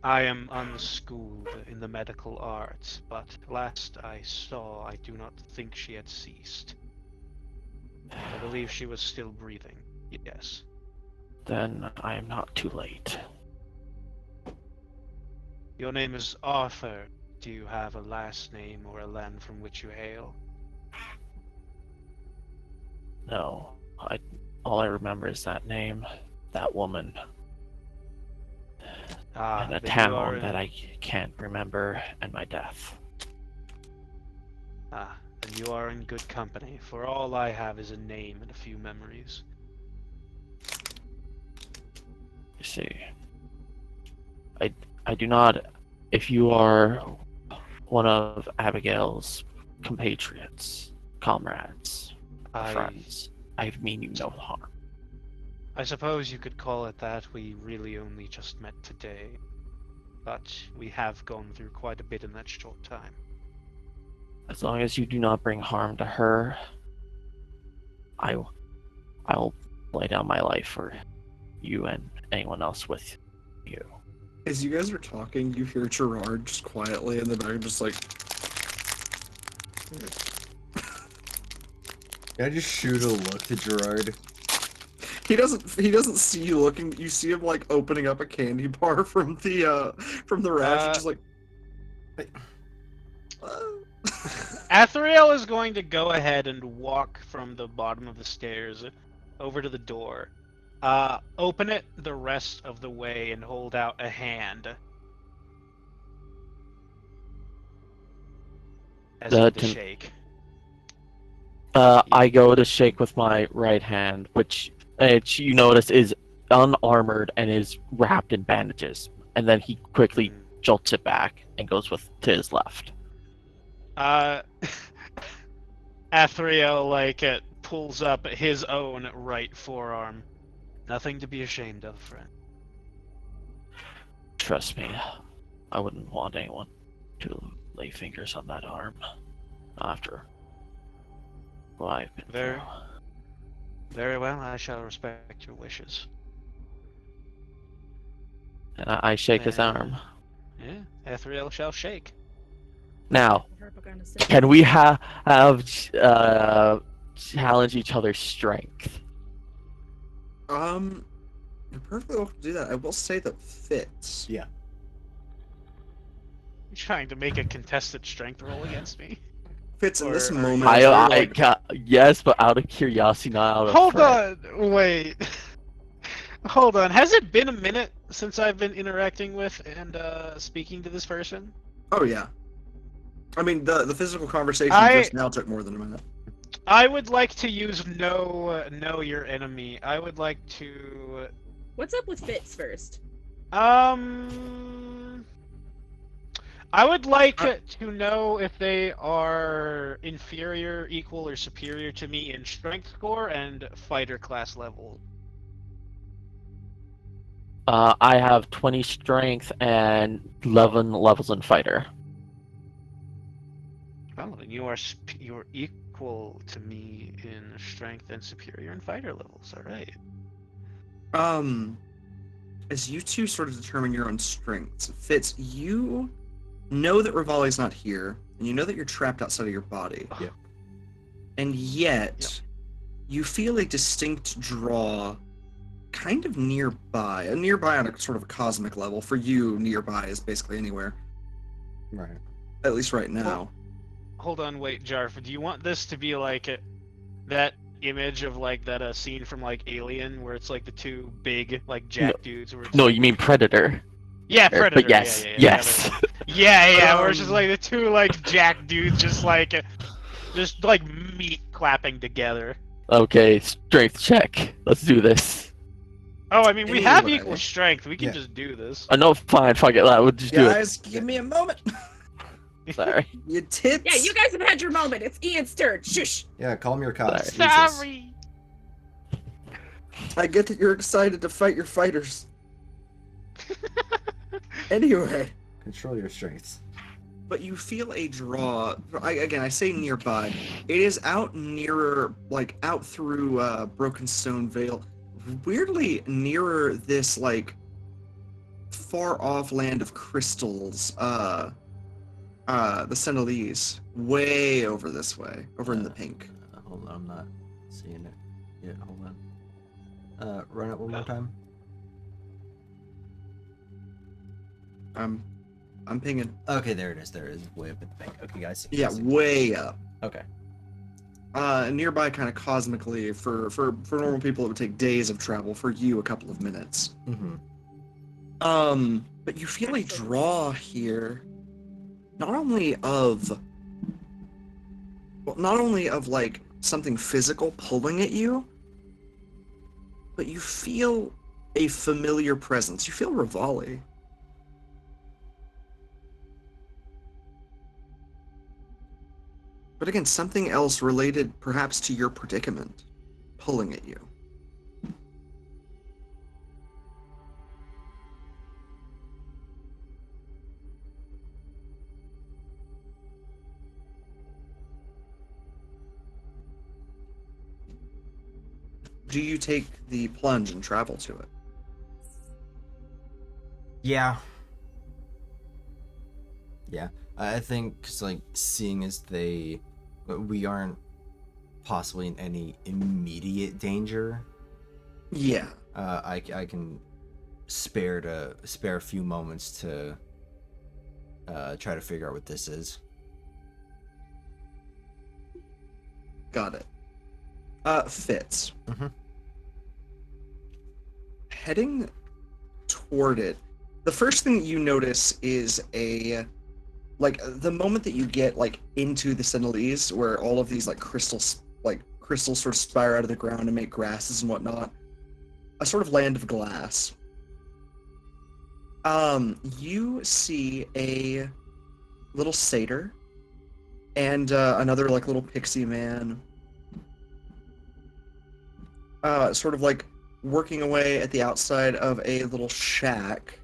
I am unschooled in the medical arts, but last I saw, I do not think she had ceased. I believe she was still breathing. Yes. Then I am not too late. Your name is Arthur. Do you have a last name or a land from which you hail? No, all I remember is that name, that woman, and a then you are town in- that I can't remember, and my death. Then you are in good company, for all I have is a name and a few memories. You see, I do not. If you are one of Abigail's compatriots, comrades, friends, I mean you no harm. I suppose you could call it that. We really only just met today. But we have gone through quite a bit in that short time. As long as you do not bring harm to her, I'll lay down my life for you and anyone else with you. As you guys are talking, you hear Gerard just quietly in the back, just like. Can I just shoot a look to Gerard? He doesn't see you looking. You see him like opening up a candy bar from the rash, just like. Athriel is going to go ahead and walk from the bottom of the stairs over to the door. Open it the rest of the way and hold out a hand. As if to shake. I go to shake with my right hand, which you notice is unarmored and is wrapped in bandages. And then he quickly jolts it back and goes to his left. Athriel pulls up his own right forearm. Nothing to be ashamed of, friend. Trust me, I wouldn't want anyone to lay fingers on that arm after what I've been Very, through. very well. I shall respect your wishes. And I shake his arm. Yeah, Athriel shall shake. Now, Propaganda says- can we have challenge each other's strength? You're perfectly welcome to do that. I will say that Fitz. Yeah. You're trying to make a contested strength roll against me. Fitz in this Or- moment. I, you're I like, ca- yes, but out of curiosity, not out of Hold fright. on, wait. Hold on. Has it been a minute since I've been interacting with and speaking to this person? Oh yeah. I mean, the physical conversation just now took more than a minute. I would like to use know your enemy. I would like to What's up with Fitz first? I would like to know if they are inferior, equal, or superior to me in strength score and fighter class level. I have 20 strength and 11 levels in fighter. Well, then you're equal to me in strength and superior in fighter levels. All right. As you two sort of determine your own strengths, Fitz, you know that Rivali's not here, and you know that you're trapped outside of your body. Yeah. And yet, Yep. you feel a distinct draw kind of nearby. Nearby on a sort of a cosmic level. For you, nearby is basically anywhere. Right. At least right now. Hold on, wait, Jarf. Do you want this to be like that image of like that scene from like Alien, where it's like the two big like jack dudes? Where it's No, you mean Predator. yeah, Predator. But yes, yeah, yes. Yeah, where it's just like the two like jack dudes just like meat clapping together. Okay, strength check. Let's do this. Oh, I mean, we have Anyway. equal strength. We can Yeah. just do this. No, fine, fuck it. We'll just do it. Guys, give me a moment. Sorry. You tits. Yeah, you guys have had your moment. It's Ian's turn. Shush. Yeah, calm your cops. Sorry. Jesus. Sorry. I get that you're excited to fight your fighters. Anyway. Control your strengths. But you feel a draw. I say nearby. It is out nearer, like out through Broken Stone Vale. Weirdly nearer this like far off land of crystals. The Sentinelese. Way over this way. Over in the pink. Hold on, I'm not seeing it yet. Hold on. Run it one more time. I'm pinging. Okay, there it is. There it is. Way up at the bank. Okay, guys. Yeah, way up. Okay. Nearby kind of cosmically, for normal people it would take days of travel, for you a couple of minutes. Mm-hmm. But you feel a draw here, not only of like something physical pulling at you, but you feel a familiar presence. You feel Rivali. But again, something else related perhaps to your predicament, pulling at you. Do you take the plunge and travel to it? Yeah. Yeah. I think, 'cause, like, seeing as we aren't possibly in any immediate danger, Yeah. I can spare a few moments to try to figure out what this is. Got it. Fitz. Mhm. Heading toward it, the first thing that you notice is the moment that you get like into the Sentinelese, where all of these crystals sort of spire out of the ground and make grasses and whatnot, a sort of land of glass. You see a little satyr and another little pixie man, sort of working away at the outside of a little shack.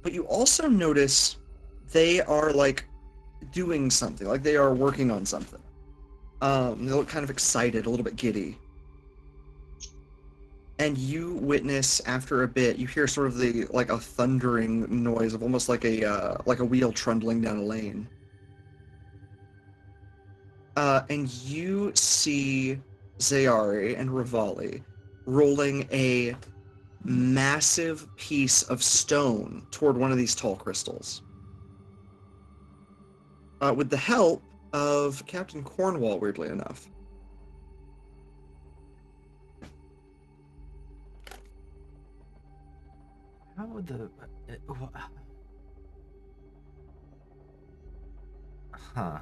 But you also notice they are like doing something, like they are working on something. They look kind of excited, a little bit giddy. And you witness after a bit, you hear sort of like a thundering noise of almost like a wheel trundling down a lane. And you see Zayari and Rivali rolling a massive piece of stone toward one of these tall crystals. With the help of Captain Cornwall, weirdly enough. How would the... Huh.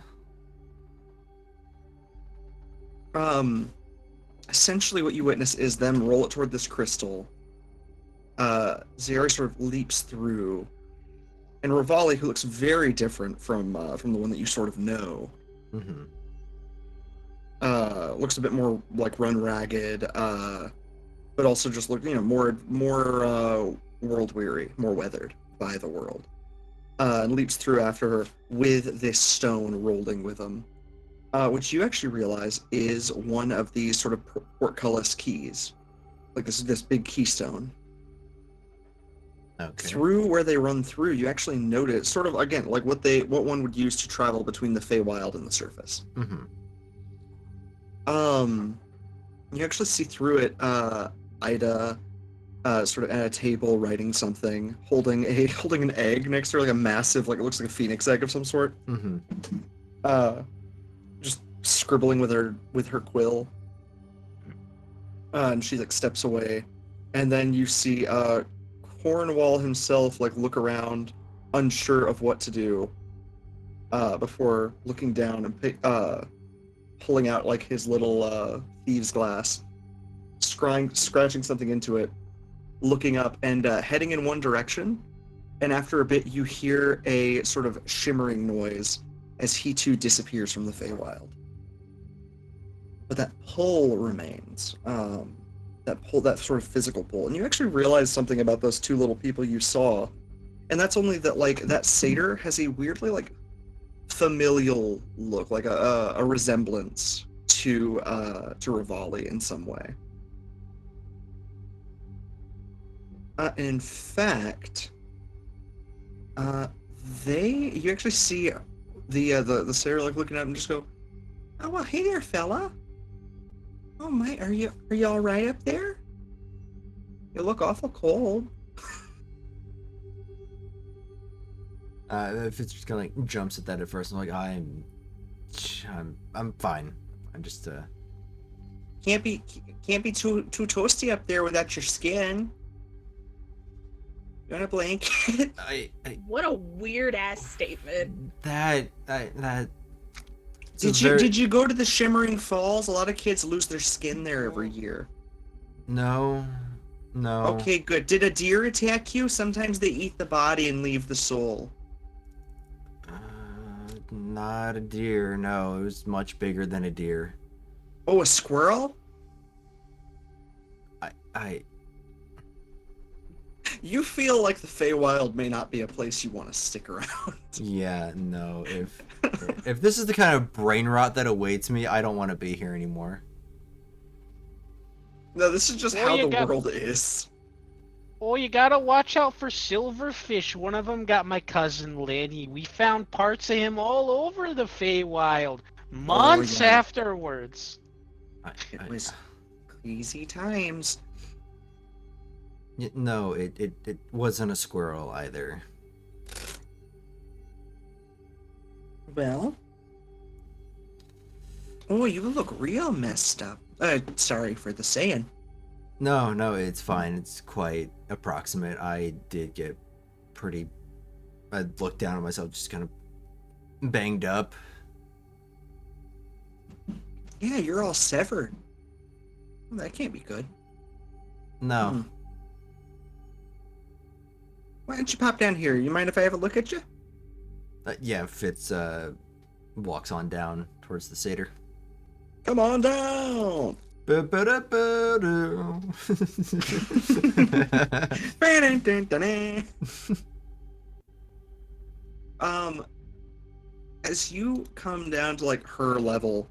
Essentially what you witness is them roll it toward this crystal. Zayari sort of leaps through, and Rivali, who looks very different from the one that you sort of know, looks a bit more like run ragged, but also just look, more world weary, more weathered by the world, and leaps through after her with this stone rolling with them, which you actually realize is one of these sort of portcullis keys, like this big keystone. Okay. Through where they run through, you actually notice, sort of again, like what one would use to travel between the Fey Wild and the surface. You actually see through it, Ida, sort of at a table writing something, holding an egg next to her, like a massive, like it looks like a phoenix egg of some sort. Just scribbling with her quill. And she like steps away, and then you see Cornwall himself like look around, unsure of what to do, before looking down and pulling out like his little thieves' glass, scratching something into it, looking up and heading in one direction. And after a bit, you hear a sort of shimmering noise as he too disappears from the Feywild. But that pull remains. That sort of physical pull. And you actually realize something about those two little people you saw. And that's only that, like, that satyr has a weirdly, like, familial look, like a resemblance to Rivali in some way. And in fact, you actually see the satyr like looking up and just go, "Oh well, hey there, fella. Oh my, are you all right up there? You look awful cold." Fitz just kind of like jumps at that at first. I'm like, I'm fine. I'm just Can't be too toasty up there without your skin. You want a blanket? What a weird ass statement. Did you go to the Shimmering Falls? A lot of kids lose their skin there every year. No. Okay, good. Did a deer attack you? Sometimes they eat the body and leave the soul. Not a deer. No, it was much bigger than a deer. Oh, a squirrel? You feel like the Feywild may not be a place you want to stick around. Yeah, no. If this is the kind of brain rot that awaits me, I don't want to be here anymore. No, this is just how the world is. Oh, you gotta watch out for silverfish. One of them got my cousin Lenny. We found parts of him all over the Feywild months afterwards. It was crazy times. No, it wasn't a squirrel either. Well, oh, you look real messed up. Sorry for the saying. No, it's fine. It's quite approximate. I did get pretty... I looked down at myself, just kind of banged up. Yeah, you're all severed. Well, that can't be good. No. Why don't you pop down here? You mind if I have a look at you? Yeah, Fitz walks on down towards the satyr. Come on down! As you come down to like her level,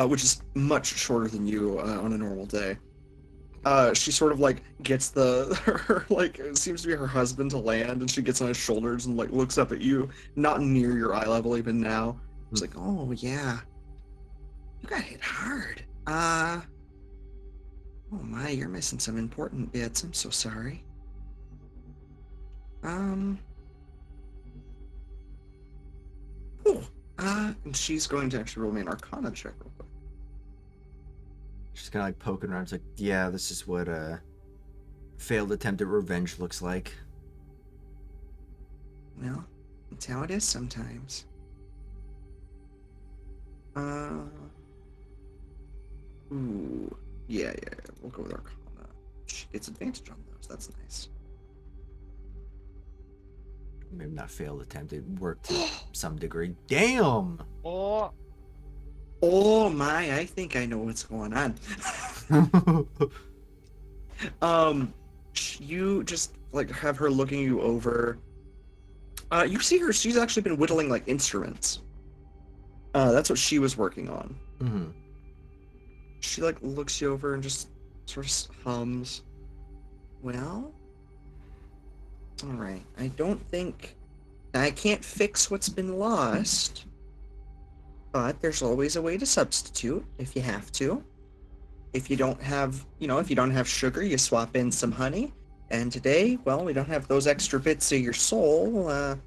which is much shorter than you on a normal day, she sort of like gets her like it seems to be her husband to land, and she gets on his shoulders and like looks up at you, not near your eye level even now. It's like, oh yeah, you got hit hard. Oh my, you're missing some important bits. I'm so sorry. Cool. And she's going to actually roll me an Arcana check real quick. She's kind of like poking around. It's like, yeah, this is what a failed attempt at revenge looks like. Well, that's how it is sometimes. Ooh. Yeah. We'll go with Arcana. She gets advantage on those. That's nice. Maybe not failed attempt. It worked to some degree. Damn! Oh my, I think I know what's going on. You just like have her looking you over. You see her, she's actually been whittling like instruments. That's what she was working on. Mm-hmm. She like looks you over and just sort of hums. Well, all right. I can't fix what's been lost, but there's always a way to substitute if you have to. If you don't have, sugar, you swap in some honey. And today, well, we don't have those extra bits of your soul, or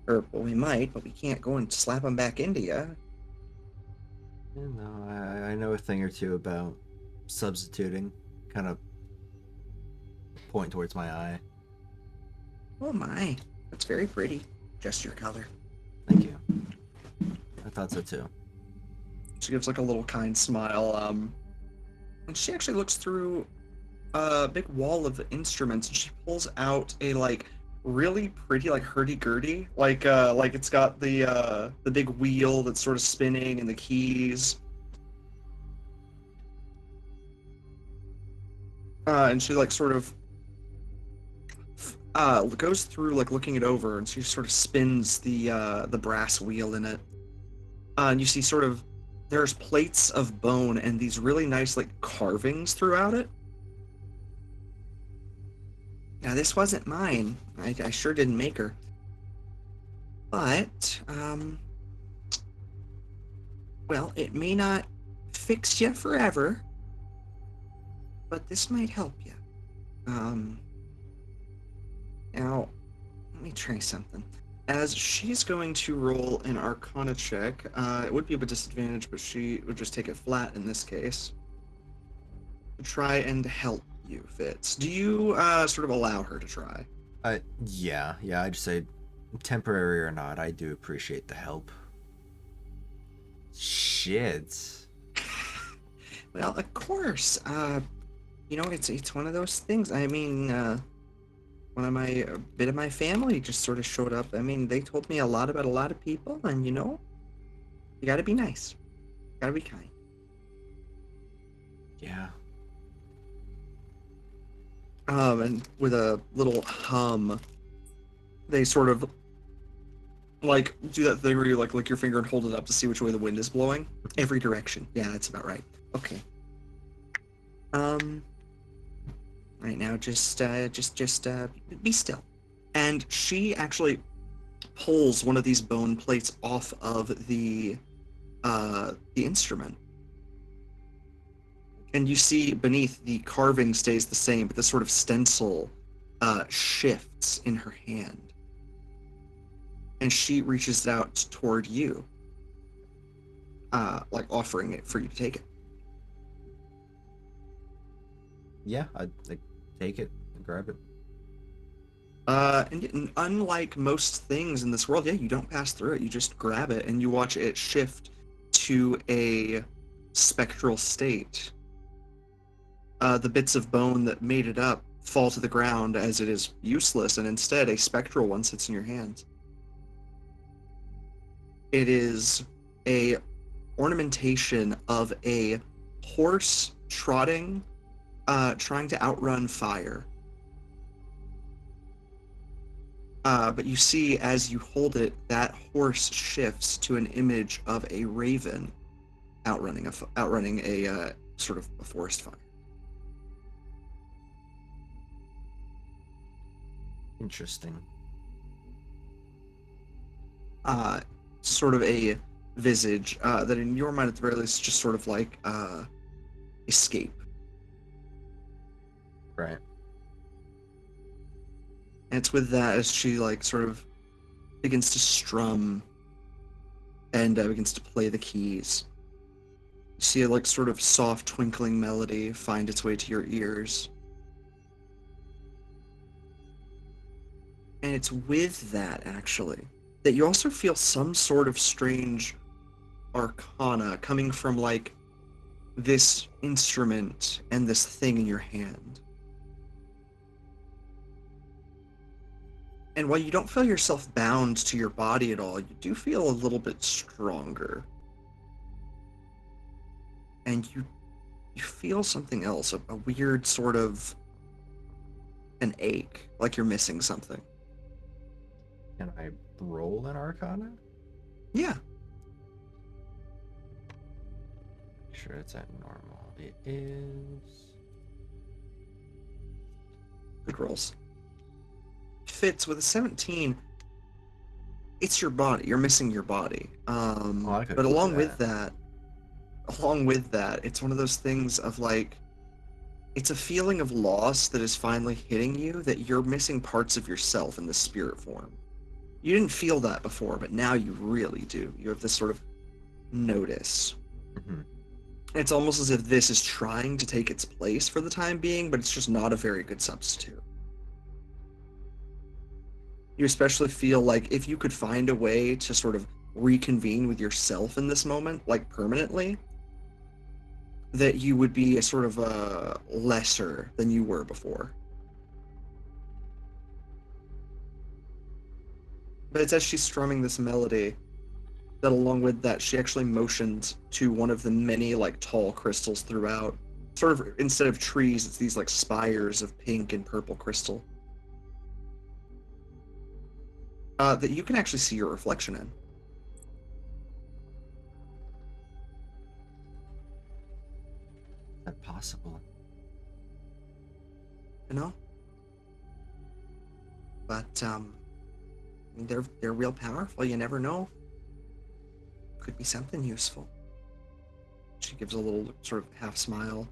well, we might, but we can't go and slap them back into you. I know a thing or two about substituting. Kind of point towards my eye. Oh my, that's very pretty. Just your color. Thank you. I thought so too. She gives like a little kind smile, and she actually looks through a big wall of instruments, and she pulls out a like really pretty like hurdy-gurdy, like it's got the big wheel that's sort of spinning and the keys. And she like sort of goes through like looking it over, and she sort of spins the brass wheel in it. And you see sort of there's plates of bone and these really nice like carvings throughout it. Now this wasn't mine. I sure didn't make her. But well, it may not fix you forever, but this might help you. Now, let me try something. As she's going to roll an Arcana check, it would be a disadvantage, but she would just take it flat in this case. To try and help you, Fitz. Do you sort of allow her to try? Yeah, I'd say temporary or not, I do appreciate the help. Shit. Well, of course. It's one of those things. I mean, a bit of my family just sort of showed up. I mean, they told me a lot about a lot of people, and you gotta be nice. You gotta be kind. Yeah. And with a little hum, they sort of like do that thing where you like lick your finger and hold it up to see which way the wind is blowing. Every direction. Yeah, that's about right. Okay. Right now, just be still. And she actually pulls one of these bone plates off of the instrument. And you see beneath the carving stays the same, but the sort of stencil shifts in her hand. And she reaches out toward you, like offering it for you to take it. Yeah, I'd take it and grab it. And unlike most things in this world, yeah, you don't pass through it. You just grab it and you watch it shift to a spectral state. The bits of bone that made it up fall to the ground as it is useless, and instead a spectral one sits in your hands. It is a ornamentation of a horse trotting, trying to outrun fire. But you see, as you hold it, that horse shifts to an image of a raven outrunning a sort of a forest fire. Interesting. Sort of a visage that in your mind at the very least is just sort of like escape. Right. And it's with that as she like sort of begins to strum and begins to play the keys. You see a like sort of soft twinkling melody find its way to your ears. And it's with that actually that you also feel some sort of strange arcana coming from like this instrument and this thing in your hand. And while you don't feel yourself bound to your body at all, you do feel a little bit stronger. And you feel something else, a weird sort of an ache, like you're missing something. Can I roll an Arcana? Yeah. Sure, it's at normal. It is. Good rolls. Fitz, with a 17, it's your body. You're missing your body. But along with that, it's one of those things of like, it's a feeling of loss that is finally hitting you, that you're missing parts of yourself in the spirit form. You didn't feel that before, but now you really do. You have this sort of notice. Mm-hmm. It's almost as if this is trying to take its place for the time being, but it's just not a very good substitute. You especially feel like if you could find a way to sort of reconvene with yourself in this moment, like permanently, that you would be a sort of lesser than you were before. But it's as she's strumming this melody that along with that, she actually motioned to one of the many like tall crystals throughout. Sort of, instead of trees, it's these like spires of pink and purple crystal. That you can actually see your reflection in. Is that possible? You know? But, they're real powerful, you never know. Could be something useful. She gives a little sort of half smile.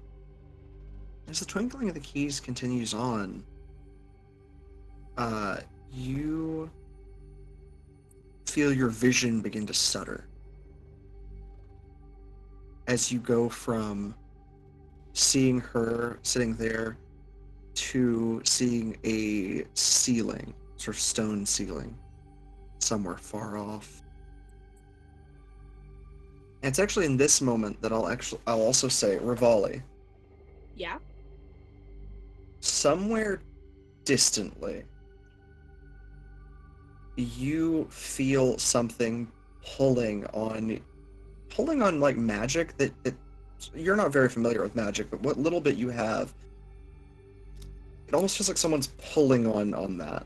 As the twinkling of the keys continues on, you feel your vision begin to stutter. As you go from seeing her sitting there to seeing a ceiling, sort of stone ceiling, somewhere far off. And it's actually in this moment that I'll also say, Rivali. Yeah? Somewhere distantly, you feel something pulling on like magic that you're not very familiar with magic, but what little bit you have, it almost feels like someone's pulling on that.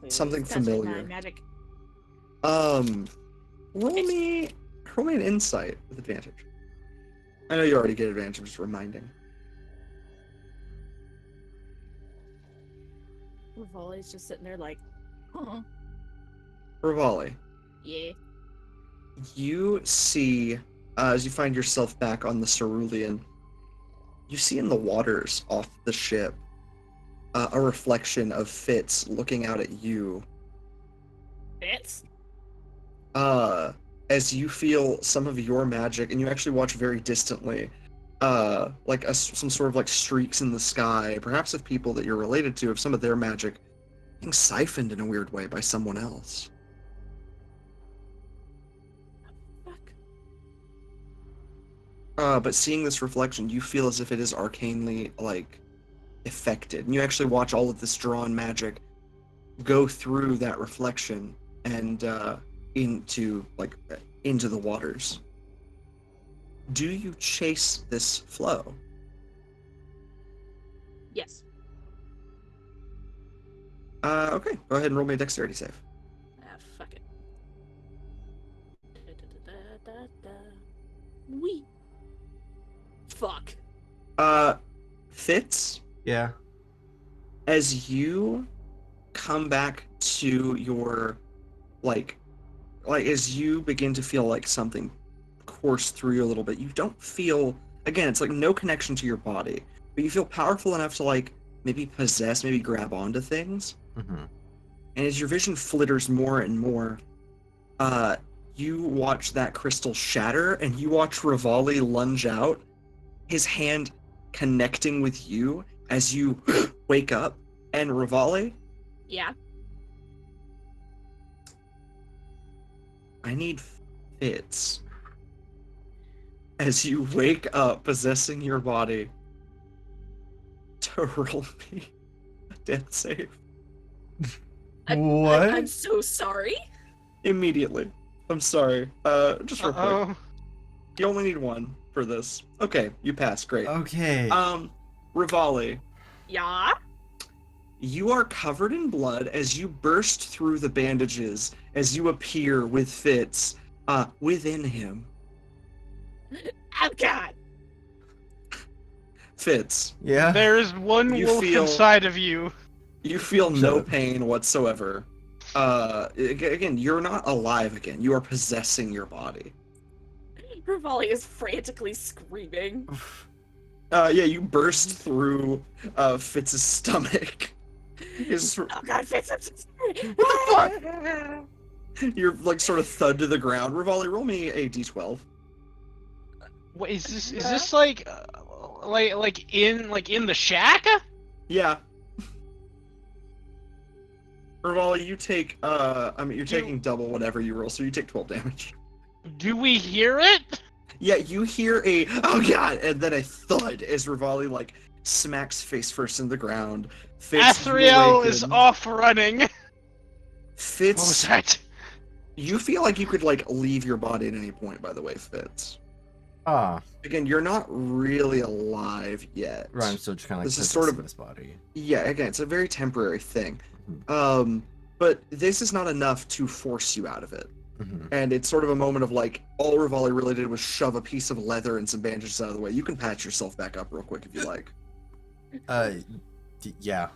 Something familiar. Magic. Roll me an insight with advantage. I know you already get advantage, I'm just reminding. Rivali's just sitting there like, huh. Rivali, Yeah. you see, as you find yourself back on the Cerulean, you see in the waters off the ship a reflection of Fitz looking out at you. Fitz? As you feel some of your magic, and you actually watch very distantly, like some sort of like streaks in the sky, perhaps of people that you're related to, of some of their magic being siphoned in a weird way by someone else. But seeing this reflection, you feel as if it is arcanely, like, affected. And you actually watch all of this drawn magic go through that reflection and into the waters. Do you chase this flow? Yes. Okay. Go ahead and roll me a dexterity save. Ah, fuck it. Wee. Fuck. Fitz, Yeah. as you come back to your, like as you begin to feel like something course through you a little bit, you don't feel, again, it's like no connection to your body, but you feel powerful enough to like maybe possess, maybe grab onto things. Mm-hmm. And as your vision flitters more and more, you watch that crystal shatter, and you watch Rivali lunge out, his hand connecting with you as you wake up. And Rivali, Yeah. I need Fitz. As you wake up, possessing your body, to roll me a death save. What? I'm so sorry. Immediately. I'm sorry. Just real quick. Uh-oh. You only need one for this. Okay, you passed. Great. Okay. Rivali, Yeah. you are covered in blood as you burst through the bandages as you appear with Fitz, within him. Oh god. Fitz, Yeah. There is one You wolf feel- inside of you. you feel Shut no up. pain whatsoever. Again, you're not alive again. You are possessing your body. Rivali is frantically screaming. Yeah, you burst through Fitz's stomach. His, Oh god, Fitz, I'm so sorry. What the fuck? You're like sort of thud to the ground. Rivali, roll me a d12. What is this? Is this like in the shack? Yeah. Rivali, you take you're taking double whatever you roll, so you take 12 damage. Do we hear it? Yeah, you hear a oh god, and then a thud as Rivali like smacks face first in the ground. Fitz, you Athriel is awaken. off running. What was Fitz, that? you feel like you could like leave your body at any point. By the way, Fitz. Ah. Again, you're not really alive yet. Right, I'm still just kind of like This is sort of- possessing this body. Yeah, again, it's a very temporary thing. Mhm. But this is not enough to force you out of it. Mhm. And it's sort of a moment of like, all Rivali really did was shove a piece of leather and some bandages out of the way. You can patch yourself back up real quick if you like. Yeah.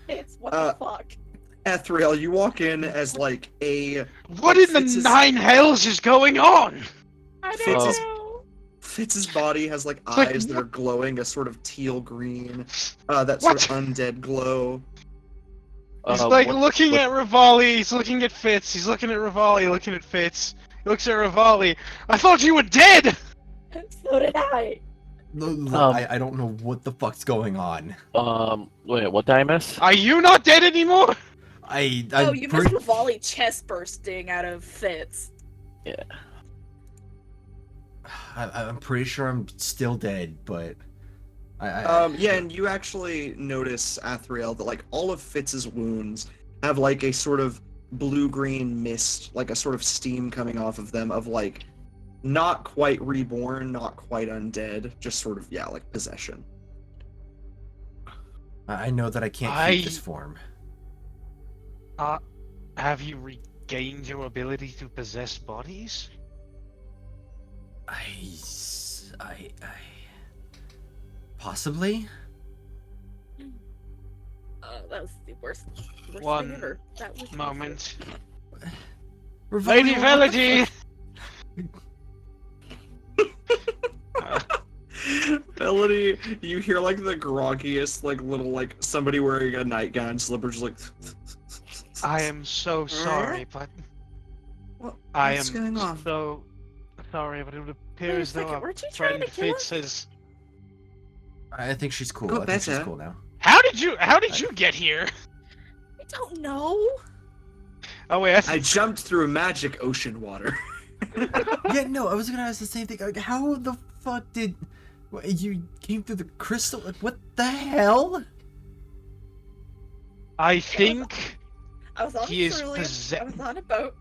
Fitz, what Uh, the fuck? Athriel, you walk in as like a What in the Fitz's- nine hells is going on? I Fitz don't is- know. Fitz's body has like It's like, eyes that are glowing a sort of teal green, that sort of undead glow. He's Uh, like what- looking what- at Rivali, he's looking at Fitz, he's looking at Rivali, looking at Fitz. He looks at Rivali. I thought you were dead! So did I. I don't know what the fuck's going on. Wait, what did I miss? Are you not dead anymore? Oh, you missed Rivali chest bursting out of Fitz. I'm pretty sure I'm still dead, but Yeah, and you actually notice, Athriel, that like all of Fitz's wounds have like a sort of blue-green mist, like a sort of steam coming off of them of like not quite reborn, not quite undead, just sort of, yeah, like possession. I know that I can't keep this form. Have you regained your ability to possess bodies? I possibly. That was the worst One thing ever. That was Moment. Rivali, Lady what the Velody! Melody, you hear like the groggiest, like little, like somebody wearing a nightgown and slippers, like. I am so sorry, but What- I what's am going on? so sorry, but it would Wait appear a as though second, our weren't you trying friend to kill Fitz has. I think she's cool. Go I think she's better. cool now. How did you get here? I don't know. Oh wait, I jumped through magic ocean water. Yeah, no, I was gonna ask the same thing. Like, how the fuck did you came through the crystal? Like, what the hell? I think I was on He a is Cerulean. I was on a boat.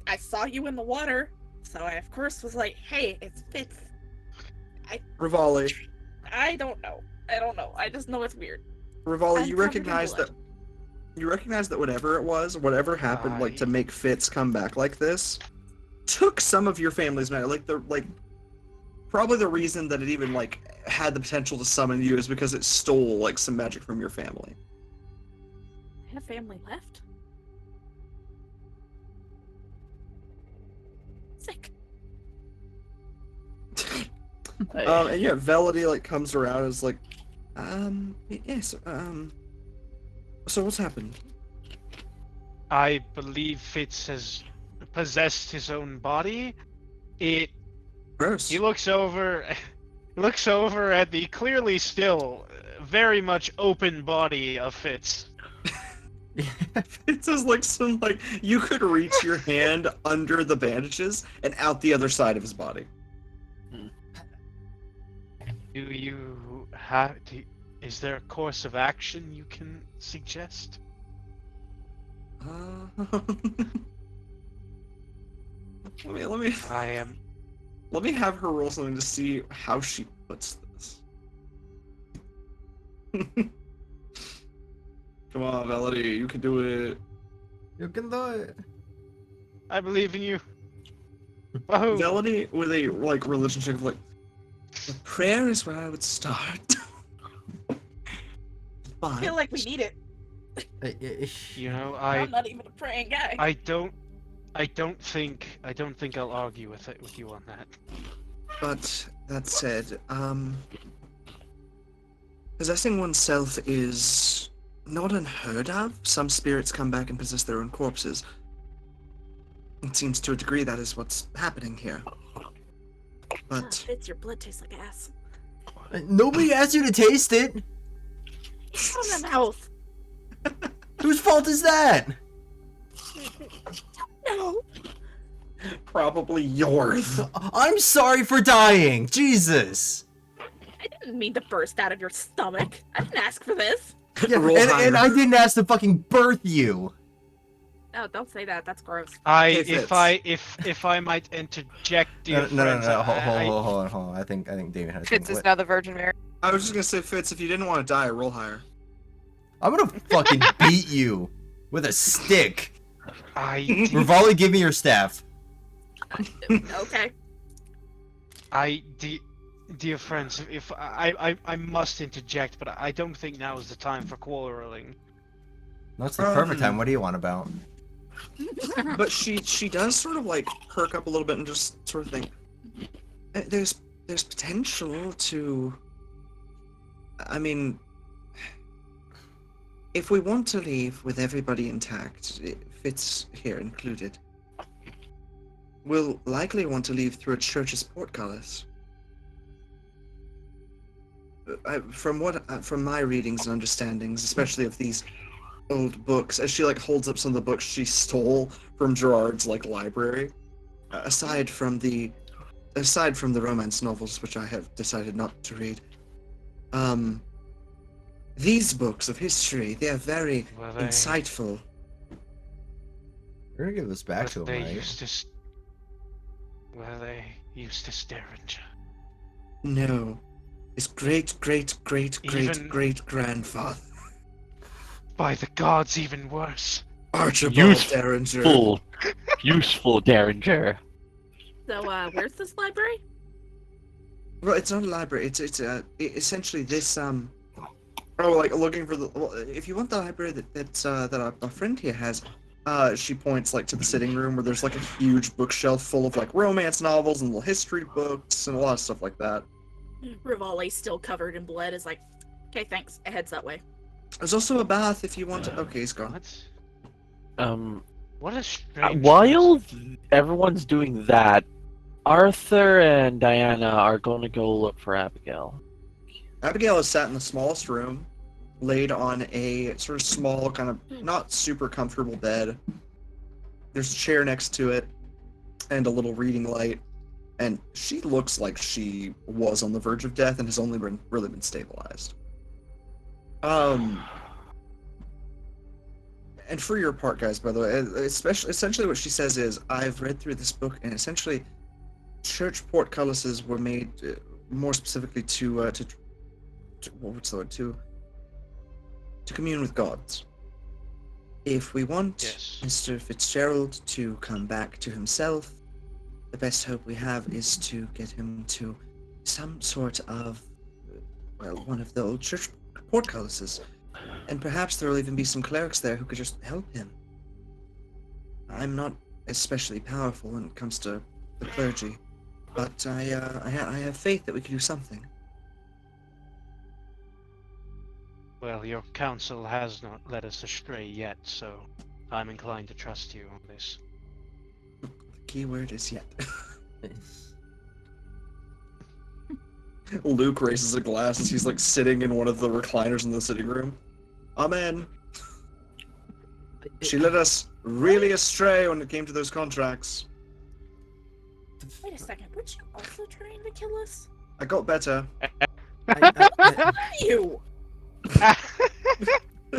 I saw you in the water, so I of course was like, "Hey, it's Fitz." Rivali, I don't know. I don't know. I just know it's weird. Rivali, I'm you covered in recognize blood. that. You recognize that whatever it was, whatever happened, like to make Fitz come back like this, took some of your family's magic. Probably the reason that it even like had the potential to summon you is because it stole like some magic from your family. I have family left. Sick. And yeah, Velody like comes around and is like, yes, so what's happened? I believe Fitz has possessed his own body. Gross. He looks over at the clearly still very much open body of Fitz. It says like some like you could reach your hand under the bandages and out the other side of his body. Is there a course of action you can suggest? Let me have her roll something to see how she puts this. Come on, Velody, you can do it. You can do it. I believe in you. Wahoo! Velody with a like religion check of like, The prayer is where I would start. I feel like we need it. You know, I'm not even a praying guy. I don't think I'll argue with you on that. But that said, possessing oneself is not unheard of. Some spirits come back and possess their own corpses. It seems to a degree that is what's happening here. But Fitz, your blood tastes like ass. Nobody asked you to taste it. From the mouth. Whose fault is that? No. probably yours. I'm sorry for dying. Jesus. I didn't mean to burst out of your stomach. I didn't ask for this. Yeah, and I didn't ask to fucking birth you. Oh, don't say that. That's gross. If I might interject, dear No, friends, hold on. I think Damien had a Fitz thing. is now the Virgin Mary. I was just gonna say, Fitz, if you didn't want to die, roll higher. I'm gonna fucking beat you with a stick. Rivali, give me your staff. Okay. Dear friends, if I must interject, but I don't think now is the time for quarreling. No, it's the perfect time. What do you want about? But she does sort of like perk up a little bit and just sort of think, there's potential to. I mean, if we want to leave with everybody intact, Fitz here included, we'll likely want to leave through a church's portcullis. From my readings and understandings, especially of these old books, as she like holds up some of the books she stole from Gerard's like library, aside from the romance novels, which I have decided not to read, these books of history, they are very insightful. We're gonna give this back to him, right? Were they Eustace Derringer? No. His great-great-great-great-great-grandfather. By the gods, even worse. Archibald Derringer. Useful Derringer. So, where's this library? Well, it's not a library. It's essentially this like looking for the. Well, if you want the library that our friend here has, she points like to the sitting room where there's like a huge bookshelf full of like romance novels and little history books and a lot of stuff like that. Rivali, still covered in blood, is like, okay, thanks. It heads that way. There's also a bath if you want to. Okay, he's gone. What a strange. While everyone's doing that, Arthur and Diana are going to go look for Abigail. Abigail is sat in the smallest room, laid on a sort of small, kind of not super comfortable bed. There's a chair next to it, and a little reading light. And she looks like she was on the verge of death and has only really been stabilized. And for your part, guys, by the way, essentially what she says is, I've read through this book, and essentially, church portcullises were made more specifically to to commune with gods. If we want Yes. Mr. Fitzgerald to come back to himself, the best hope we have is to get him to some sort of, well, one of the old church portcullises. And perhaps there will even be some clerics there who could just help him. I'm not especially powerful when it comes to the clergy, but I have faith that we can do something. Well, your counsel has not led us astray yet, so I'm inclined to trust you on this. The key word is yet. Luke raises a glass as he's like sitting in one of the recliners in the sitting room. Amen. She led us really astray when it came to those contracts. Wait a second, weren't you also trying to kill us? I got better. You!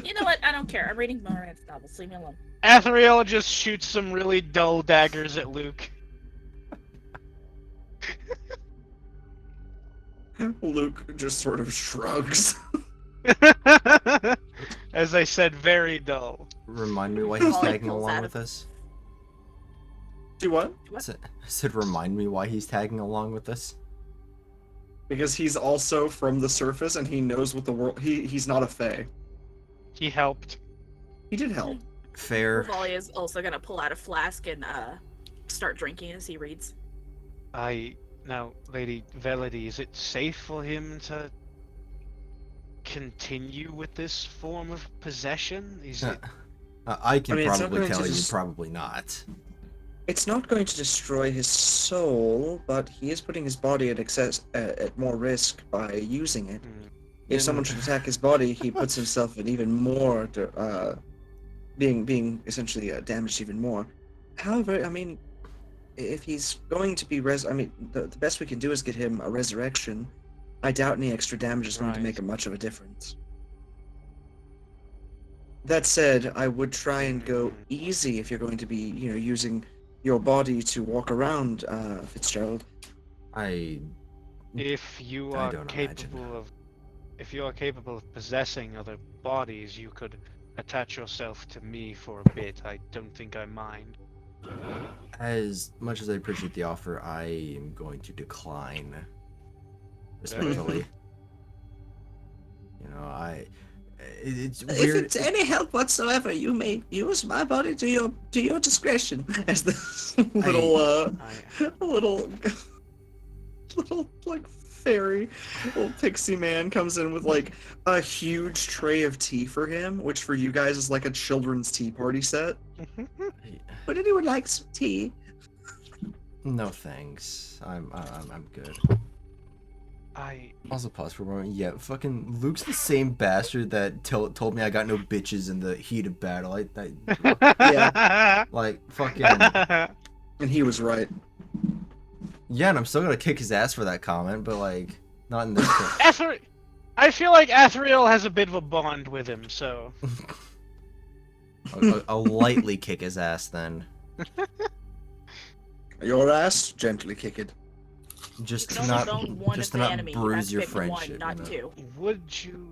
You know what? I don't care. I'm reading Moran's novels. Leave me alone. Athriel just shoots some really dull daggers at Luke. Luke just sort of shrugs. As I said, very dull. Remind me why he's Molly tagging pulls along out with of- us. Do what? I said, remind me why he's tagging along with us. Because he's also from the surface and he knows what the world. He's not a Fey. He helped. He did help. Fair. Rivali is also gonna pull out a flask and start drinking as he reads. Now, Lady Velody, is it safe for him to continue with this form of possession? Is it? I can it's not probably going to tell you, just- probably not. It's not going to destroy his soul, but he is putting his body at more risk by using it. If someone should attack his body, he puts himself at even more, being essentially damaged even more. However, I mean, if he's going to be the best we can do is get him a resurrection. I doubt any extra damage is going to make much of a difference. That said, I would try and go easy if you're going to be, using your body to walk around, Fitzgerald. If you I are don't if you are capable of possessing other bodies, you could attach yourself to me for a bit. I don't think I mind. As much as I appreciate the offer, I am going to decline. Respectfully. It's If weird. it's any help whatsoever, you may use my body to your discretion. As the little like fairy, little pixie man comes in with like a huge tray of tea for him, which for you guys is like a children's tea party set. Would anyone like some tea? No thanks. I'm good. Also pause for a moment. Yeah, fucking Luke's the same bastard that told me I got no bitches in the heat of battle. Yeah. Like fucking. And he was right. Yeah, and I'm still gonna kick his ass for that comment, but like, not in this case. I feel like Athriel has a bit of a bond with him, so. I'll lightly kick his ass then. Your ass, gently kick it. Just You to only not, don't want just an to not enemy. You have bruise to your pick friendship. one, not you know? two. Would you...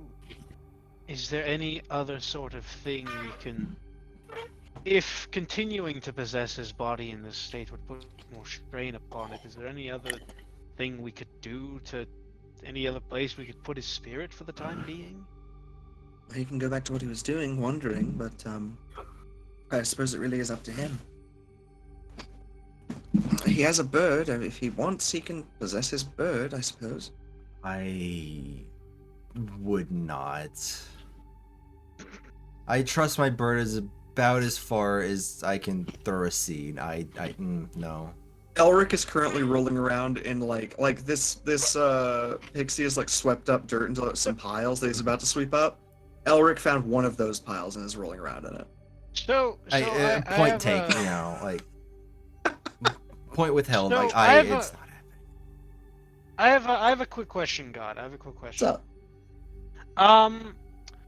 Is there any other sort of thing we can... If continuing to possess his body in this state would put more strain upon it, is there any other thing we could do to... Any other place we could put his spirit for the time being? He can go back to what he was doing, wandering, but I suppose it really is up to him. He has a bird. If he wants, he can possess his bird, I suppose. I would not. I trust my bird is about as far as I can throw a seed. No. Elric is currently rolling around in like this pixie is like swept up dirt into some piles that he's about to sweep up. Elric found one of those piles and is rolling around in it. So point take, like point withheld. So like I have it's a- not happening. I have a quick question, God. I have a quick question. What's up?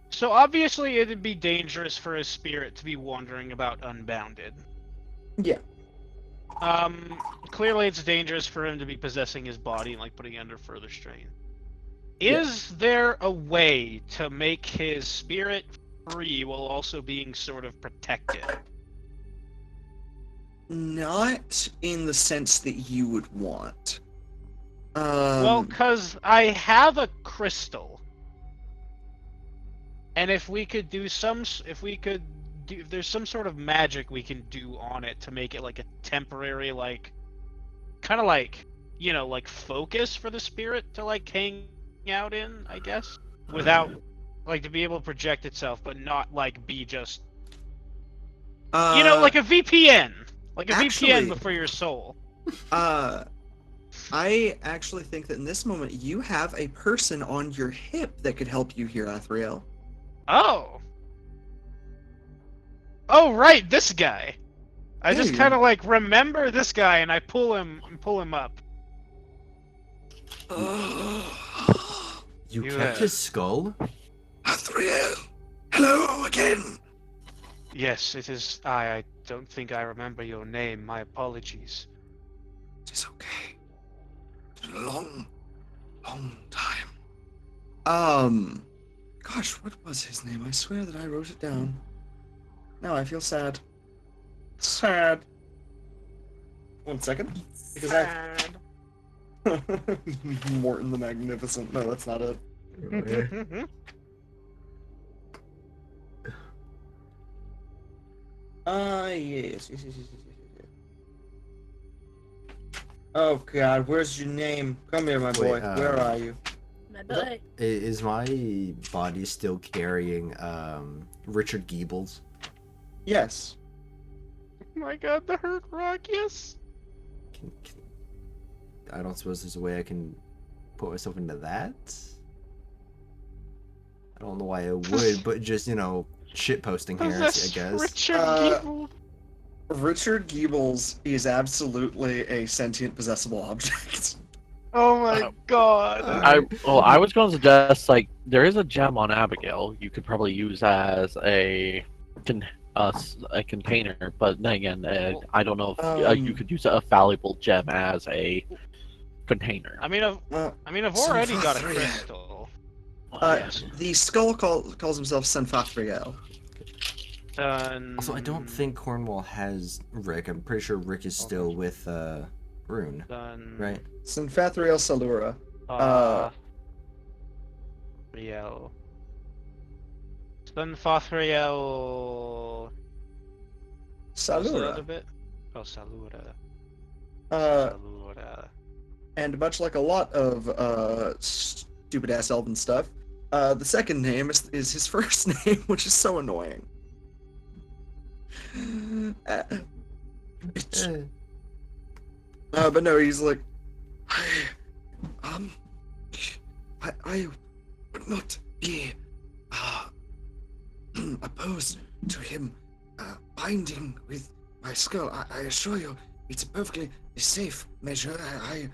So obviously it'd be dangerous for his spirit to be wandering about unbounded. Yeah. Clearly it's dangerous for him to be possessing his body and like putting it under further strain. Is there a way to make his spirit free while also being sort of protected? Not in the sense that you would want. Well, because I have a crystal. And if we could do if there's some sort of magic we can do on it to make it like a temporary, like, kind of like, you know, like focus for the spirit to like hang out in, I guess, without, like, to be able to project itself, but not like be just, you know, like a VPN, VPN but for your soul. I actually think that in this moment you have a person on your hip that could help you here, Athriel. Oh. Oh, right, this guy. I There just you kind go. of like remember this guy, and I pull him up. You You, kept his skull? Athriel, hello again. Yes, it is I. I don't think I remember your name. My apologies. It is okay. It's been a long, long time. Gosh, what was his name? I swear that I wrote it down. Now I feel sad. Sad. 1 second. Because Sad. Morton the Magnificent. No, that's not it. Yes. Oh God, where's your name? Come here, my Wait, boy. Where are you? My boy. Is my body still carrying Richard Geebles? Yes. Oh my god, the hurt rock, yes. I don't suppose there's a way I can put myself into that? I don't know why I would, but just, you know, shit posting here, I Possess guess. Richard Uh, Geeble. Richard Geebles is absolutely a sentient, possessable object. Oh my god. I was going to suggest, like, there is a gem on Abigail you could probably use as a container, but then again, I don't know if you could use a valuable gem as a container. I mean, I've already got a crystal. Yes. The skull calls himself Senfathriel. Also, I don't think Cornwall has Rick. I'm pretty sure Rick is still with Rune, right? Senfathriel Salura. Riel. Sunfathriel. What's the other Salura. bit? Oh, Salura. Uh, Salura. and much like a lot of stupid ass elven stuff, the second name is his first name, which is so annoying. Bitch. But no, he's like, I would not be opposed to him binding with my skull. I assure you, it's a perfectly safe measure. I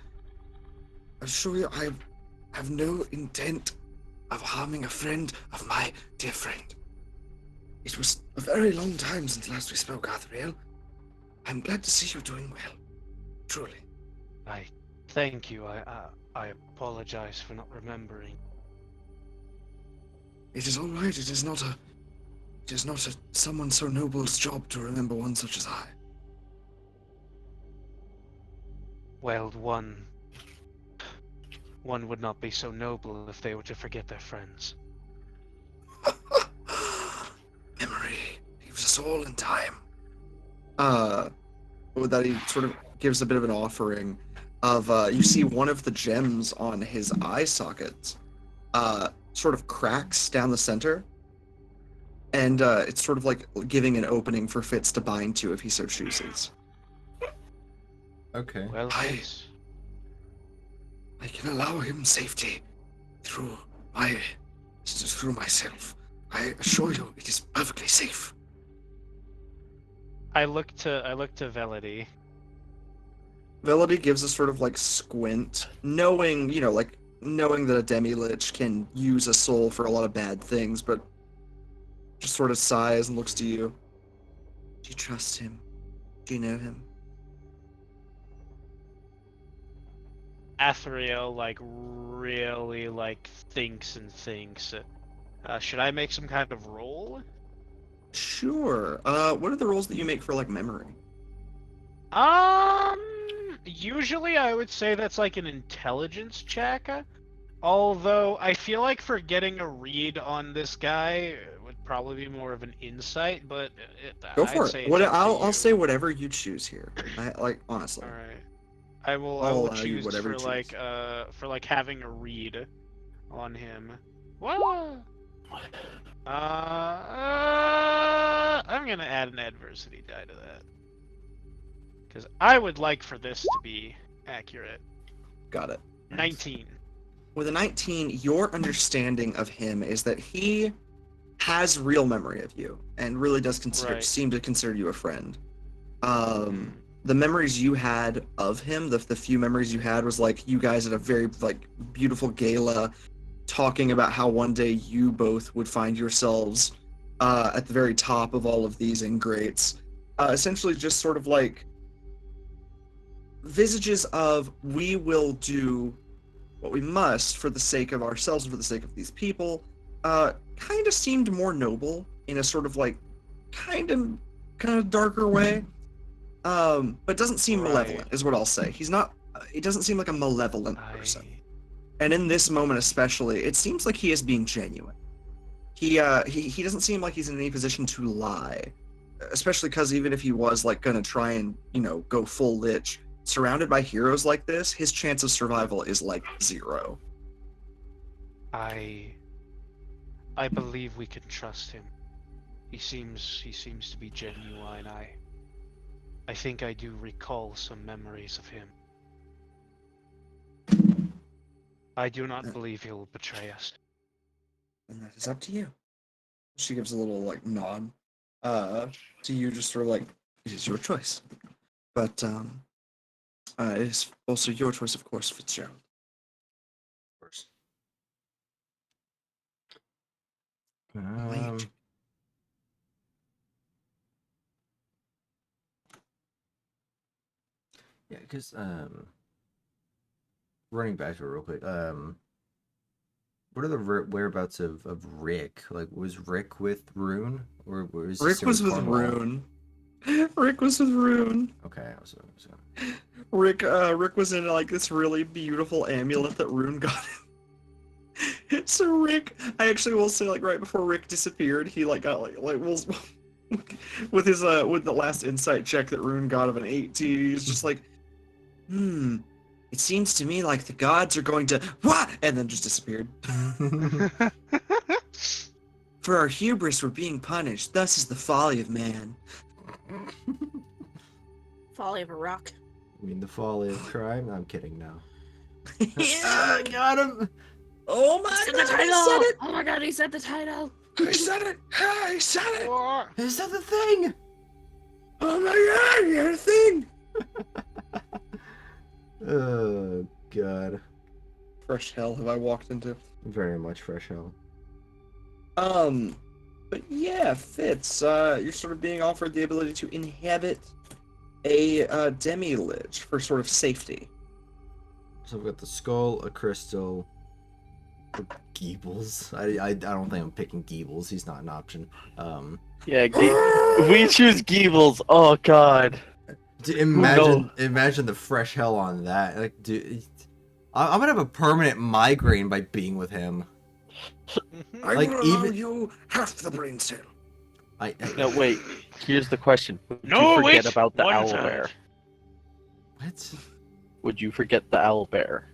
assure you, I have no intent of harming a friend of my dear friend. It was a very long time since last we spoke, Athriel. I'm glad to see you doing well. Truly. Thank you. I apologize for not remembering. It is all right. It is not someone so noble's job to remember one such as I. Well, one would not be so noble if they were to forget their friends. Memory leaves us all in time. With that, he sort of gives a bit of an offering of, you see one of the gems on his eye sockets, sort of cracks down the center, and it's sort of like giving an opening for Fitz to bind to if he so chooses. Okay. Well, I can allow him safety through myself. I assure you, it is perfectly safe. I look to Velody. Velody gives a sort of like squint, knowing that a demi-lich can use a soul for a lot of bad things, but just sort of sighs and looks to you. Do you trust him? Do you know him? Athriel like really like thinks and thinks. Should I make some kind of roll? Sure. What are the rolls that you make for like memory? Usually I would say that's like an intelligence check. Although I feel like for getting a read on this guy would probably be more of an insight, but Go I'd for say it. it's What up to I'll you. say whatever you choose here. Honestly. All right. I will I'll allow you choose whatever for you like choose. for like having a read on him. What? I'm gonna add an adversity die to that. Because I would like for this to be accurate. Got it. 19. With a 19, your understanding of him is that he has real memory of you and really does seem to consider you a friend. The memories you had of him, the few memories you had, was like you guys at a very like beautiful gala, talking about how one day you both would find yourselves at the very top of all of these ingrates. Essentially, just sort of like visages of we will do what we must for the sake of ourselves and for the sake of these people. Kind of seemed more noble in a sort of like kind of darker way. But doesn't seem malevolent, is what I'll say. He's not. It doesn't seem like a malevolent person. And in this moment, especially, it seems like he is being genuine. He doesn't seem like he's in any position to lie, especially because even if he was like gonna try and go full lich, surrounded by heroes like this, his chance of survival is like 0. I believe we can trust him. He seems to be genuine. I think I do recall some memories of him. I do not believe he'll betray us. And that is up to you. She gives a little like nod to you, just sort of like it is your choice. But it is also your choice, of course, Fitzgerald. Of course. Yeah, because running back to it real quick. What are the whereabouts of Rick? Like, was Rick with Rune, or was Rick was with Rune? Rick was with Rune. Okay, so. Rick was in like this really beautiful amulet that Rune got him. So Rick, I actually will say, like right before Rick disappeared, he like got like was with his with the last insight check that Rune got of an 18. He's just like, it seems to me like the gods are going to what, and then just disappeared. For our hubris, we're being punished. Thus is the folly of man. Folly of a rock. I mean, the folly of crime? I'm kidding now. Yeah, got him! Oh my god, he said it! Oh my god, he said the title! I said it! I said it! Is that the thing? Oh my god, you had a thing! Oh, God. Fresh hell have I walked into. Very much fresh hell. But yeah, Fitz, you're sort of being offered the ability to inhabit a demi-lich for sort of safety. So we've got the skull, a crystal, Geebles. I don't think I'm picking Geebles. He's not an option. Yeah, we choose Geebles. Oh god. Imagine the fresh hell on that. Like, dude, I'm gonna have a permanent migraine by being with him. I like, will allow you half the brain cell. No, wait. Here's the question. Would No, you forget wait! about the One owl third. bear? What? Would you forget the owl bear?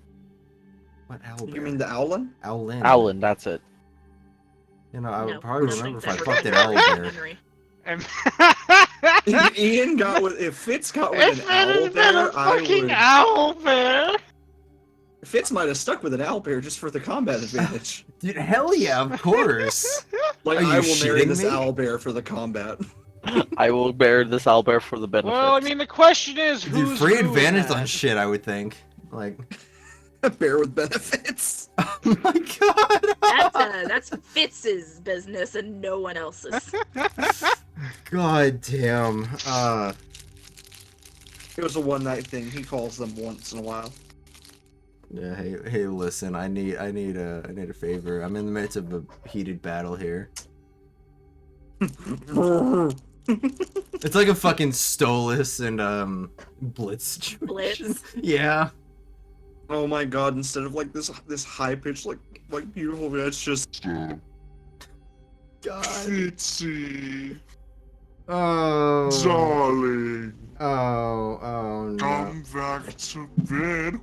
What owl bear? You mean the Owlin? Owlin. Owlin, that's it. You know, I would No, probably nothing remember if I that fucked an we're owl bear. memory. If Ian got with, if Fitz got with If an owl it had been bear, a I fucking would. owl bear! Fitz might have stuck with an owl bear just for the combat advantage. Dude, hell yeah, of course. Like, Are you I will marry shitting this me? owl bear for the combat. I will bear this owl bear for the benefit. Well, I mean, the question is, Dude, who's free who in advantage that? on shit, I would think. Like, A bear with benefits. oh my god. That's Fitz's business and no one else's. God damn. It was a one-night thing. He calls them once in a while. Yeah. Hey. Listen. I need a favor. I'm in the midst of a heated battle here. It's like a fucking Stolas and Blitz situation. Blitz? Yeah. Oh my god! Instead of like this high pitched like beautiful, it's just God. Fitzy, Oh. darling, Oh no. come back to bed.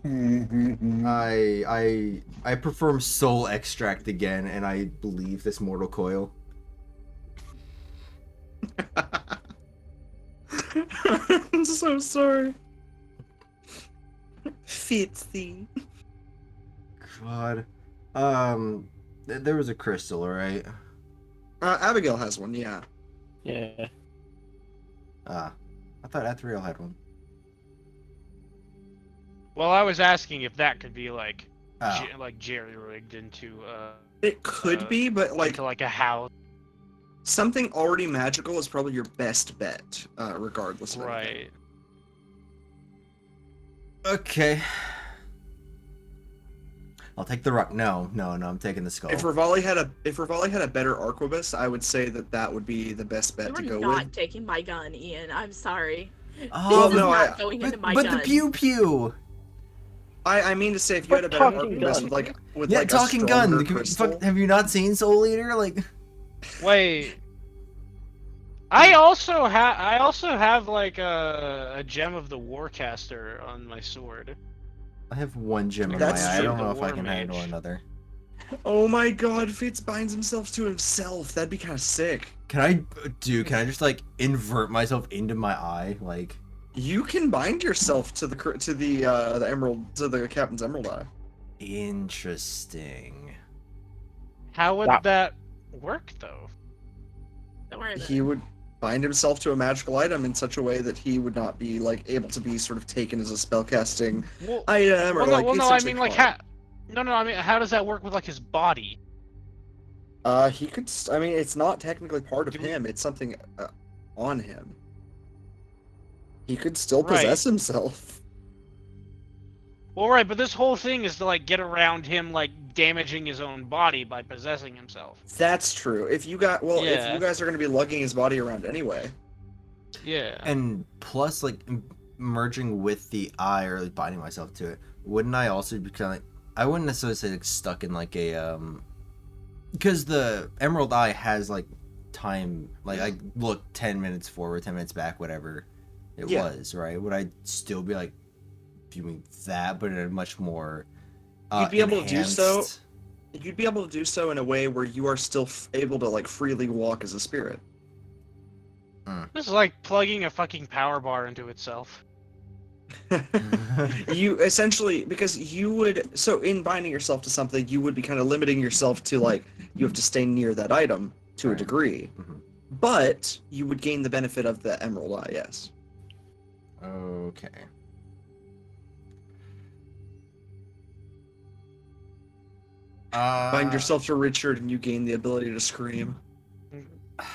I perform soul extract again, and I believe this mortal coil. I'm so sorry. Fitzy. God. There was a crystal, right? Abigail has one, yeah. Yeah. I thought Athriel had one. Well, I was asking if that could be like, Oh. like jerry-rigged into It could be, but like into like a house, something already magical is probably your best bet, regardless of anything. right? Okay. I'll take the rock. No, I'm taking the skull. If Rivali had a better arquebus, I would say that would be the best bet You to are go not with. taking my gun, Ian. I'm sorry. Oh, This is no, not going into my but gun. the pew pew. I mean to say, if you had a better talking arquebus gun. with Yeah, like talking a gun. stronger Can we- crystal, have you not seen Soul Eater? Like, Wait. I also have like a gem of the Warcaster on my sword. I have one gem in my That's eye. I true. don't know The if I War can handle Mage. another. oh my god, Fitz binds himself to himself. That'd be kind of sick. Can I just like invert myself into my eye? Like, You can bind yourself to the emerald, to the captain's emerald eye. interesting. How would Wow. that work though? Don't worry about He it. would bind himself to a magical item in such a way that he would not be like able to be sort of taken as a spellcasting Well, item, or well, like no, I essentially mean like harm. I mean how does that work with like his body? He could. I mean, it's not technically part of Do we- him. It's something on him. He could still Right. possess himself. Well, right, but this whole thing is to like get around him like damaging his own body by possessing himself. That's true. If you if Yeah. you guys are going to be lugging his body around anyway, Yeah. And plus, like, merging with the eye or like binding myself to it, wouldn't I also be kind of like, I wouldn't necessarily say like stuck in like a because the Emerald Eye has like time, like I look 10 minutes forward, 10 minutes back, whatever it Yeah. was, right? Would I still be like viewing that, but in a much more You'd be able to do so. enhanced- you'd be able to do so in a way where you are still able to like freely walk as a spirit. This is like plugging a fucking power bar into itself. You essentially, because you would, so in binding yourself to something, you would be kind of limiting yourself to like you have to stay near that item to a Right. degree, Mhm. but you would gain the benefit of the Emerald Eye. Yes. Okay. Bind yourself to Richard, and you gain the ability to scream. I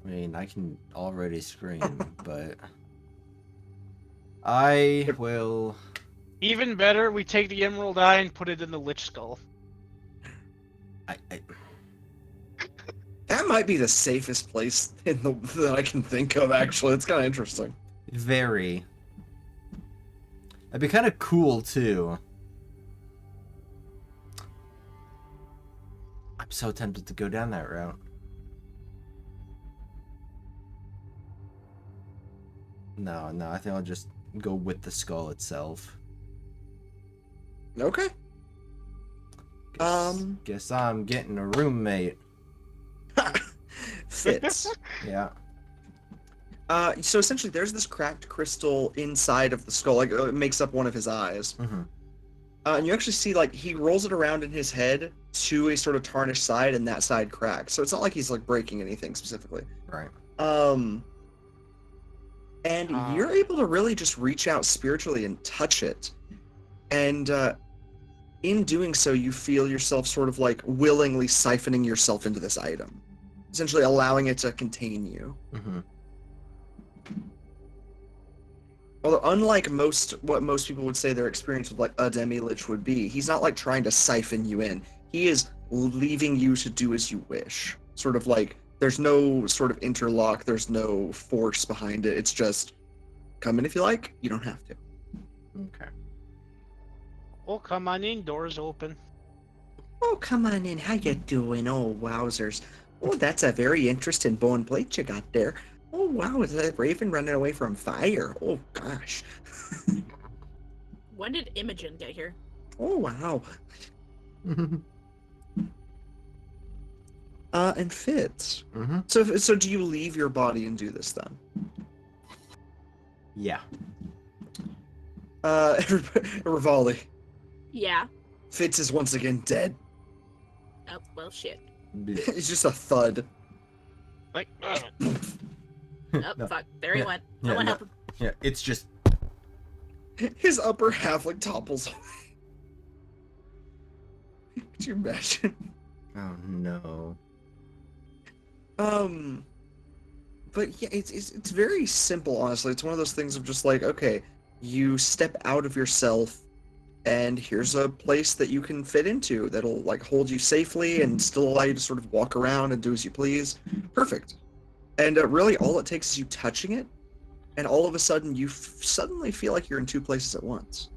mean, I can already scream, but I will. Even better, we take the Emerald Eye and put it in the Lich Skull. I That might be the safest place that I can think of. Actually, it's kind of interesting. very. That'd be kind of cool too. I'm so tempted to go down that route. No, I think I'll just go with the skull itself. Okay. Guess I'm getting a roommate. Fitz. Yeah. So essentially, there's this cracked crystal inside of the skull. Like it makes up one of his eyes. Mm-hmm. And you actually see like he rolls it around in his head to a sort of tarnished side, and that side cracks. So it's not like he's like breaking anything specifically. Right. And you're able to really just reach out spiritually and touch it. And in doing so, you feel yourself sort of like willingly siphoning yourself into this item, essentially allowing it to contain you. Mm-hmm. Although, unlike what most people would say their experience with like a demi-lich would be, he's not like trying to siphon you in. He is leaving you to do as you wish. Sort of like there's no sort of interlock, there's no force behind it. It's just come in if you like. You don't have to. Okay. Oh, come on in. Doors open. Oh, come on in. How you doing? Oh, wowzers. Oh, that's a very interesting bone plate you got there. Oh, wow. Is that raven running away from fire? Oh, gosh. When did Imogen get here? Oh, wow. And Fitz. Mm-hmm. So do you leave your body and do this then? Yeah. Rivali. Yeah. Fitz is once again dead. Oh, well, shit. It's just a thud. Like, Oh, No. fuck. There he Yeah. went. Yeah, Someone no. help him. Yeah, it's just His upper half like topples away. Could you imagine? oh no. But yeah, it's very simple, honestly. It's one of those things of just like, okay, you step out of yourself, and here's a place that you can fit into that'll like hold you safely and still allow you to sort of walk around and do as you please. Perfect. And really, all it takes is you touching it, and all of a sudden, you suddenly feel like you're in two places at once.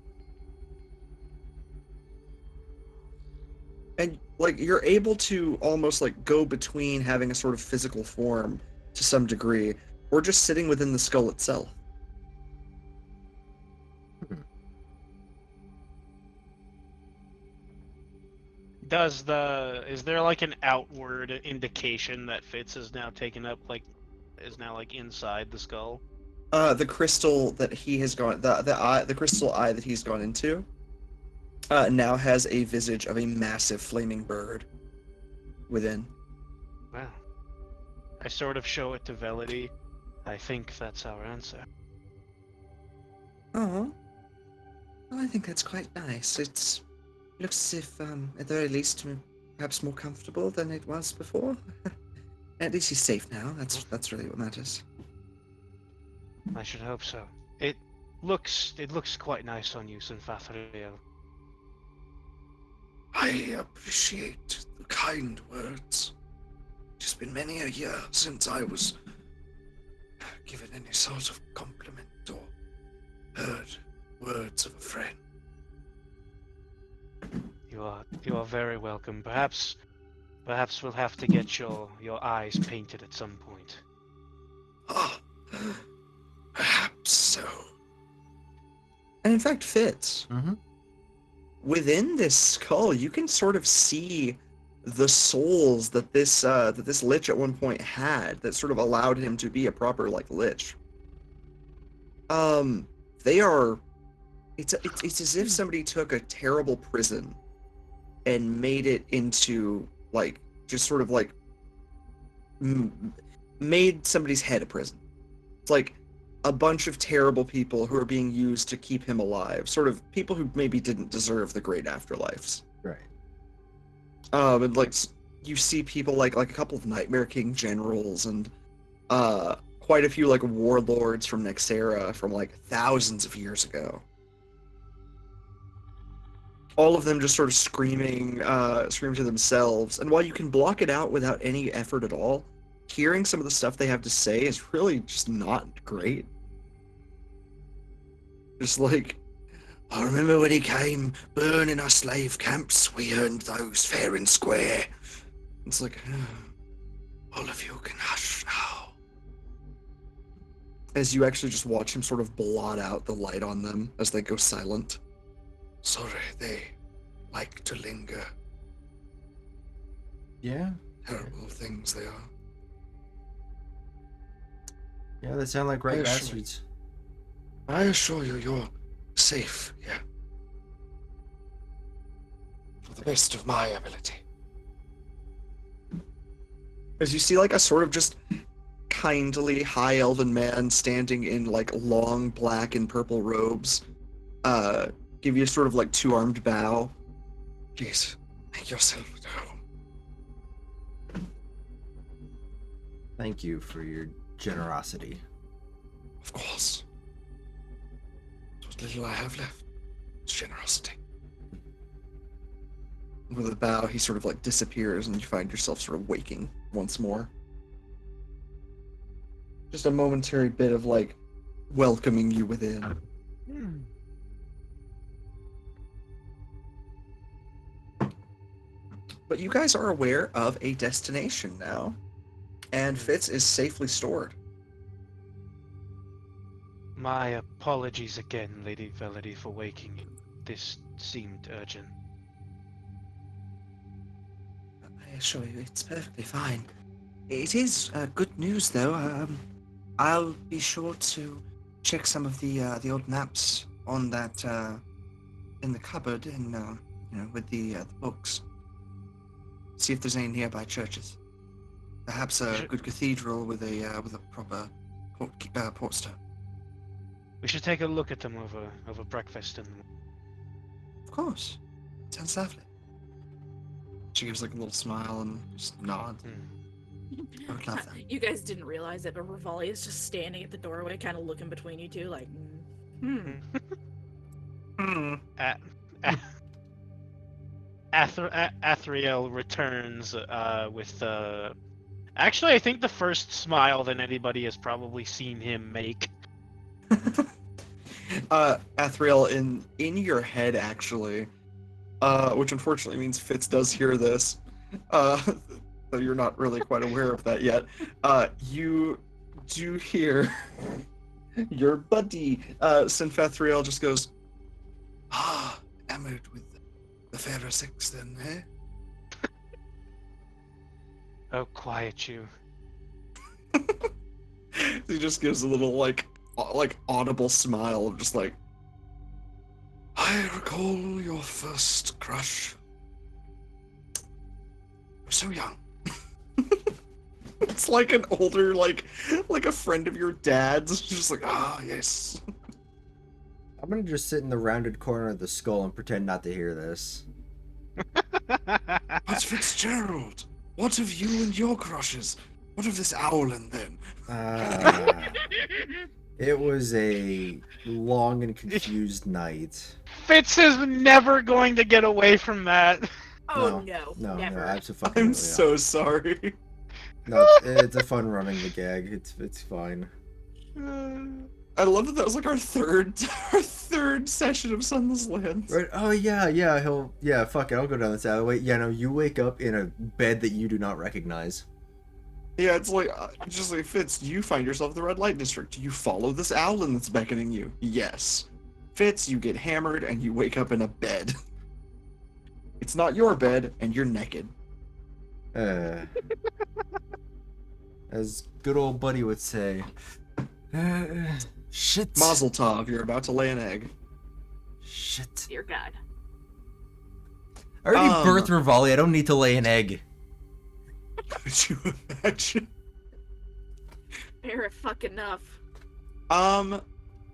And like you're able to almost like go between having a sort of physical form to some degree, or just sitting within the skull itself. is there like an outward indication that Fitz is now taken up, like, is now like inside the skull? The crystal that he has gone, the crystal eye that he's gone into, now has a visage of a massive flaming bird within. Wow. I sort of show it to Velity. I think that's our answer. Oh, well, I think that's quite nice. Looks as if, at the very least, perhaps more comfortable than it was before. At least he's safe now. That's really what matters. I should hope so. It looks quite nice on you, Athriel. I appreciate the kind words. It's been many a year since I was given any sort of compliment or heard words of a friend. You are very welcome. Perhaps we'll have to get your eyes painted at some point. Ah, perhaps so. And in fact, Fitz, Mm-hmm. within this skull, you can sort of see the souls that this lich at one point had that sort of allowed him to be a proper like lich. They are. It's as if somebody took a terrible prison and made it into like just sort of like made somebody's head a prison. It's like a bunch of terrible people who are being used to keep him alive. Sort of people who maybe didn't deserve the great afterlives. Right. And like you see people like a couple of Nightmare King generals and quite a few like warlords from Nexera from like thousands of years ago. All of them just sort of scream to themselves. And while you can block it out without any effort at all, hearing some of the stuff they have to say is really just not great. Just like, I remember when he came burning our slave camps, we earned those fair and square. it's like, All of you can hush now. as you actually just watch him sort of blot out the light on them as they go silent. Sorry, they like to linger. Yeah. Terrible things they are. Yeah, they sound like right Oh, sure. bastards. I assure you, you're safe here. To the best of my ability. As you see like a sort of just kindly high elven man standing in like long black and purple robes, give you a sort of like two-armed bow. Please, make yourself at home. Thank you for your generosity. Of course. What little I have left. It's generosity. With a bow, he sort of like disappears, and you find yourself sort of waking once more. Just a momentary bit of like welcoming you within. But you guys are aware of a destination now, and Fitz is safely stored. My apologies again, Lady Velody, for waking you. This seemed urgent. I assure you, it's perfectly fine. It is good news, though. I'll be sure to check some of the old maps on that in the cupboard, and with the books. See if there's any nearby churches. Perhaps a good cathedral with a proper port stone. We should take a look at them over breakfast and. Of course. Sounds lovely. She gives like a little smile and just nods. I would love that. You guys didn't realize it, but Rivali is just standing at the doorway, kind of looking between you two, like, Athriel returns with actually, I think the first smile that anybody has probably seen him make. Athriel, in your head, actually, which unfortunately means Fitz does hear this, though you're not really quite aware of that yet. You do hear your buddy, Sinfathriel, just goes, Enamored with the fairer sex, then, eh? Oh, quiet you. He just gives a little like audible smile, just like, I recall your first crush. You were so young. it's like an older, like a friend of your dad's. It's just like, yes. I'm gonna just sit in the rounded corner of the skull and pretend not to hear this. But Fitzgerald, what of you and your crushes? What of this owlin then? It was a long and confused night. Fitz is never going to get away from that. oh No, never. absolutely. I'm so sorry. No, it's a fun running the gag. It's fine. I love that was like our third session of Sunless Lands. Right? Oh yeah. Fuck it. I'll go down this alleyway. Yeah, no, you wake up in a bed that you do not recognize. Yeah, it's like just like Fitz. You find yourself in the red light district. You follow this owlin that's beckoning you. Yes, Fitz. You get hammered and you wake up in a bed. It's not your bed, and you're naked. As good old buddy would say. Shit. Mazel tov, you're about to lay an egg. Shit. Dear God. I already birthed Rivali. I don't need to lay an egg. Could you imagine? Fair fuck enough.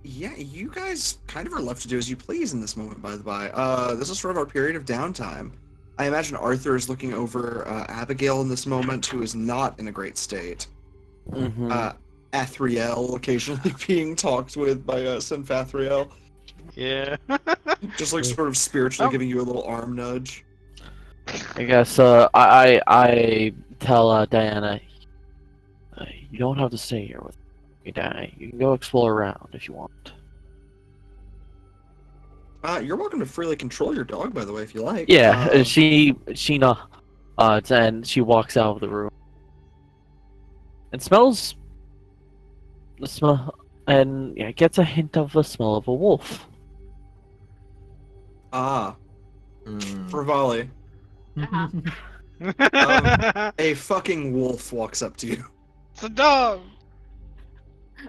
Yeah, you guys kind of are left to do as you please in this moment, by the by. This is sort of our period of downtime. I imagine Arthur is looking over Abigail in this moment, who is not in a great state. Athriel occasionally being talked with by Sinfathriel. Yeah. Just like sort of spiritually giving you a little arm nudge. I guess I tell Diana, you don't have to stay here with me, Diana. You can go explore around if you want. You're welcome to freely control your dog, by the way, if you like. Yeah, she and she walks out of the room. And smells the smell, and gets a hint of the smell of a wolf. Rivali. A fucking wolf walks up to you. It's a dog.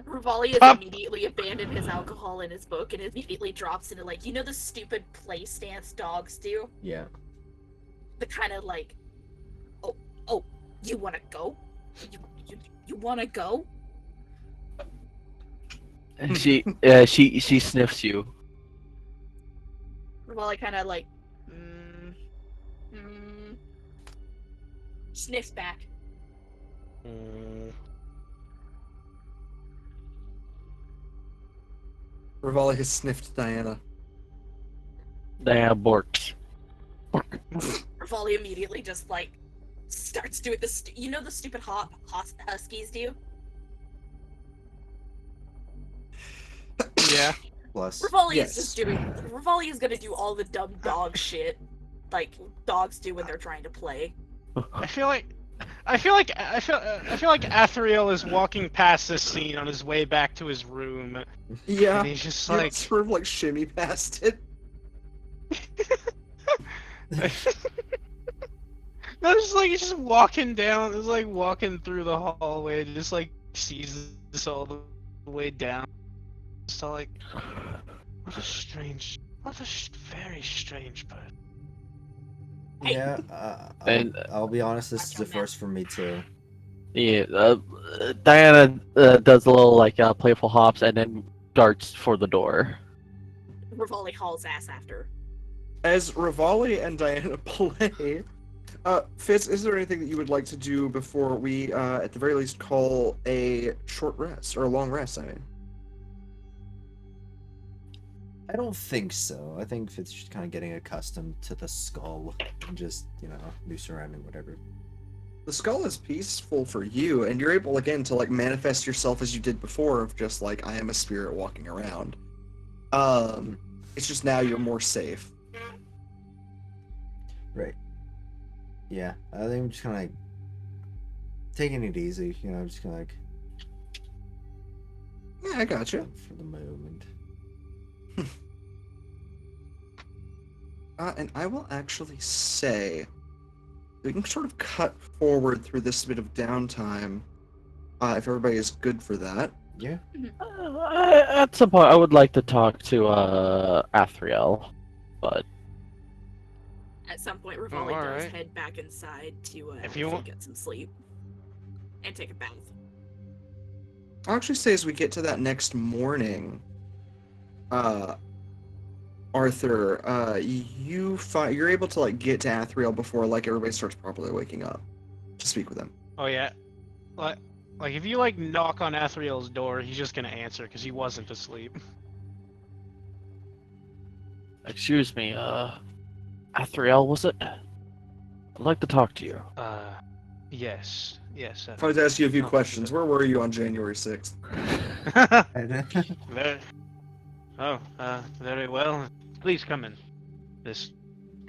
Rivali has immediately abandoned his alcohol in his book and immediately drops into like, the stupid play stance dogs do? Yeah. The kind of like, oh, you wanna go? You wanna go? And she sniffs you. Rivali kind of like, sniffs back. Rivali has sniffed Diana. Diana borks. Rivali immediately just like starts doing this. You know the stupid huskies do. Yeah. Plus, Rivali Yes. is just doing. Rivali is gonna do all the dumb dog shit, like dogs do when they're trying to play. I feel like Athriel is walking past this scene on his way back to his room, Yeah. and he's just You like, sort of like shimmy past it. no, just like he's just walking down, just like walking through the hallway, just like sees this all the way down. Just all like, what a very strange person. yeah, And- I'll be honest, this is the first for me too. Yeah, Diana does a little like playful hops and then darts for the door. Rivali hauls ass after. As Rivali and Diana play, Fitz, is there anything that you would like to do before we, at the very least, call a short rest, or a long rest, I mean? I don't think so. I think Fitz just kind of getting accustomed to the skull and just, new surrounding, whatever. The skull is peaceful for you, and you're able, again, to, like, manifest yourself as you did before, of just, like, I am a spirit walking around. It's just now you're more safe. Right. Yeah, I think I'm just kind of like taking it easy, just kind of like Yeah, I gotcha. for the moment. And I will actually say we can sort of cut forward through this bit of downtime, if everybody is good for that. Yeah. At some point, I would like to talk to Athriel, but At some point, Rivali does alright. head back inside to If you want- get some sleep and take a bath. I'll actually say as we get to that next morning, Arthur, you're able to like get to Athriel before like everybody starts properly waking up to speak with him. Oh yeah, like if you like knock on Athriel's door, he's just gonna answer because he wasn't asleep. excuse me, Athriel, was it? I'd like to talk to you. Yes. If I was to ask you a few Oh, questions, where were you on January 6th? Very well. Please come in. This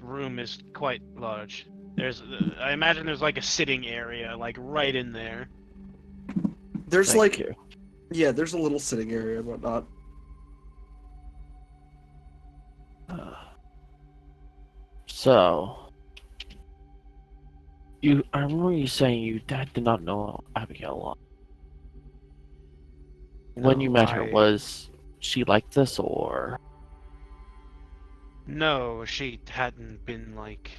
room is quite large. I imagine there's like a sitting area, like right in there. There's Thank like, you. yeah, there's a little sitting area and whatnot. So, I remember you saying you dad did not know Abigail long. When you No, met her, was she like this, or? No, she hadn't been like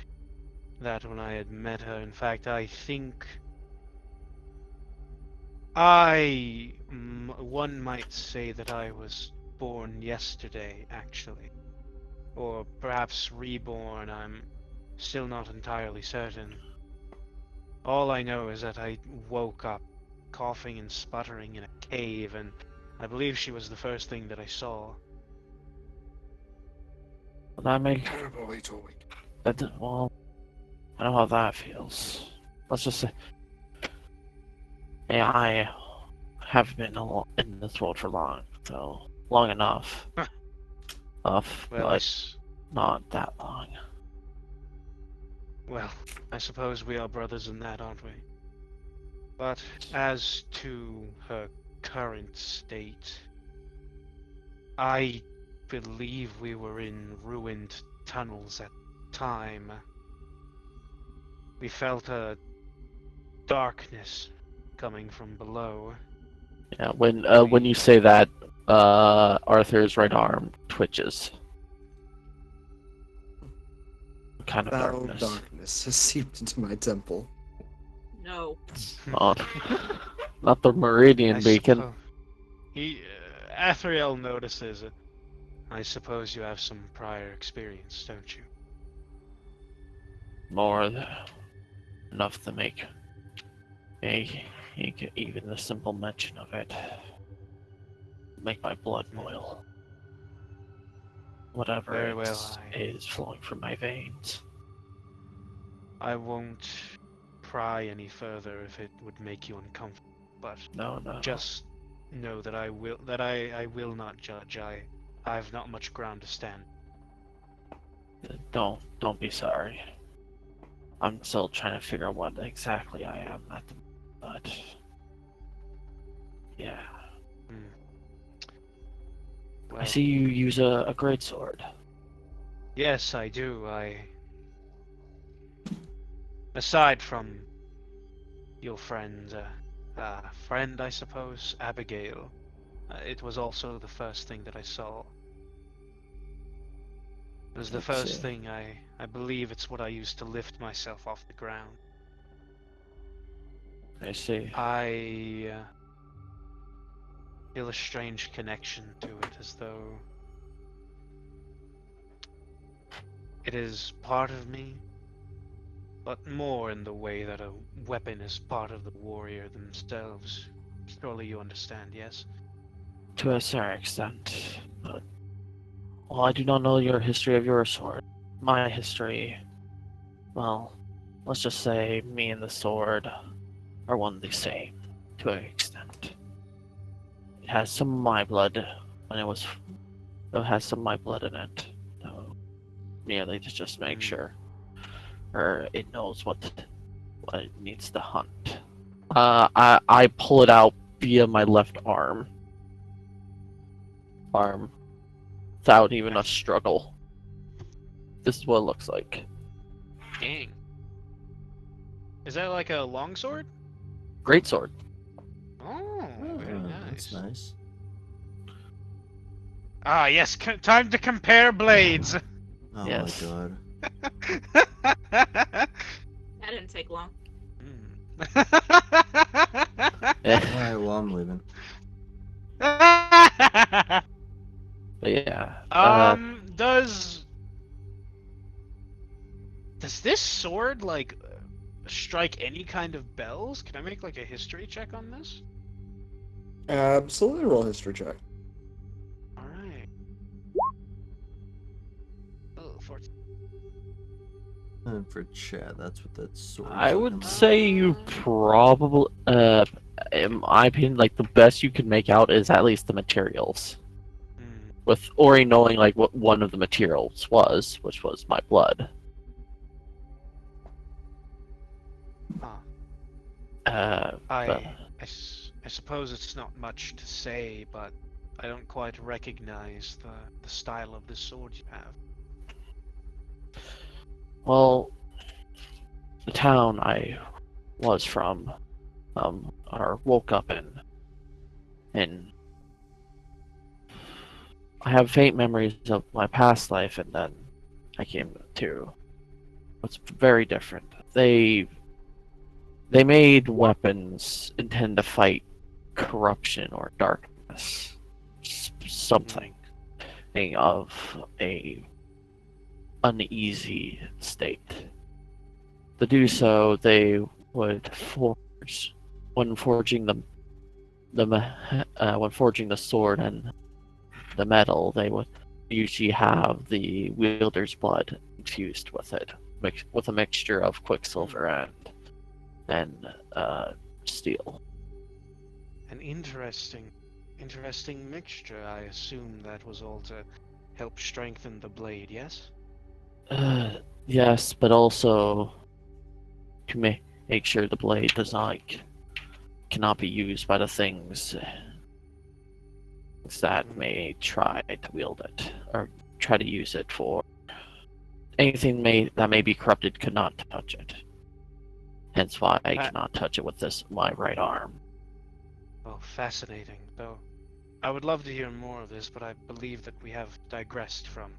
that when I had met her. In fact, I think one might say that I was born yesterday, actually. Or perhaps reborn, I'm still not entirely certain. All I know is that I woke up coughing and sputtering in a cave, and I believe she was the first thing that I saw. That make Terrible way to awaken. that? Well, I know how that feels. Let's just say, yeah, I have been in this world for long enough. Well, But not that long. well, I suppose we are brothers in that, aren't we? But as to her current state, I believe we were in ruined tunnels at the time. We felt a darkness coming from below. Yeah, when you say that, Arthur's right arm twitches. What kind of Foul darkness? darkness has seeped into my temple. No. Not the meridian I beacon. Athriel notices it. I suppose you have some prior experience, don't you? More than enough to make even the simple mention of it make my blood boil. whatever Very it well, is flowing from my veins. I won't pry any further if it would make you uncomfortable, but No, no. just know that I will not judge. I've not much ground to stand. Don't be sorry. I'm still trying to figure out what exactly I am at the but yeah. Well, I see you use a great sword. yes, I do. Aside from your friend, I suppose, Abigail, it was also the first thing that I saw. It was the Let's first see. thing I believe it's what I used to lift myself off the ground. I see. I feel a strange connection to it, as though it is part of me, but more in the way that a weapon is part of the warrior themselves. Surely you understand, yes? To a certain extent. But well, I do not know your history of your sword. My history, well, let's just say me and the sword are one and the same, to an extent. It has some of my blood when it has some of my blood in it. So merely to just make sure, or it knows what it needs to hunt. I pull it out via my left arm, without even a struggle. This is what it looks like. Dang. Is that like a longsword? Great sword. Oh, very That's nice. nice. Ah, yes, time to compare blades! Oh Yes. my god. That didn't take long. Alright, well, I'm leaving. But yeah. Does this sword, like, strike any kind of bells? Can I make, like, a history check on this? Absolutely roll a history check. Alright. Oh, 14. And for Chad, that's what that sword. I would say you probably, in my opinion, like the best you can make out is at least the materials. With Ori knowing like what one of the materials was, which was my blood. But- I suppose it's not much to say, but I don't quite recognize the style of the sword you have. Well, the town I was from, or woke up in, and I have faint memories of my past life, and then I came to. It's very different. They made weapons intended to fight corruption or darkness, something of a uneasy state. To do so, they would forge when forging the sword and the metal. They would usually have the wielder's blood infused with it, with a mixture of quicksilver and steel. An interesting mixture. I assume that was all to help strengthen the blade, yes? Yes, but also to make sure the blade cannot be used by the things that may try to wield it or try to use it for anything that may be corrupted could not touch it. Hence why I cannot touch it with my right arm. Well, fascinating. Though I would love to hear more of this, but I believe that we have digressed from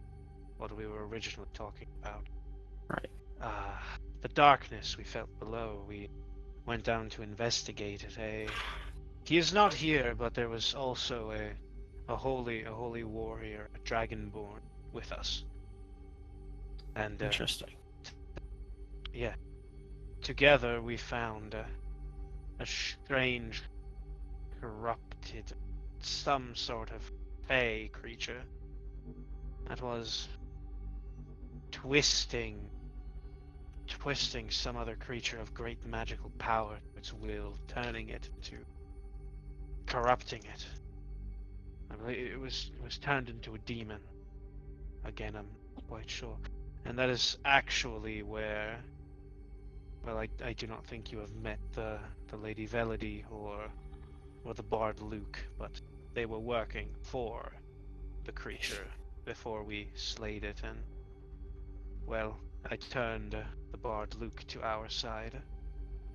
what we were originally talking about. Right. The darkness we felt below. We went down to investigate it. He is not here, but there was also a holy warrior, a dragonborn, with us. And interesting. Yeah. Together we found a strange, corrupted, some sort of fey creature. that was twisting some other creature of great magical power to its will, turning it to corrupting it. I believe it was turned into a demon. Again, I'm not quite sure. And that is actually where, well, I do not think you have met the Lady Velody or the Bard Luke, but they were working for the creature before we slayed it, and, well, I turned the Bard Luke to our side,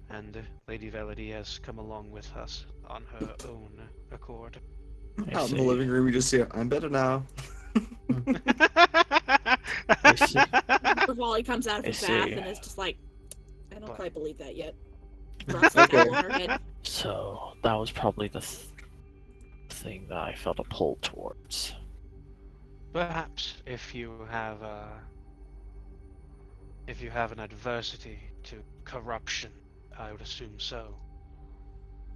and Lady Velody has come along with us on her own accord. Out in the living room, you just see, I'm better now. Rivali comes out of his I bath see. and is just like, I don't What? quite believe that yet. Drops the towel on her head. So that was probably the thing that I felt a pull towards. Perhaps if you have an adversity to corruption, I would assume so.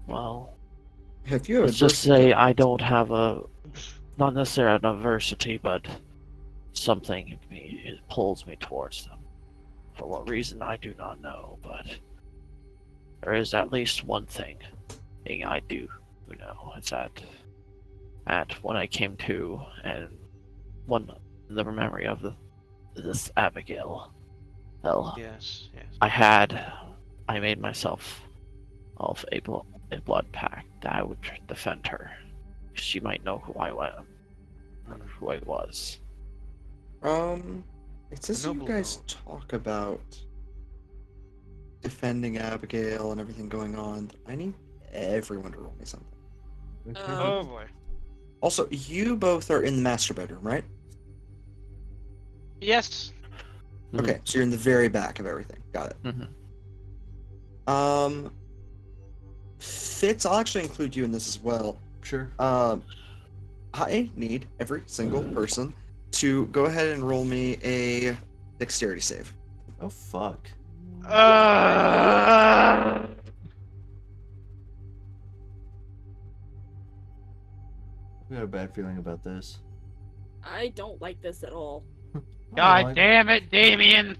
Well, If you have let's just adversity- say I don't have not necessarily an adversity, but something in me, it pulls me towards them. For what reason, I do not know, but there is at least one thing I do know. It's that when I came to, and the memory of this Abigail, well, Yes, yes. I made myself of a blood pact that I would defend her. She might know who I was. It says you Noble guys vote. talk about defending Abigail and everything going on. I need everyone to roll me something. Oh boy. Also, you both are in the master bedroom, right? Yes. Okay, so you're in the very back of everything. Got it. Mhm. Fitz, I'll actually include you in this as well. Sure. I need every single person to go ahead and roll me a dexterity save. Oh fuck. I got a bad feeling about this. I don't like this at all. God damn it, Damien!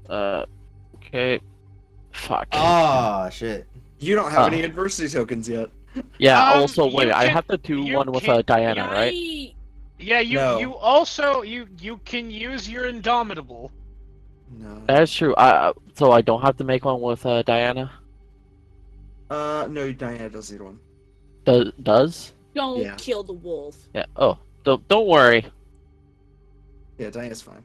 Okay. Fuck. Ah, shit. You don't have any adversity tokens yet. Yeah, Um, also, you wait, I can- have to do you one with can- Diana, right? Yeah, you No. you also you can use your Indomitable. No. That's true. So I don't have to make one with Diana? No, Diana does need one. Does? Don't Yeah. kill the wolf. Yeah. Oh, don't worry. Yeah, Diana's fine.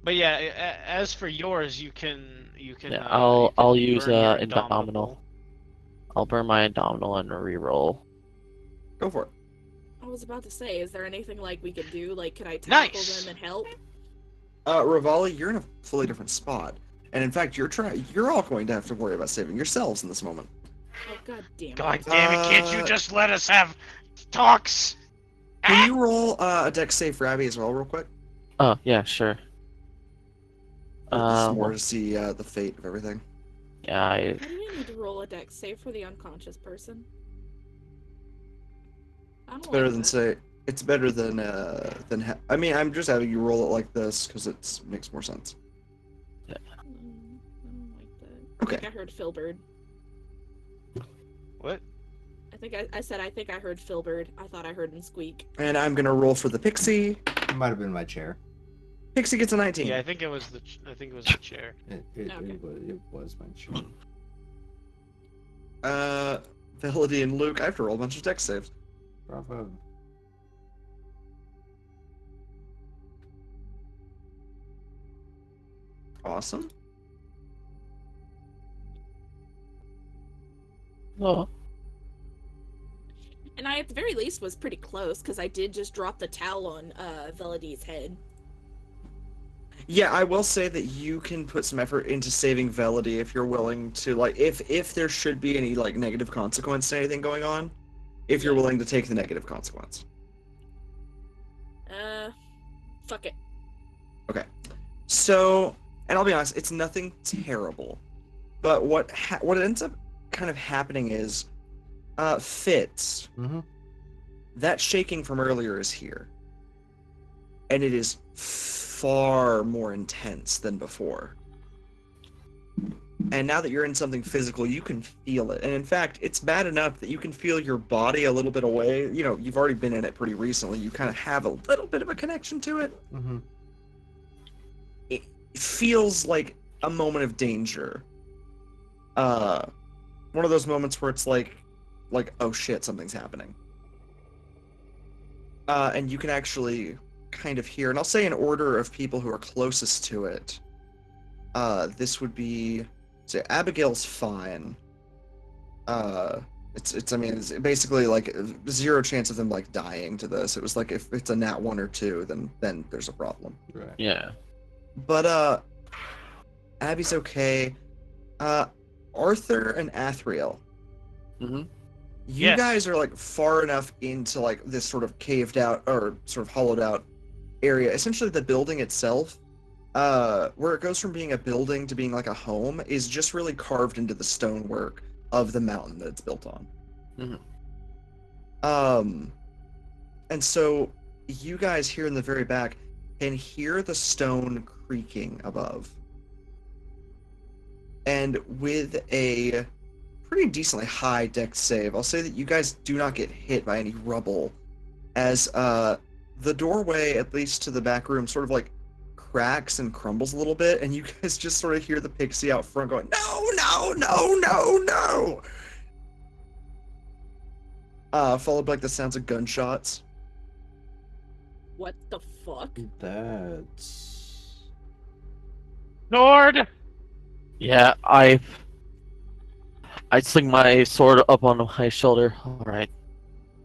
But yeah, as for yours, you can Yeah, you can I'll use burn your Indomitable. I'll burn my Indomitable and reroll. Go for it. I was about to say, is there anything like we could do? Like, could I tackle Nice. them and help? Rivali, you're in a fully different spot. And in fact, you're all going to have to worry about saving yourselves in this moment. Oh, god damn it. God damn it! Can't you just let us have talks? Can you roll a dex save for Abby as well, real quick? Oh, yeah, sure. Just more to see the fate of everything. Yeah, Why do we need to roll a dex save for the unconscious person? I don't It's better like than that. say. It's better than I mean, I'm just having you roll it like this because it makes more sense. I don't like that. Okay. I think I heard Filbert. What? I think I said I think I heard Filbert. I thought I heard him squeak. And I'm gonna roll for the pixie. It might have been my chair. Pixie gets a 19. Yeah, I think it was the chair. Okay. It was my chair. Velody and Luke, I have to roll a bunch of dex saves. Bravo. Awesome. Oh, And I, at the very least, was pretty close because I did just drop the towel on Velodi's head. Yeah, I will say that you can put some effort into saving Velody if you're willing to, like, if there should be any, like, negative consequence to anything going on, if you're willing to take the negative consequence. Fuck it. Okay. So, and I'll be honest, it's nothing terrible, but what ends up kind of happening is, Fitz, Mm-hmm. that shaking from earlier is here. and it is far more intense than before. And now that you're in something physical, you can feel it. And in fact, it's bad enough that you can feel your body a little bit away. You know, you've already been in it pretty recently. You kind of have a little bit of a connection to it. Mm-hmm. It feels like a moment of danger. One of those moments where it's like, oh shit, something's happening. And you can actually kind of hear, and I'll say in order of people who are closest to it. This would be, say, Abigail's fine. It's basically like 0 chance of them like dying to this. It was like if it's a nat 1 or 2, then there's a problem. Right. Yeah. But Abby's okay. Arthur and Athriel. Mm-hmm. You Yes. guys are like far enough into like this sort of caved out or sort of hollowed out area. Essentially, the building itself, where it goes from being a building to being like a home, is just really carved into the stonework of the mountain that it's built on. Mm-hmm. And so you guys here in the very back can hear the stone creaking above. And with a pretty decently high dex save, I'll say that you guys do not get hit by any rubble, as the doorway, at least to the back room, sort of like cracks and crumbles a little bit, and you guys just sort of hear the pixie out front going, no, no, no, no, no! Followed by like the sounds of gunshots. What the fuck? That's... Sword! Yeah, I sling my sword up on my shoulder. All right.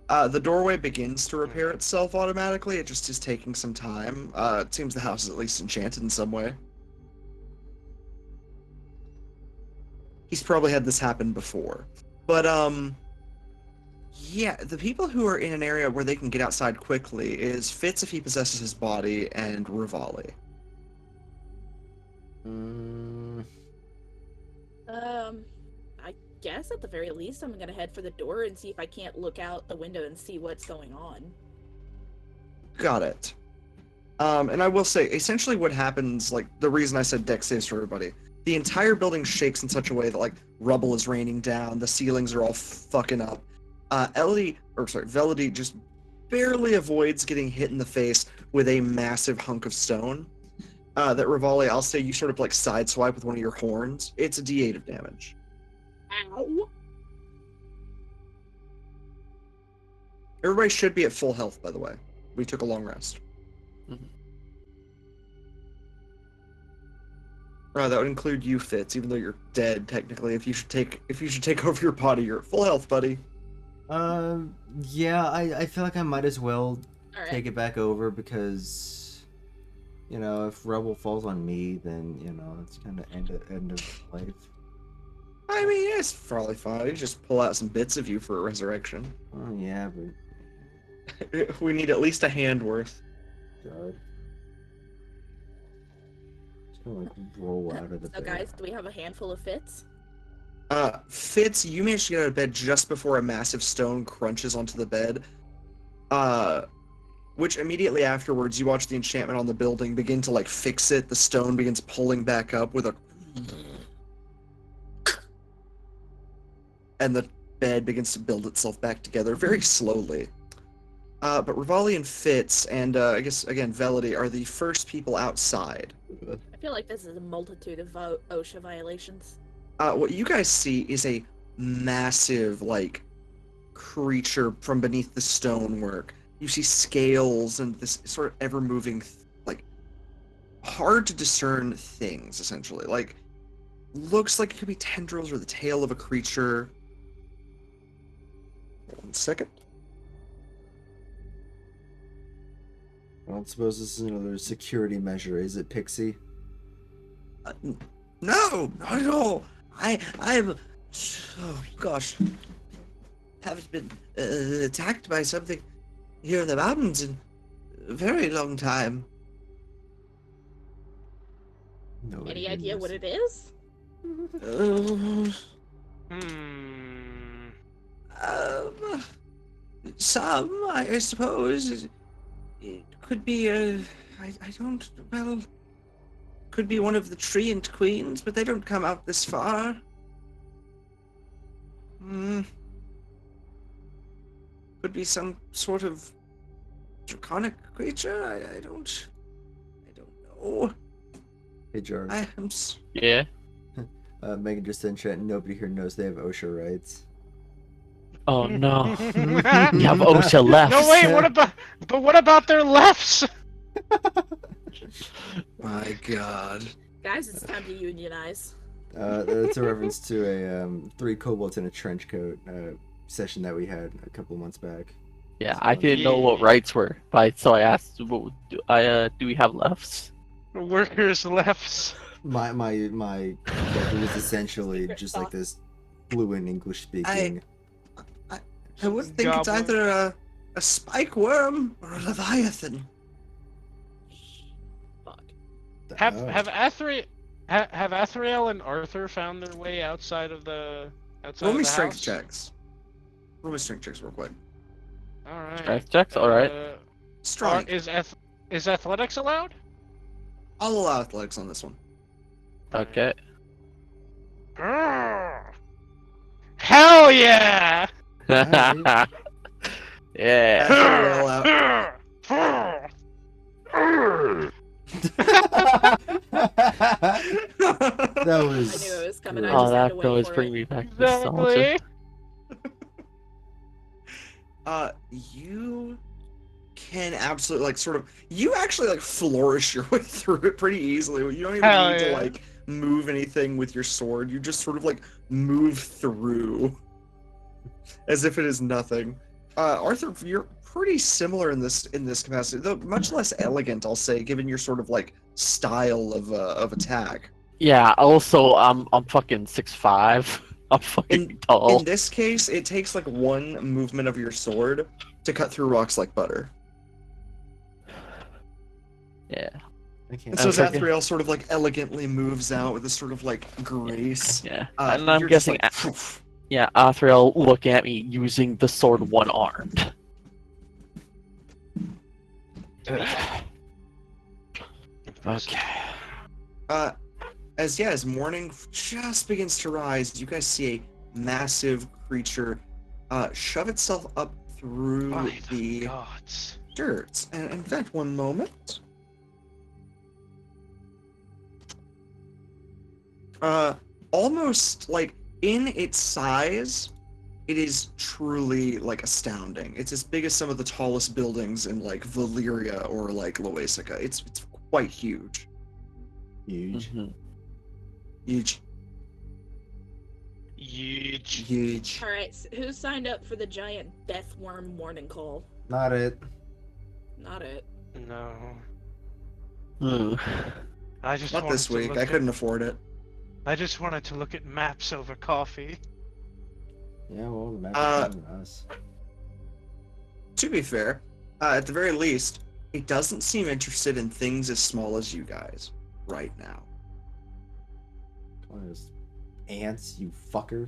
The doorway begins to repair itself automatically. It just is taking some time. It seems the house is at least enchanted in some way. He's probably had this happen before. But, yeah, the people who are in an area where they can get outside quickly is Fitz if he possesses his body, and Rivali. I guess at the very least I'm gonna head for the door and see if I can't look out the window and see what's going on. Got it. And I will say, essentially what happens, like, the reason I said dex saves for everybody, the entire building shakes in such a way that, like, rubble is raining down, the ceilings are all fucking up. Velody just barely avoids getting hit in the face with a massive hunk of stone. That Rivali, I'll say you sort of, like, sideswipe with one of your horns. It's a d8 of damage. Ow! Everybody should be at full health, by the way. We took a long rest. Mhm. That would include you, Fitz, even though you're dead technically. If you should take over your body, you're at full health, buddy. Yeah, I feel like I might as well Alright. take it back over because, you know, if rubble falls on me, then, you know, it's kind of end of life. I mean, it's probably fine. You just pull out some bits of you for a resurrection. Oh, yeah, but... We need at least a hand worth. God. Just gonna, like, roll out of the So bed. guys, do we have a handful of Fitz? Fitz, you managed to get out of bed just before a massive stone crunches onto the bed. Which immediately afterwards, you watch the enchantment on the building begin to, like, fix it. The stone begins pulling back up with a... And the bed begins to build itself back together very slowly. But Rivali and Fitz, and I guess, again, Velody, are the first people outside. I feel like this is a multitude of OSHA violations. What you guys see is a massive, like, creature from beneath the stonework. You see scales and this sort of ever-moving, like, hard to discern things, essentially. Like, looks like it could be tendrils or the tail of a creature. 1 second. I don't suppose this is another security measure, is it, Pixie? No, not at all. I'm, oh gosh, haven't been attacked by something here in the mountains in a very long time. No. Any idea what it is? Some, I suppose. It Could be I don't, well, could be one of the treant queens, but they don't come out this far. Could be some sort of draconic creature. I don't know. Hey, Jarf. Yeah. Megan just said in chat, nobody here knows they have OSHA rights. Oh no. You have OSHA left. No, wait. What about their lefts? My God. Guys, it's time to unionize. That's a reference to a 3 kobolds in a trench coat session that we had a couple months back. Yeah, I didn't know what rights were, so I asked, do we have lefts? Workers' lefts. My character was essentially just like this fluent English speaking. I would think it's either a spike worm or a leviathan. Fuck. Have Athriel and Arthur found their way outside of the Roll me the strength house? checks. Roll me strength checks real quick. All right. Strength checks, all right. Strong. Is athletics allowed? I'll allow athletics on this one. Okay. Hell yeah! Yeah. Athriel out. That was. I knew it was coming. I great. just had that to wait does for bring it. me back to nostalgia. Exactly. You can absolutely you actually flourish your way through it pretty easily. You don't even Hell need yeah. to move anything with your sword. You just sort of move through as if it is nothing. Arthur, you're pretty similar in this capacity, though much less elegant, I'll say, given your sort of style of attack. Yeah, also, I'm fucking 6'5". I'm fucking tall. In this case, it takes one movement of your sword to cut through rocks like butter. Yeah. Okay. And so Okay. Athriel sort of elegantly moves out with this sort of grace. Yeah. And I'm you're just guessing, poof. yeah, Athriel looking at me using the sword one-armed. Okay. As morning just begins to rise, you guys see a massive creature shove itself up through By the gods. dirt. And in fact, one moment. Almost in its size, it is truly astounding. It's as big as some of the tallest buildings in Valyria or Loasica. It's quite huge. Huge. Mhm. Huge. Huge. Huge. All right, so who signed up for the giant death worm morning call? Not it. Not it. No. Hmm. I just Not wanted this to week. look I at- couldn't afford it. I just wanted to look at maps over coffee. Yeah, well, the map is on us. To be fair, at the very least, it doesn't seem interested in things as small as you guys right now. One of those ants, you fucker.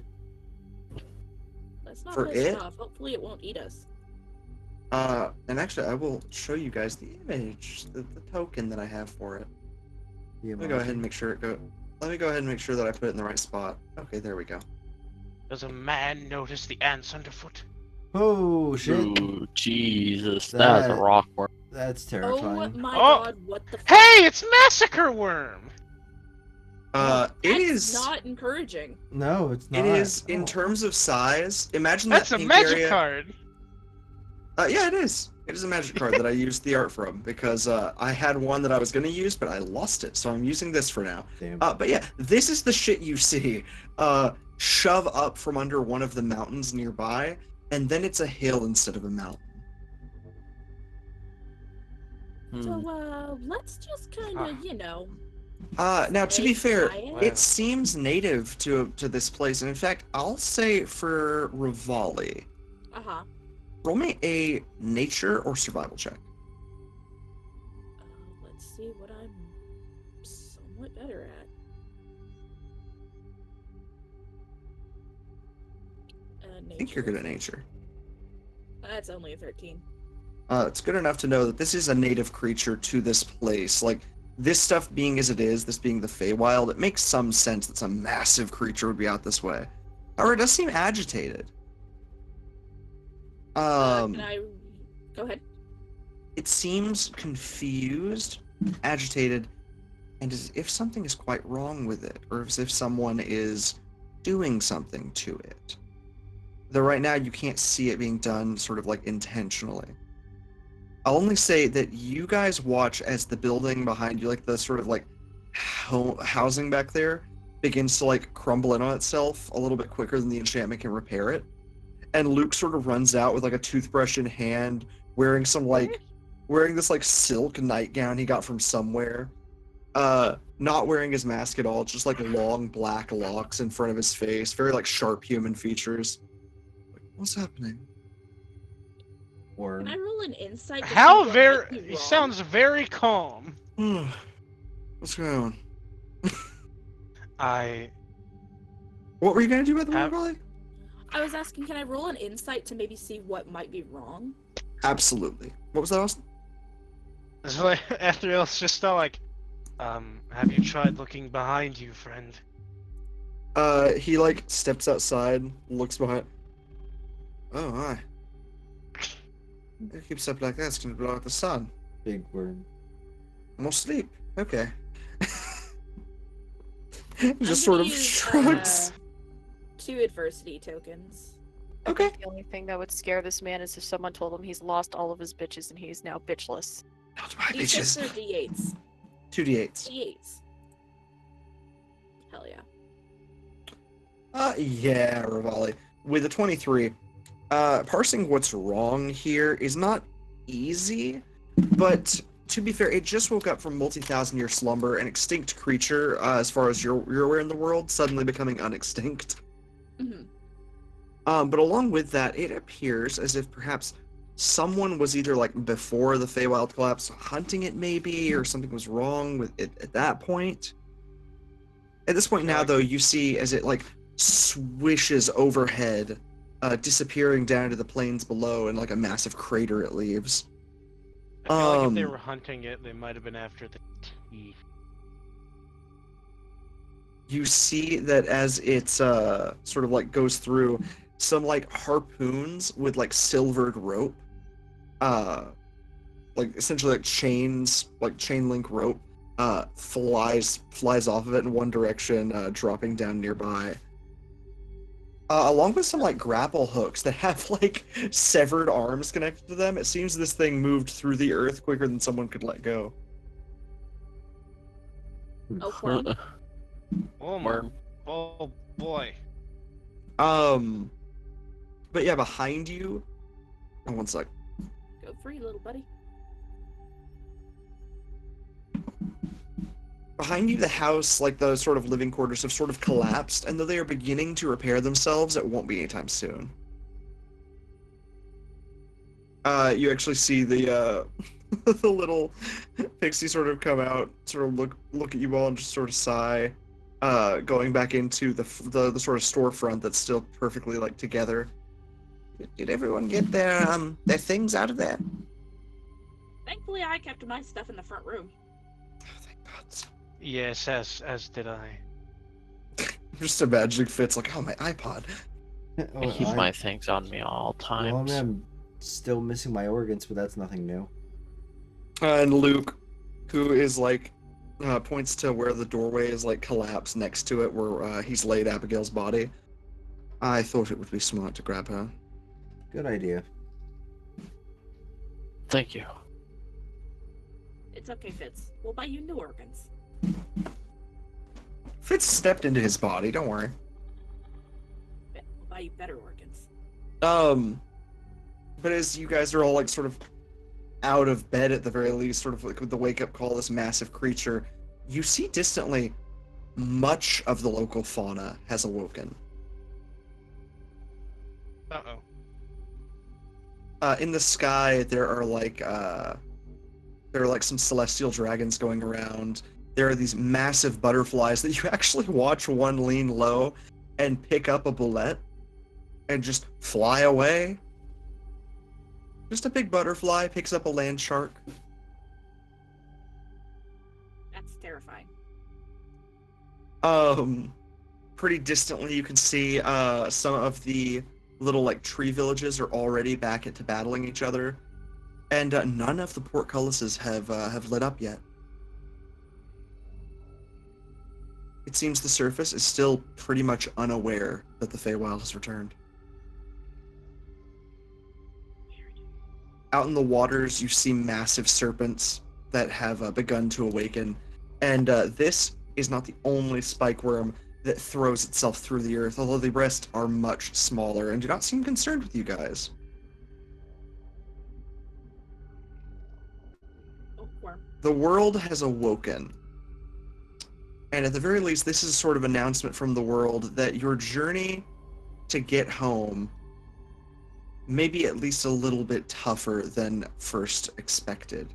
Let's not For piss it it? off. Hopefully, it won't eat us. And actually, I will show you guys the image, the token that I have for it. Let me go ahead and make sure Let me go ahead and make sure that I put it in the right spot. Okay, there we go. Does a man notice the ants underfoot? Oh shit! Ooh, Jesus, that is a That- rock worm. That's Oh terrifying. my Oh. god, what the fuck? Hey, it's Massacre Worm! It That's is. not encouraging. No, it's not. It is in Oh. terms of size. Imagine That's that a pink magic area. card! Yeah, it is. It is a magic card that I used the art from because I had one that I was gonna use, but I lost it, so I'm using this for now. Damn. But yeah, this is the shit you see. Shove up from under one of the mountains nearby, and then it's a hill instead of a mountain. Hmm. So, let's just kind of, Now to be fair, Wow. it seems native to this place, and in fact, I'll say for Rivali, Uh-huh. roll me a nature or survival check. Let's see what I'm somewhat better at. I think you're good at nature. That's only a 13. It's good enough to know that this is a native creature to this place. Like, this stuff being as it is, this being the Fey Wild, it makes some sense that some massive creature would be out this way. However, it does seem agitated. Can I go ahead? It seems confused, agitated, and as if something is quite wrong with it, or as if someone is doing something to it. Though right now you can't see it being done sort of like intentionally. I'll only say that you guys watch as the building behind you, like the sort of like housing back there, begins to like crumble in on itself a little bit quicker than the enchantment can repair it. And Luke sort of runs out with like a toothbrush in hand, wearing this like silk nightgown he got from somewhere. Not wearing his mask at all, just like long black locks in front of his face, very like sharp human features. Like, what's happening? Or Can I roll an insight? to see How what very? might be He wrong? sounds very calm. What's going on? I What were you gonna do by the way, Have- Raleigh? I was asking, can I roll an insight to maybe see what might be wrong? Absolutely. What was that, Austin? It's like Athriel's just all like, have you tried looking behind you, friend? He like steps outside, looks behind. Oh, hi. It keeps up like that, it's gonna blow out the sun. big word. More sleep. Okay. I'm Just sort gonna of use, shrugs. 2 adversity tokens. Okay. The only thing that would scare this man is if someone told him he's lost all of his bitches and he's now bitchless. Not my D6 bitches. or D8s? 2d8s. D8s. Hell yeah. Yeah, Rivali. With a 23, parsing what's wrong here is not easy, but to be fair, it just woke up from multi-thousand-year slumber, an extinct creature, as far as you're aware in the world, suddenly becoming unextinct. Mm-hmm. But along with that, it appears as if perhaps someone was either like before the Feywild collapse hunting it maybe, or something was wrong with it at that point. At this point now, though, you see as it like swishes overhead, disappearing down to the plains below, and like a massive crater it leaves. I feel like if they Um, were hunting it, they might have been after the teeth. You see that as it sort of like goes through, some like harpoons with like silvered rope, like essentially like chains, like chain link rope, flies off of it in one direction, dropping down nearby. Along with some like grapple hooks that have like severed arms connected to them. It seems this thing moved through the earth quicker than someone could let go. Oh, fun. Oh my! Worm. Oh boy! But yeah, behind you. Oh, one sec. Go free, little buddy. Behind you, the house, like the sort of living quarters, have sort of collapsed, and though they are beginning to repair themselves, it won't be anytime soon. You actually see the the little pixie sort of come out, sort of look at you all, and just sort of sigh, going back into the sort of storefront that's still perfectly like together. Did everyone get their things out of there? Thankfully, I kept my stuff in the front room. Oh, thank God. Yes, as did I. I'm just imagining Fitz like, oh, my iPod. I keep my things on me all Well, I times. mean, I'm still missing my organs, but that's nothing new. And Luke, who is like, points to where the doorway is like collapsed next to it, where he's laid Abigail's body. I thought it would be smart to grab her. Good idea. Thank you. It's okay, Fitz. We'll buy you new organs. Fitz stepped into his body. Don't worry. We'll buy you better organs. But as you guys are all like sort of out of bed at the very least, sort of like with the wake up call, this massive creature, you see distantly much of the local fauna has awoken. Uh-oh. In the sky, there are like some celestial dragons going around. There are these massive butterflies that you actually watch one lean low and pick up a bullet and just fly away. Just a big butterfly picks up a land shark. That's terrifying. Pretty distantly you can see some of the little like tree villages are already back into battling each other, and none of the portcullises have lit up yet. It seems the surface is still pretty much unaware that the Fey Wild has returned. Out in the waters, you see massive serpents that have begun to awaken, and this is not the only spike worm that throws itself through the earth, although the rest are much smaller and do not seem concerned with you guys. Oh, worm. The world has awoken. And at the very least, this is sort of an announcement from the world that your journey to get home may be at least a little bit tougher than first expected.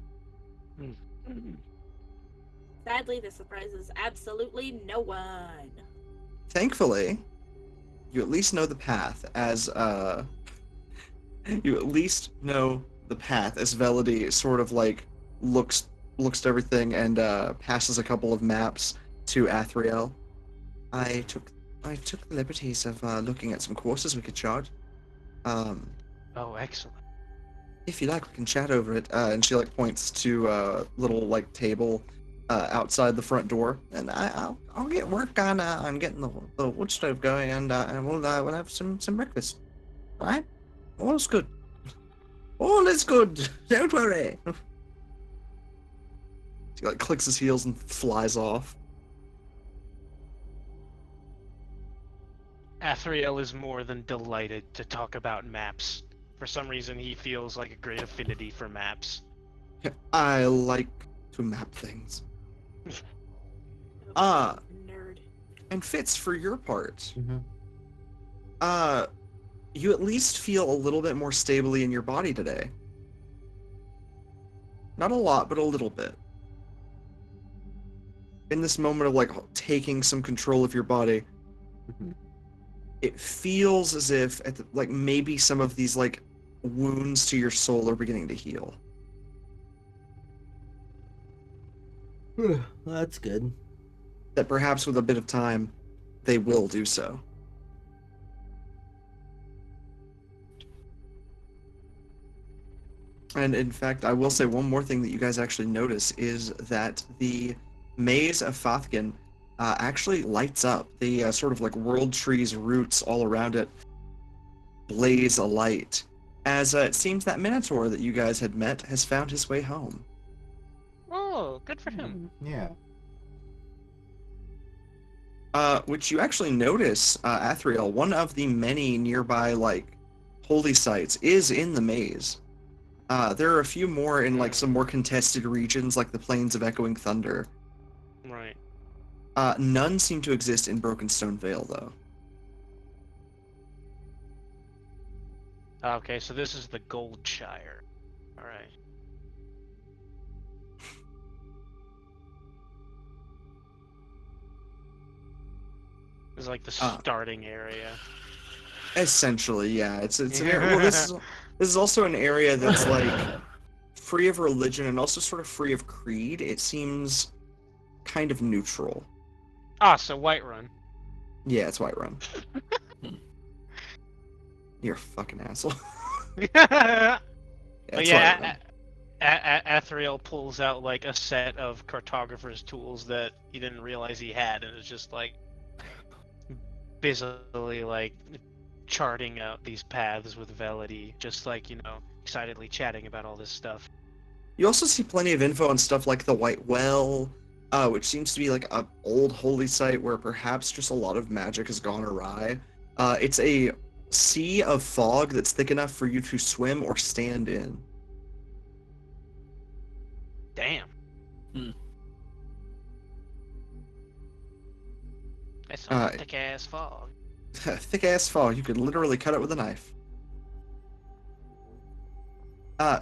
Sadly, this surprises absolutely no one. Thankfully, you at least know the path as Velody sort of like looks to everything and passes a couple of maps to Athriel. I took the liberties of looking at some courses we could chart. Oh, excellent. If you like, we can chat over it. And she like points to a little like table outside the front door, and I'll get work on getting the wood stove going, and we'll have some breakfast. All right? All is good. All is good. Don't worry. He like clicks his heels and flies off. Athriel is more than delighted to talk about maps. For some reason, he feels like a great affinity for maps. I like to map things. Nerd. And Fitz, for your part, Mm-hmm. you at least feel a little bit more stably in your body today. Not a lot, but a little bit. In this moment of like taking some control of your body, it feels as if like maybe some of these like wounds to your soul are beginning to heal. Well, that's good. That perhaps with a bit of time, they will do so. And in fact, I will say one more thing that you guys actually notice is that the maze of Fathkin actually lights up. The sort of like world tree's roots all around it blaze alight, as it seems that Minotaur that you guys had met has found his way home. Oh, good for him. Yeah. Which you actually notice, Athriel, one of the many nearby like holy sites is in the maze. There are a few more in like some more contested regions, like the Plains of Echoing Thunder. Right. None seem to exist in Brokenstone Vale, though. Okay, so this is the Goldshire. Alright. This is like the starting area. Essentially, yeah. It's an area. Well, this is also an area that's like free of religion and also sort of free of creed. It seems kind of neutral. Ah, so Whiterun. Yeah, it's Whiterun. You're a fucking asshole. But It's yeah, Whiterun. Athriel pulls out like a set of cartographer's tools that he didn't realize he had, and is just like busily like charting out these paths with Velody, just like, you know, excitedly chatting about all this stuff. You also see plenty of info on stuff like the White Well, which seems to be like an old holy site where perhaps just a lot of magic has gone awry. It's a sea of fog that's thick enough for you to swim or stand in. Damn. That's some thick ass fog. Thick ass fog, you could literally cut it with a knife.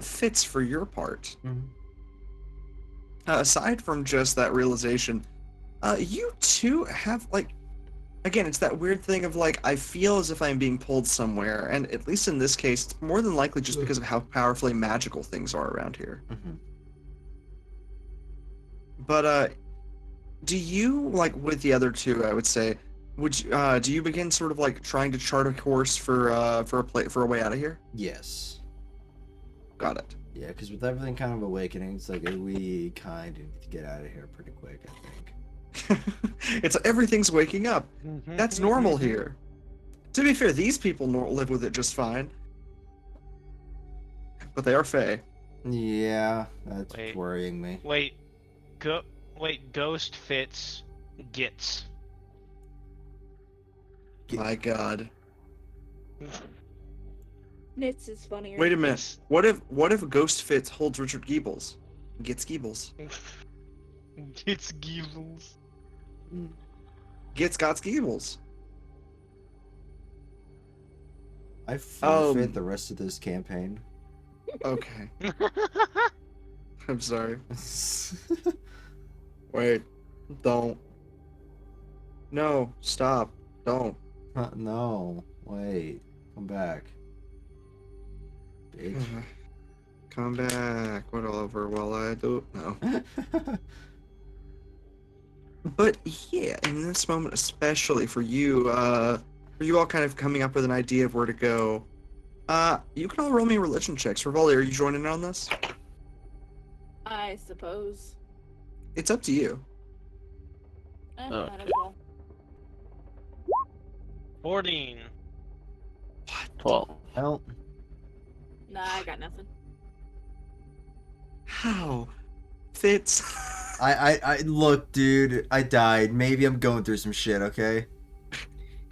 Fitz, for your part, aside from just that realization, you two have like again, it's that weird thing of like, I feel as if I'm being pulled somewhere, and at least in this case, it's more than likely just because of how powerfully magical things are around here. Mm-hmm. But, do you, like, with the other two, I would say, do you begin sort of like trying to chart a course for a way out of here? Yes. Got it. Yeah, because with everything kind of awakening, it's like we kind of need to get out of here pretty quick, I think. It's everything's waking up. That's normal here. To be fair, these people live with it just fine. But they are Fey. Yeah, that's Wait. worrying me. Wait, Ghost Fitz gets. My god. Nitz is funnier. Wait a minute. What if Ghost Fitz holds Richard Geebles? Gets Geebles. Gets Geebles. Gets Gots Geebles. I forfeit the rest of this campaign. Okay. I'm sorry. Wait. Don't. No. Stop. Don't. No. Wait. Come back. Bitch. Come back. Whatever while I do. No. But yeah, in this moment, especially for you all kind of coming up with an idea of where to go, you can all roll me religion checks. Rivali, are you joining in on this? I suppose. It's up to you. Might as well. 14. 12. Well, Nah, I got nothing. How? Fitz. I look, dude. I died. Maybe I'm going through some shit. Okay.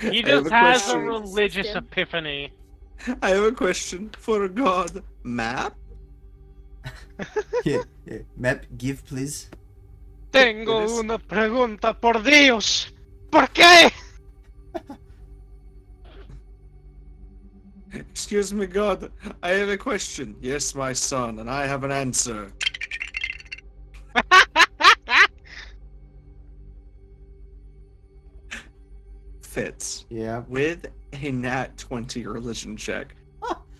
He I have just a has a question. religious System. epiphany. I have a question for God. Map? Yeah. Map, give please. Tengo Eres- una pregunta, por Dios. ¿Por qué? Excuse me, God. I have a question. Yes, my son, and I have an answer. Fitz. Yeah. With a nat 20 religion check.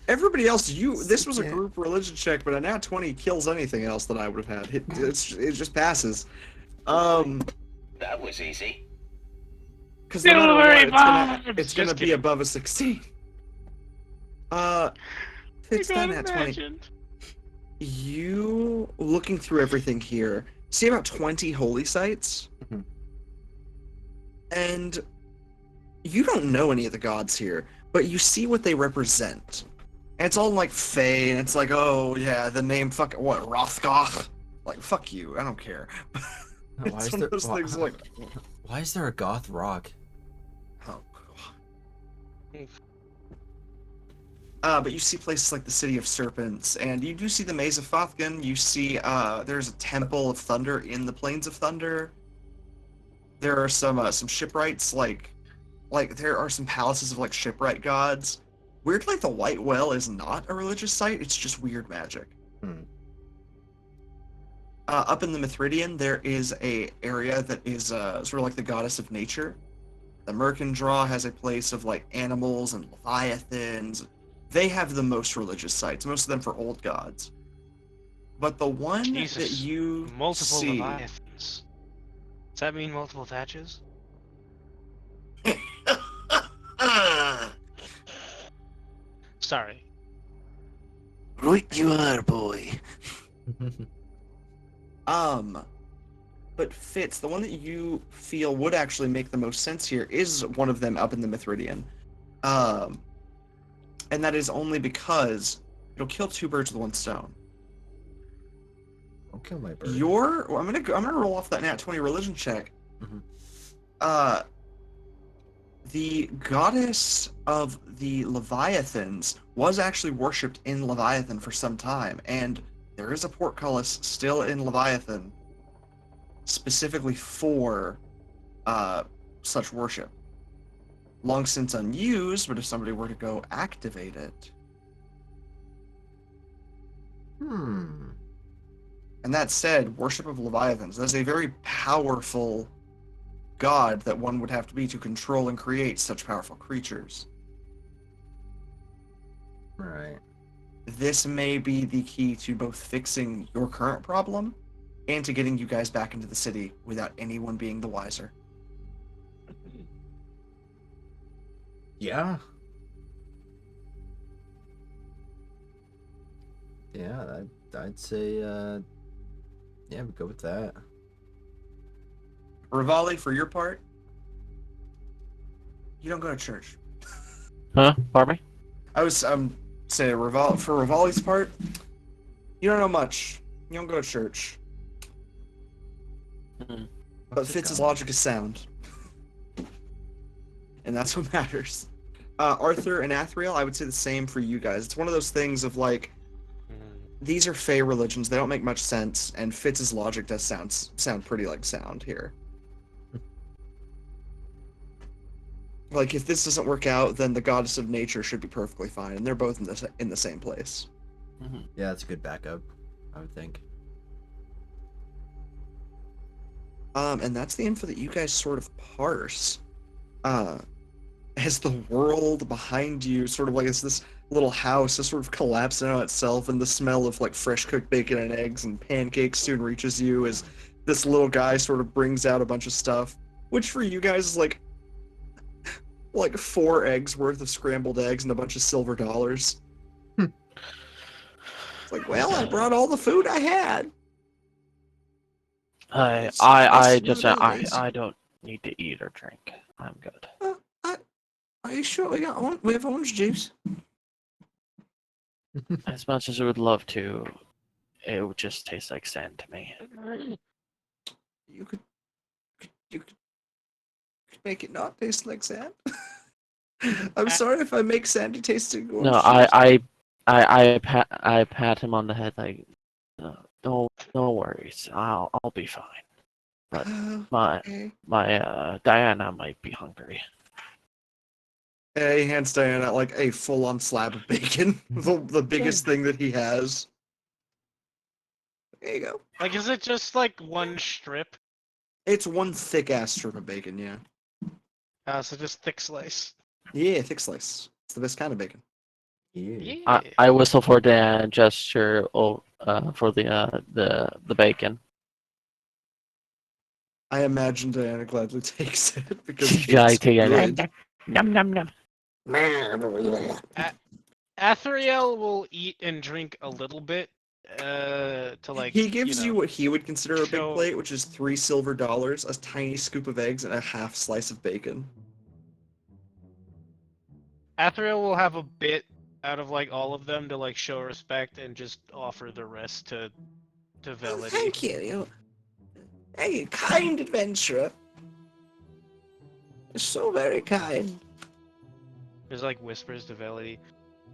Everybody else, this was a Yeah. group religion check, but a nat 20 kills anything else that I would have had. It just passes. That was easy. Because no matter Silvery what, it's gonna Just be kidding. above a 16. Fitz, that nat 20. You, looking through everything here, see about 20 holy sites? Mhm. And you don't know any of the gods here, but you see what they represent. And it's all like Fey, and it's like, oh yeah, the name what, Rothgoth? Like, fuck you, I don't care. Why It's is one there- of those things like, Why is there a goth rock? oh, but you see places like the City of Serpents, and you do see the Maze of Fothgan. You see, there's a Temple of Thunder in the Plains of Thunder. There are some shipwrights, like there are some palaces of like shipwright gods. Weirdly, the White Well is not a religious site; it's just weird magic. Hmm. Up in the Mithridian, there is a area that is sort of like the goddess of nature. The Mercandraw has a place of like animals and leviathans. They have the most religious sites, most of them for old gods. But the one that Jesus, you multiple see, Leviathans. Does that mean multiple thatches? Sorry. right you are, boy. But Fitz, the one that you feel would actually make the most sense here is one of them up in the Mithridian. And that is only because it'll kill two birds with one stone. Don't kill my bird. I'm gonna roll off that nat 20 religion check. Mhm. The goddess of the Leviathans was actually worshipped in Leviathan for some time, and there is a portcullis still in Leviathan specifically for such worship. Long since unused, but if somebody were to go activate it. Hmm. And that said, worship of Leviathans, that's a very powerful god that one would have to be to control and create such powerful creatures. Right. This may be the key to both fixing your current problem and to getting you guys back into the city without anyone being the wiser. Yeah. Yeah, I'd say, yeah, we go with that. Rivali, for your part, you don't go to church. Huh? Pardon me? I was saying for Rivali's part, you don't know much. You don't go to church. Mhm. But Fitz's logic is sound. And that's what matters. Arthur and Athriel, I would say the same for you guys. It's one of those things of like, these are Fey religions, they don't make much sense, and Fitz's logic does sound pretty like sound here. Like, if this doesn't work out, then the goddess of nature should be perfectly fine, and they're both in the same place. Mm-hmm. Yeah, that's a good backup, I would think. And that's the info that you guys sort of parse. As the world behind you sort of like as this little house is sort of collapsing on itself, and the smell of like fresh cooked bacon and eggs and pancakes soon reaches you as this little guy sort of brings out a bunch of stuff, which for you guys is like 4 eggs worth of scrambled eggs and a bunch of silver dollars. It's like, well, I brought all the food I had. I don't need to eat or drink. I'm good. Are you sure we have orange juice? As much as I would love to, it would just taste like sand to me. You could make it not taste like sand. I'm sorry if I make sandy tasting orange No, juice. I pat him on the head like, no worries, I'll be fine. But Okay. my Diana might be hungry. He hands Diana like a full-on slab of bacon, the biggest thing that he has. There you go. Like, is it just like one strip? It's one thick-ass strip of bacon, yeah. So just thick slice. Yeah, thick slice. It's the best kind of bacon. Yeah. I whistle for the gesture for the bacon. I imagine Diana gladly takes it because Yeah, I it's take it. good. Num num num. Athriel will eat and drink a little bit to like. He gives you know, what he would consider a big show- plate, which is 3 silver dollars, a tiny scoop of eggs, and a half slice of bacon. Athriel will have a bit out of like all of them to like show respect and just offer the rest to Velity. Thank you. Hey, kind adventurer. You're so very kind. There's like whispers to Velity.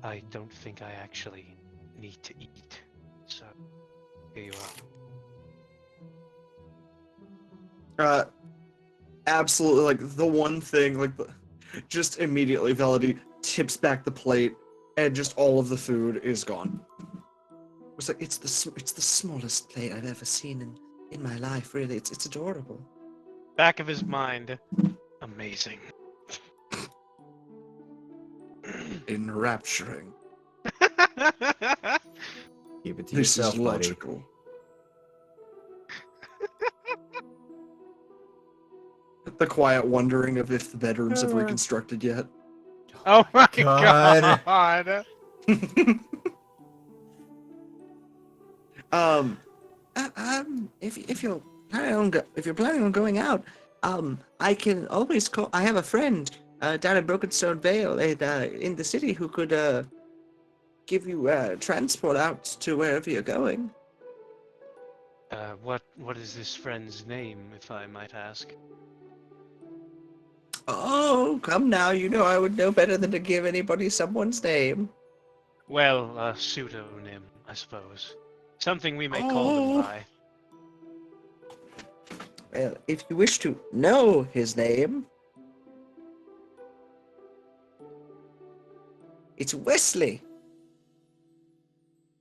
I don't think I actually need to eat. So here you are. Absolutely, like the one thing, like just immediately Velity tips back the plate, and just all of the food is gone. It's like it's the smallest plate I've ever seen in my life. Really, it's adorable. Back of his mind, amazing. Enrapturing. Keep it to This yourself, is buddy. logical. The quiet wondering of if the bedrooms have reconstructed yet. Oh my God. god! If you're planning on going out, I can always call. I have a friend down in Brokenstone Vale in the city who could give you transport out to wherever you're going. What is this friend's name, if I might ask? Oh, come now! You know I would know better than to give anybody someone's name. Well, a pseudonym, I suppose. Something we may call them Oh. by. Well, if you wish to know his name, it's Wesley.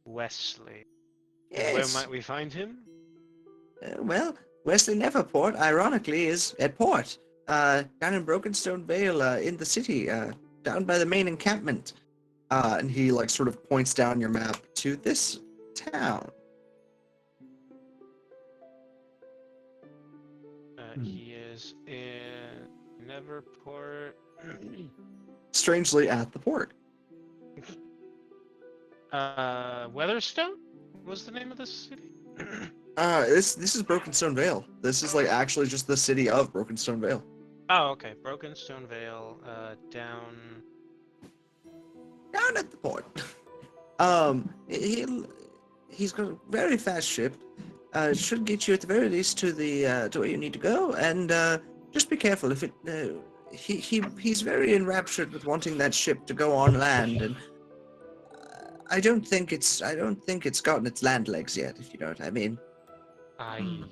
Wesley. And where Yes. might we find him? Well, Wesley Neverport, ironically, is at port. Down in Brokenstone Vale, in the city, down by the main encampment. And he like sort of points down your map to this town. He is in Neverport. Strangely, at the port. Weatherstone was the name of this city. This is Brokenstone Vale. This is like actually just the city of Brokenstone Vale. Oh, okay. Brokenstone Vale, down At the port. He's got a very fast ship. Should get you at the very least to the to where you need to go, and just be careful if it. He's very enraptured with wanting that ship to go on land, and I don't think it's gotten its land legs yet, if you know what I mean. I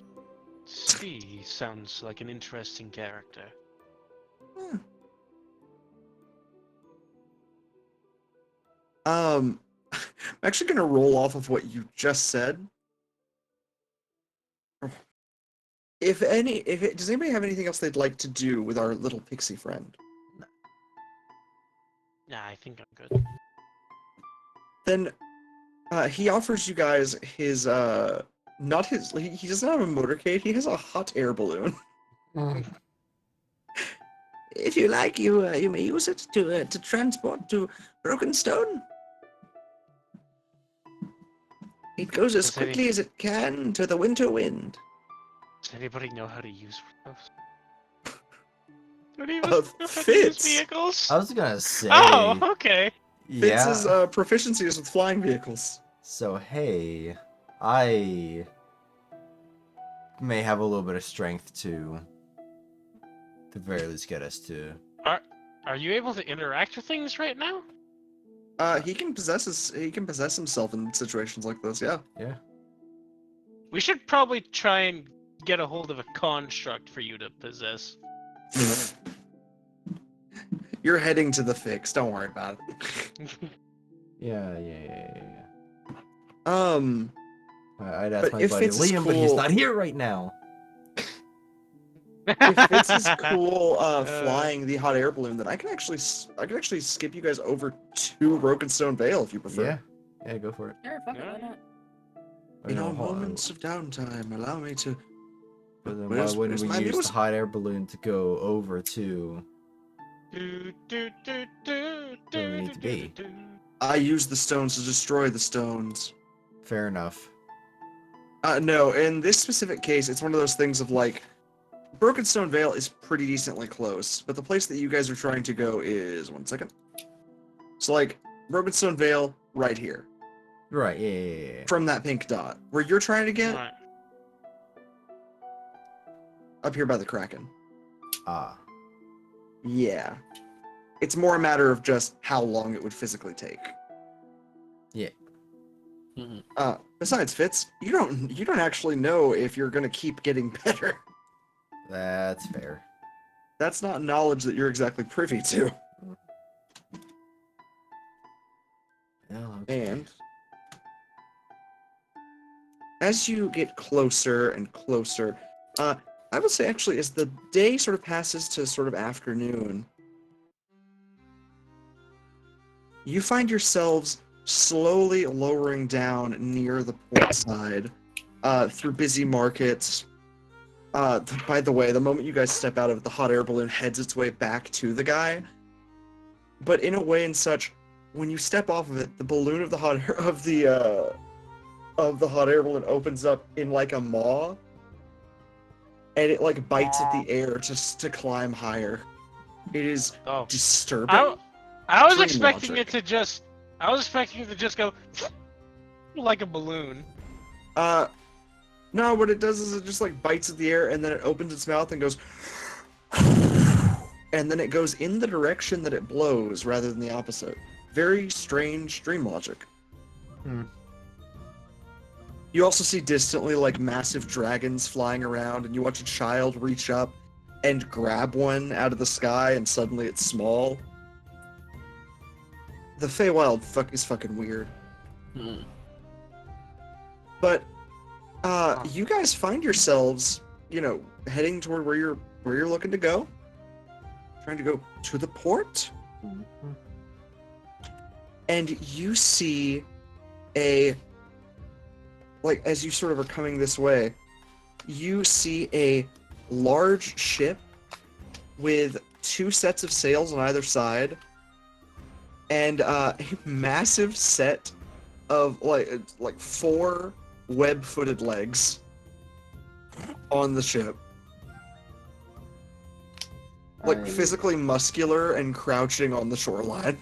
see. He sounds like an interesting character. I'm actually gonna roll off of what you just said. Does anybody have anything else they'd like to do with our little pixie friend? Nah, I think I'm good. Then he offers you guys his not his he doesn't have a motorcade, he has a hot air balloon. If you like, you may use it to transport to Brokenstone. It goes as quickly as it can to the winter wind. Does anybody know how to use those? What do you know how to use Fitz. vehicles? I was gonna say. Oh, okay. Yeah. Fitz's proficiency is with flying vehicles. So hey, I may have a little bit of strength to the very least get us to. Are you able to interact with things right now? He can possess himself in situations like this. Yeah. Yeah. We should probably try and get a hold of a construct for you to possess. You're heading to the fix. Don't worry about it. Yeah. I'd ask But my if buddy Fitz is Liam, but he's cool- not here right now. If Fitz is cool flying the hot air balloon, then I can actually skip you guys over to Brokenstone Vale if you prefer. Yeah, go for it. Sure, fuck it, why not? In know, our moments of downtime, allow me to. But then Where's- why wouldn't where's we my use music? the hot air balloon to go over to Do, where we need to be? I use the stones to destroy the stones. Fair enough. No, in this specific case, it's one of those things of like, Brokenstone Vale is pretty decently close, but the place that you guys are trying to go is, one second. So like, Brokenstone Vale, right here. Right, yeah. From that pink dot. Where you're trying to get, Right. up here by the Kraken. Ah. Yeah. It's more a matter of just how long it would physically take. Yeah. Besides, Fitz, you don't actually know if you're gonna keep getting better. That's fair. That's not knowledge that you're exactly privy to. Well, okay. And as you get closer and closer, I would say actually as the day sort of passes to sort of afternoon, you find yourselves slowly lowering down near the port side through busy markets. By the way, the moment you guys step out of it, the hot air balloon heads its way back to the guy. But in a way and such, when you step off of it, the balloon of the hot air balloon opens up in like a maw, and it like bites at the air just to climb higher. It is Oh. disturbing. I was Dream expecting logic. it to just. I was expecting it to just go like a balloon. No, what it does is it just like bites at the air and then it opens its mouth and goes, and then it goes in the direction that it blows rather than the opposite. Very strange dream logic. You also see distantly like massive dragons flying around, and you watch a child reach up and grab one out of the sky, and suddenly it's small. The Fey Wild is fucking weird. But you guys find yourselves heading toward where you're looking to go. Trying to go to the port. And you see as you sort of are coming this way, you see a large ship with 2 sets of sails on either side and a massive set of like 4 web-footed legs on the ship. Like physically muscular and crouching on the shoreline.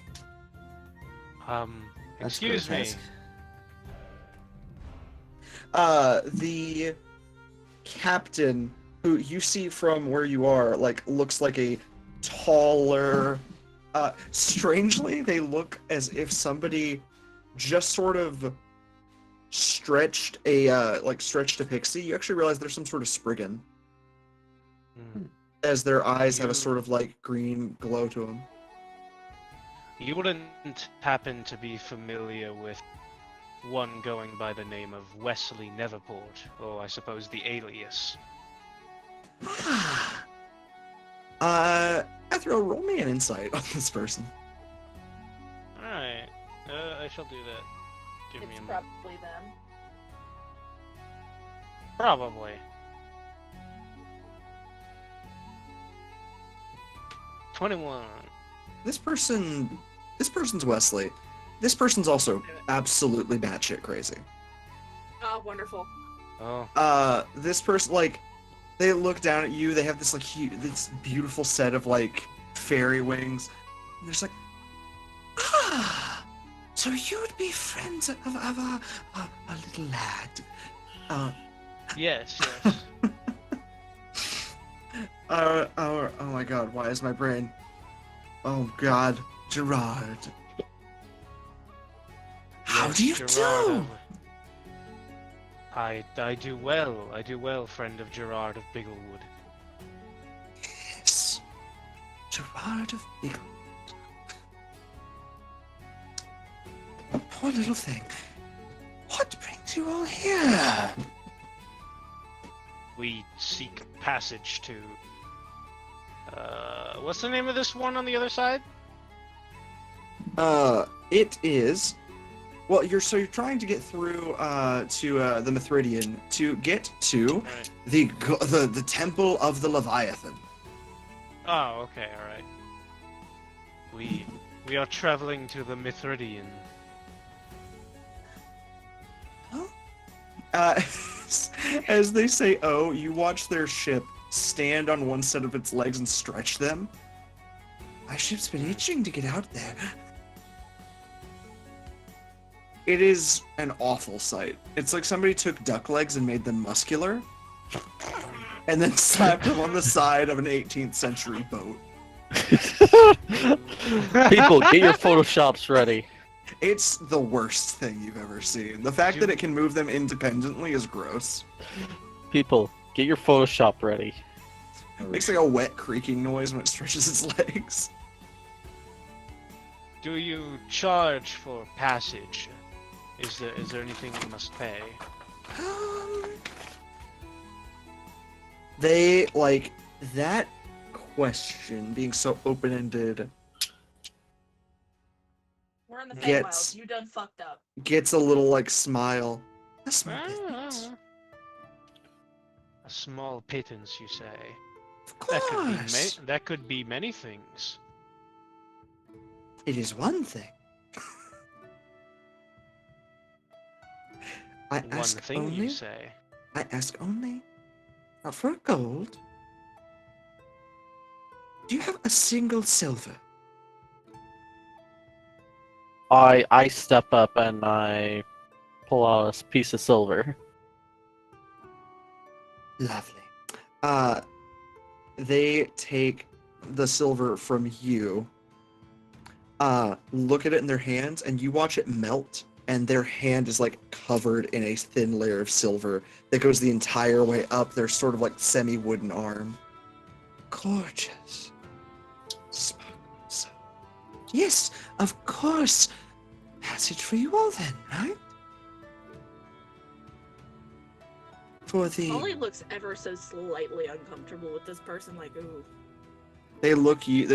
Excuse me. The captain, who you see from where you are, looks like a taller. Strangely, they look as if somebody just sort of stretched a pixie. You actually realize there's some sort of Spriggan, as their eyes have a sort of green glow to them. You wouldn't happen to be familiar with one going by the name of Wesley Neverport, or I suppose the alias? Athriel, roll me an insight on this person. Alright, I shall do that. Give me It's a moment. probably them. Probably. 21. This person's Wesley. This person's also absolutely batshit crazy. Oh, wonderful. Oh. This person, they look down at you. They have this this beautiful set of fairy wings. And they're just so you'd be friends of a little lad. Yes. Oh my God! Why is my brain? Oh God, Gerard. How Yes, do you Gerard do? I do well. I do well, friend of Gerard of Bigglewood. Yes, Gerard of Bigglewood. Poor little thing. What brings you all here? We seek passage to... what's the name of this one on the other side? It is... Well, you're trying to get through to the Mithridian to get to Right. the Temple of the Leviathan. Oh, okay, alright. We are traveling to the Mithridian. As they say, "Oh," you watch their ship stand on one set of its legs and stretch them. My ship's been itching to get out there. It is an awful sight. It's like somebody took duck legs and made them muscular, and then slapped them on the side of an 18th century boat. People, get your photoshops ready. It's the worst thing you've ever seen. The fact that it can move them independently is gross. People, get your Photoshop ready. It makes like a wet creaking noise when it stretches its legs. Do you charge for passage? Is there anything we must pay? They that question being so open-ended We're in the Fey Gets- Wilds. You done fucked up. gets a little smile. A small bit. A small pittance, you say? Of That could be course. that could be many things. It is one thing. I One ask thing, only. you say? I ask only. Not for gold. Do you have a single silver? I step up and I pull out a piece of silver. Lovely. They take the silver from you, look at it in their hands, and you watch it melt, and their hand is covered in a thin layer of silver that goes the entire way up their sort of semi-wooden arm. Gorgeous. Sparkles. Yes, of course. Passage for you all then, right? For the Ollie looks ever so slightly uncomfortable with this person, like, ooh. they look at you,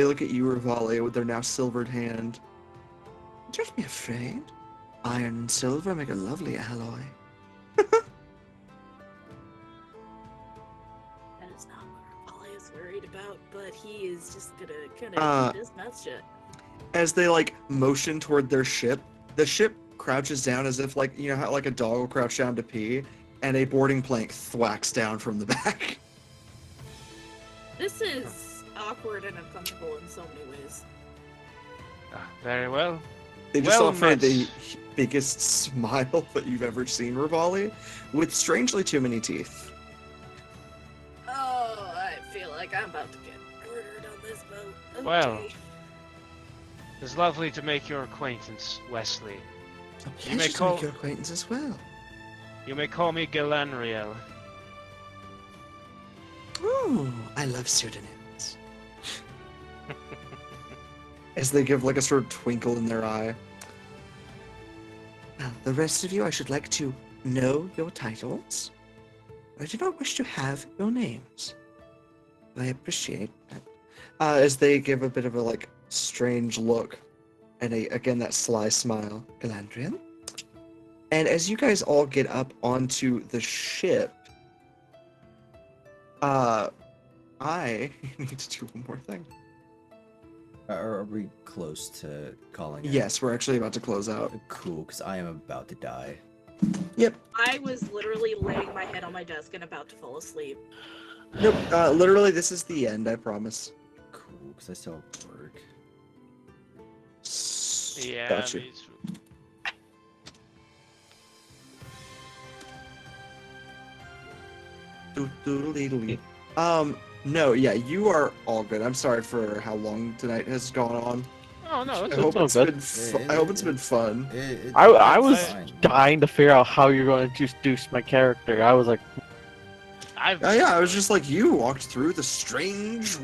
Rivali, with their now silvered hand. Don't be afraid. Iron and silver make a lovely alloy. That is not what Ollie is worried about, but he is just gonna keep his mouth shut. As they like motion toward their ship, the ship crouches down as if like, you know how like a dog will crouch down to pee, and a boarding plank thwacks down from the back. This is awkward and uncomfortable in so many ways. Very well. They just Well offer met. the biggest smile that you've ever seen, Rivali, with strangely too many teeth. Oh, I feel like I'm about to get murdered on this boat. Okay. Well. It's lovely to make your acquaintance, Wesley. A You may pleasure to call- make your acquaintance as well. You may call me Gelandor. Ooh, I love pseudonyms. As they give like a sort of twinkle in their eye. Now, the rest of you, I should like to know your titles. I do not wish to have your names. I appreciate that. As they give a bit of a like strange look, and again that sly smile, Galandrian. And as you guys all get up onto the ship, I need to do one more thing. Are we close to calling it? Yes, we're actually about to close out. Cool, because I am about to die. Yep. I was literally laying my head on my desk and about to fall asleep. Nope. Literally, this is the end. I promise. Cool, because I still have work. Yeah, Got you. these- Doodle-doodle-doodle. No, yeah, you are all good. I'm sorry for how long tonight has gone on. Oh no, I it's hope all it's good. been. I hope it's been fun. I was it's fine. dying to figure out how you're going to introduce my character. I was like, I've Yeah, I was just like, you walked through the strange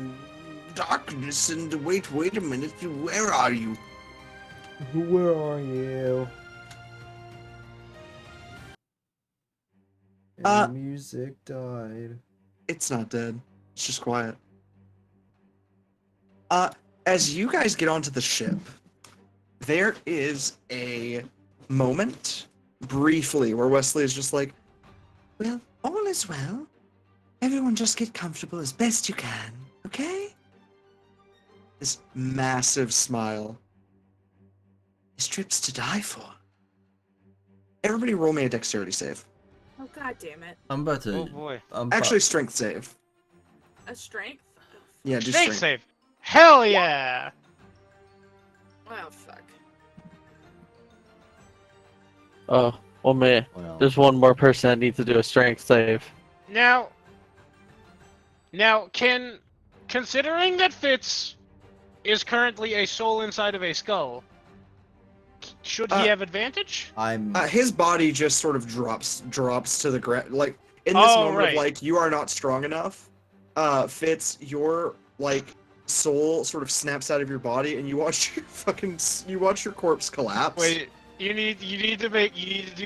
darkness, and wait a minute, where are you? Where are you? And Uh, the music died. It's not dead. It's just quiet. As you guys get onto the ship, there is a moment, briefly, where Wesley is just like, well, all is well. Everyone just get comfortable as best you can, okay? This massive smile. This trip's to die for. Everybody roll me a dexterity save. Oh god damn it. I'm about to. Oh boy. Actually, strength save. A strength? Yeah, do Strength strength. save. Hell yeah! Oh fuck. oh man, well, there's one more person that needs to do a strength save. Now, considering that Fitz is currently a soul inside of a skull, should he have advantage? I'm. His body just sort of drops to the ground. Like in this Oh, moment right. of like you are not strong enough. Fitz, your like soul sort of snaps out of your body, and you watch your corpse collapse. Wait, you need to do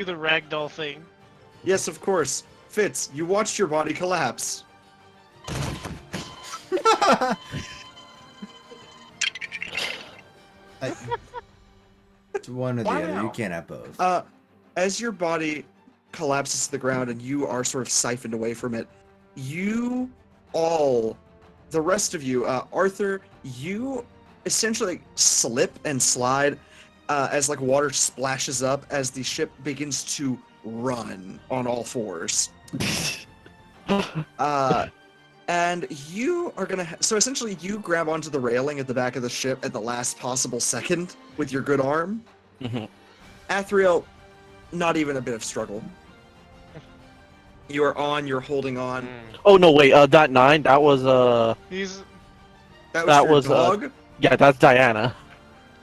the ragdoll thing. Yes, of course. Fitz, you watched your body collapse. It's one or the other. You can't have both. As your body collapses to the ground and you are sort of siphoned away from it, you all, the rest of you, Arthur, you essentially slip and slide as like water splashes up as the ship begins to run on all fours. And you are gonna. So essentially, you grab onto the railing at the back of the ship at the last possible second with your good arm. Mhm. Athriel, not even a bit of struggle. You are on. You're holding on. Oh no, wait, that 9, that was He's That That your was, dog. yeah, that's Diana.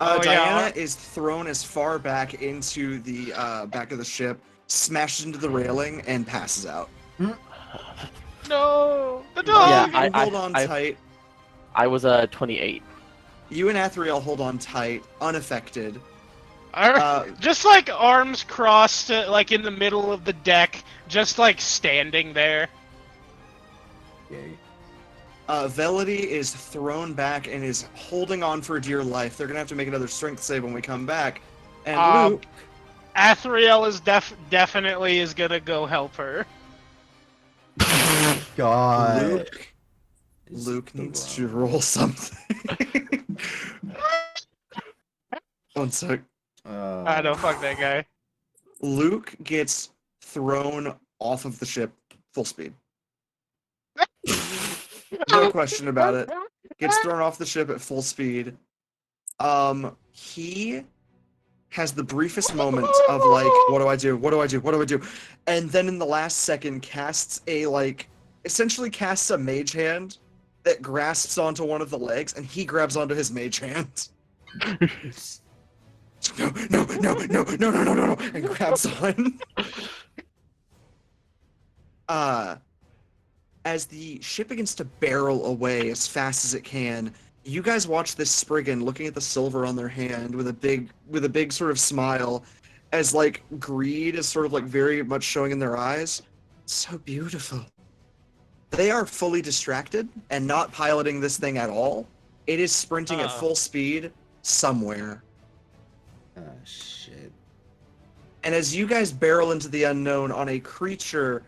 Oh, yeah. Diana is thrown as far back into the back of the ship, smashes into the railing, and passes out. no the dog. Yeah, You I- hold on I- tight. I was 28. You and Athriel hold on tight, unaffected. Just like arms crossed, like in the middle of the deck, just like standing there. Okay. Velity is thrown back and is holding on for dear life. They're gonna have to make another strength save when we come back. And Luke, Athriel is definitely is gonna go help her. God. Luke needs to roll something. One sec. I don't fuck that guy. Luke gets thrown off of the ship full speed. No question about it. Gets thrown off the ship at full speed. He has the briefest moment of like, what do I do? What do I do? What do I do? And then in the last second casts essentially casts a mage hand that grasps onto one of the legs, and he grabs onto his mage hand. No, and grabs on. As the ship begins to barrel away as fast as it can, you guys watch this Spriggan looking at the silver on their hand with a big sort of smile, as like greed is sort of like very much showing in their eyes. So beautiful. They are fully distracted and not piloting this thing at all. It is sprinting at full speed somewhere. Oh shit. And as you guys barrel into the unknown on a creature,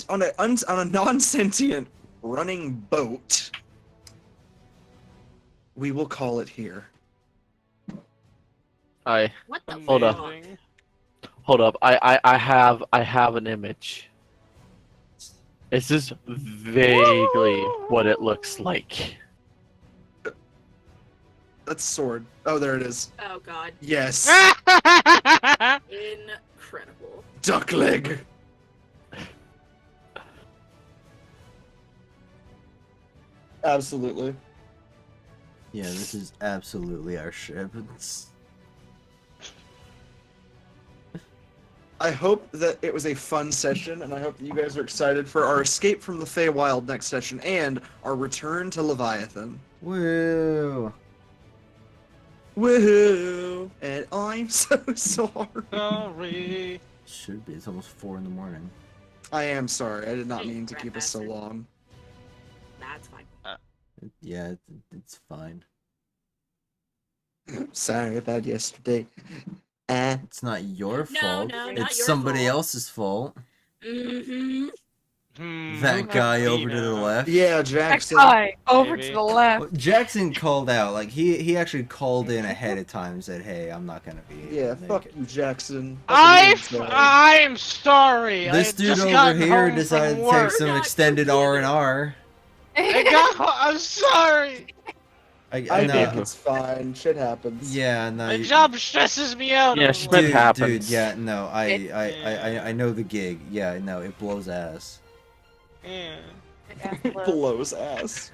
on a non-sentient running boat, we will call it here. What the Hold up. Amazing. Hold up. I have an image. It's just vaguely what it looks like. That's sword. Oh, there it is. Oh god. Yes. Incredible. Duck leg. Absolutely. Yeah, this is absolutely our ship. I hope that it was a fun session, and I hope that you guys are excited for our escape from the Fey Wild next session and our return to Leviathan. Woo! Woohoo! And I'm so sorry. Sorry. Should be. It's almost 4 in the morning. I am sorry. I did not mean to keep us so long. That's fine. Yeah, it's fine. Sorry about yesterday. It's not your fault. no, not It's your somebody fault. else's fault. Mm-hmm. That guy over to the left. Yeah, That Jackson. guy over Maybe. to the left. Well, Jackson called out. Like he actually called in ahead of time and said, "Hey, I'm not gonna be." able Yeah, to make fuck it." you, Jackson. I'm sorry. This I dude just over got here home decided from to take work. some Not extended forgiven. R&R. I'm sorry. I no, think it's fine. Shit happens. yeah, no. My job stresses me out. Yeah, a shit lot. Dude, happens. yeah, no, It- I know the gig. Yeah, no, it blows ass. Yeah. Blows ass.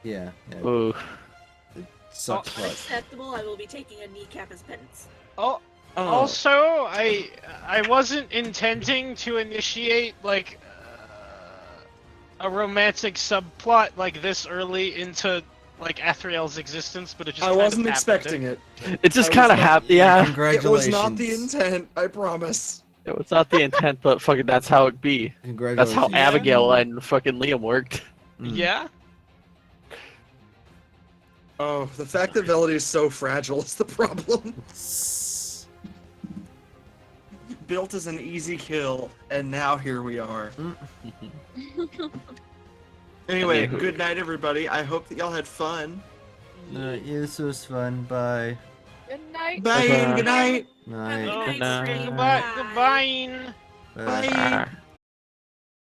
Yeah, yeah, Ooh. it sucks butt. Unacceptable. I will be taking a kneecap as penance. Oh, Oh. also, I wasn't intending to initiate like a romantic subplot like this early into like Athriel's existence, but it just I kind wasn't of expecting it. It's just I was kind of not- happy. Yeah. It Congratulations. was not the intent, I promise. It was not the intent, but fucking that's how it be. That's Congratulations. how Yeah. Abigail and fucking Liam worked. Mm. Yeah. Oh, the fact that Velody is so fragile is the problem. Built as an easy kill, and now here we are. Anyway, Anywho. good night, everybody. I hope that y'all had fun. Yeah, this was fun. Bye. Good night. Bye, and good night. Night. Oh, Good night. night. Goodbye. Goodbye. Bye. Bye. Ah.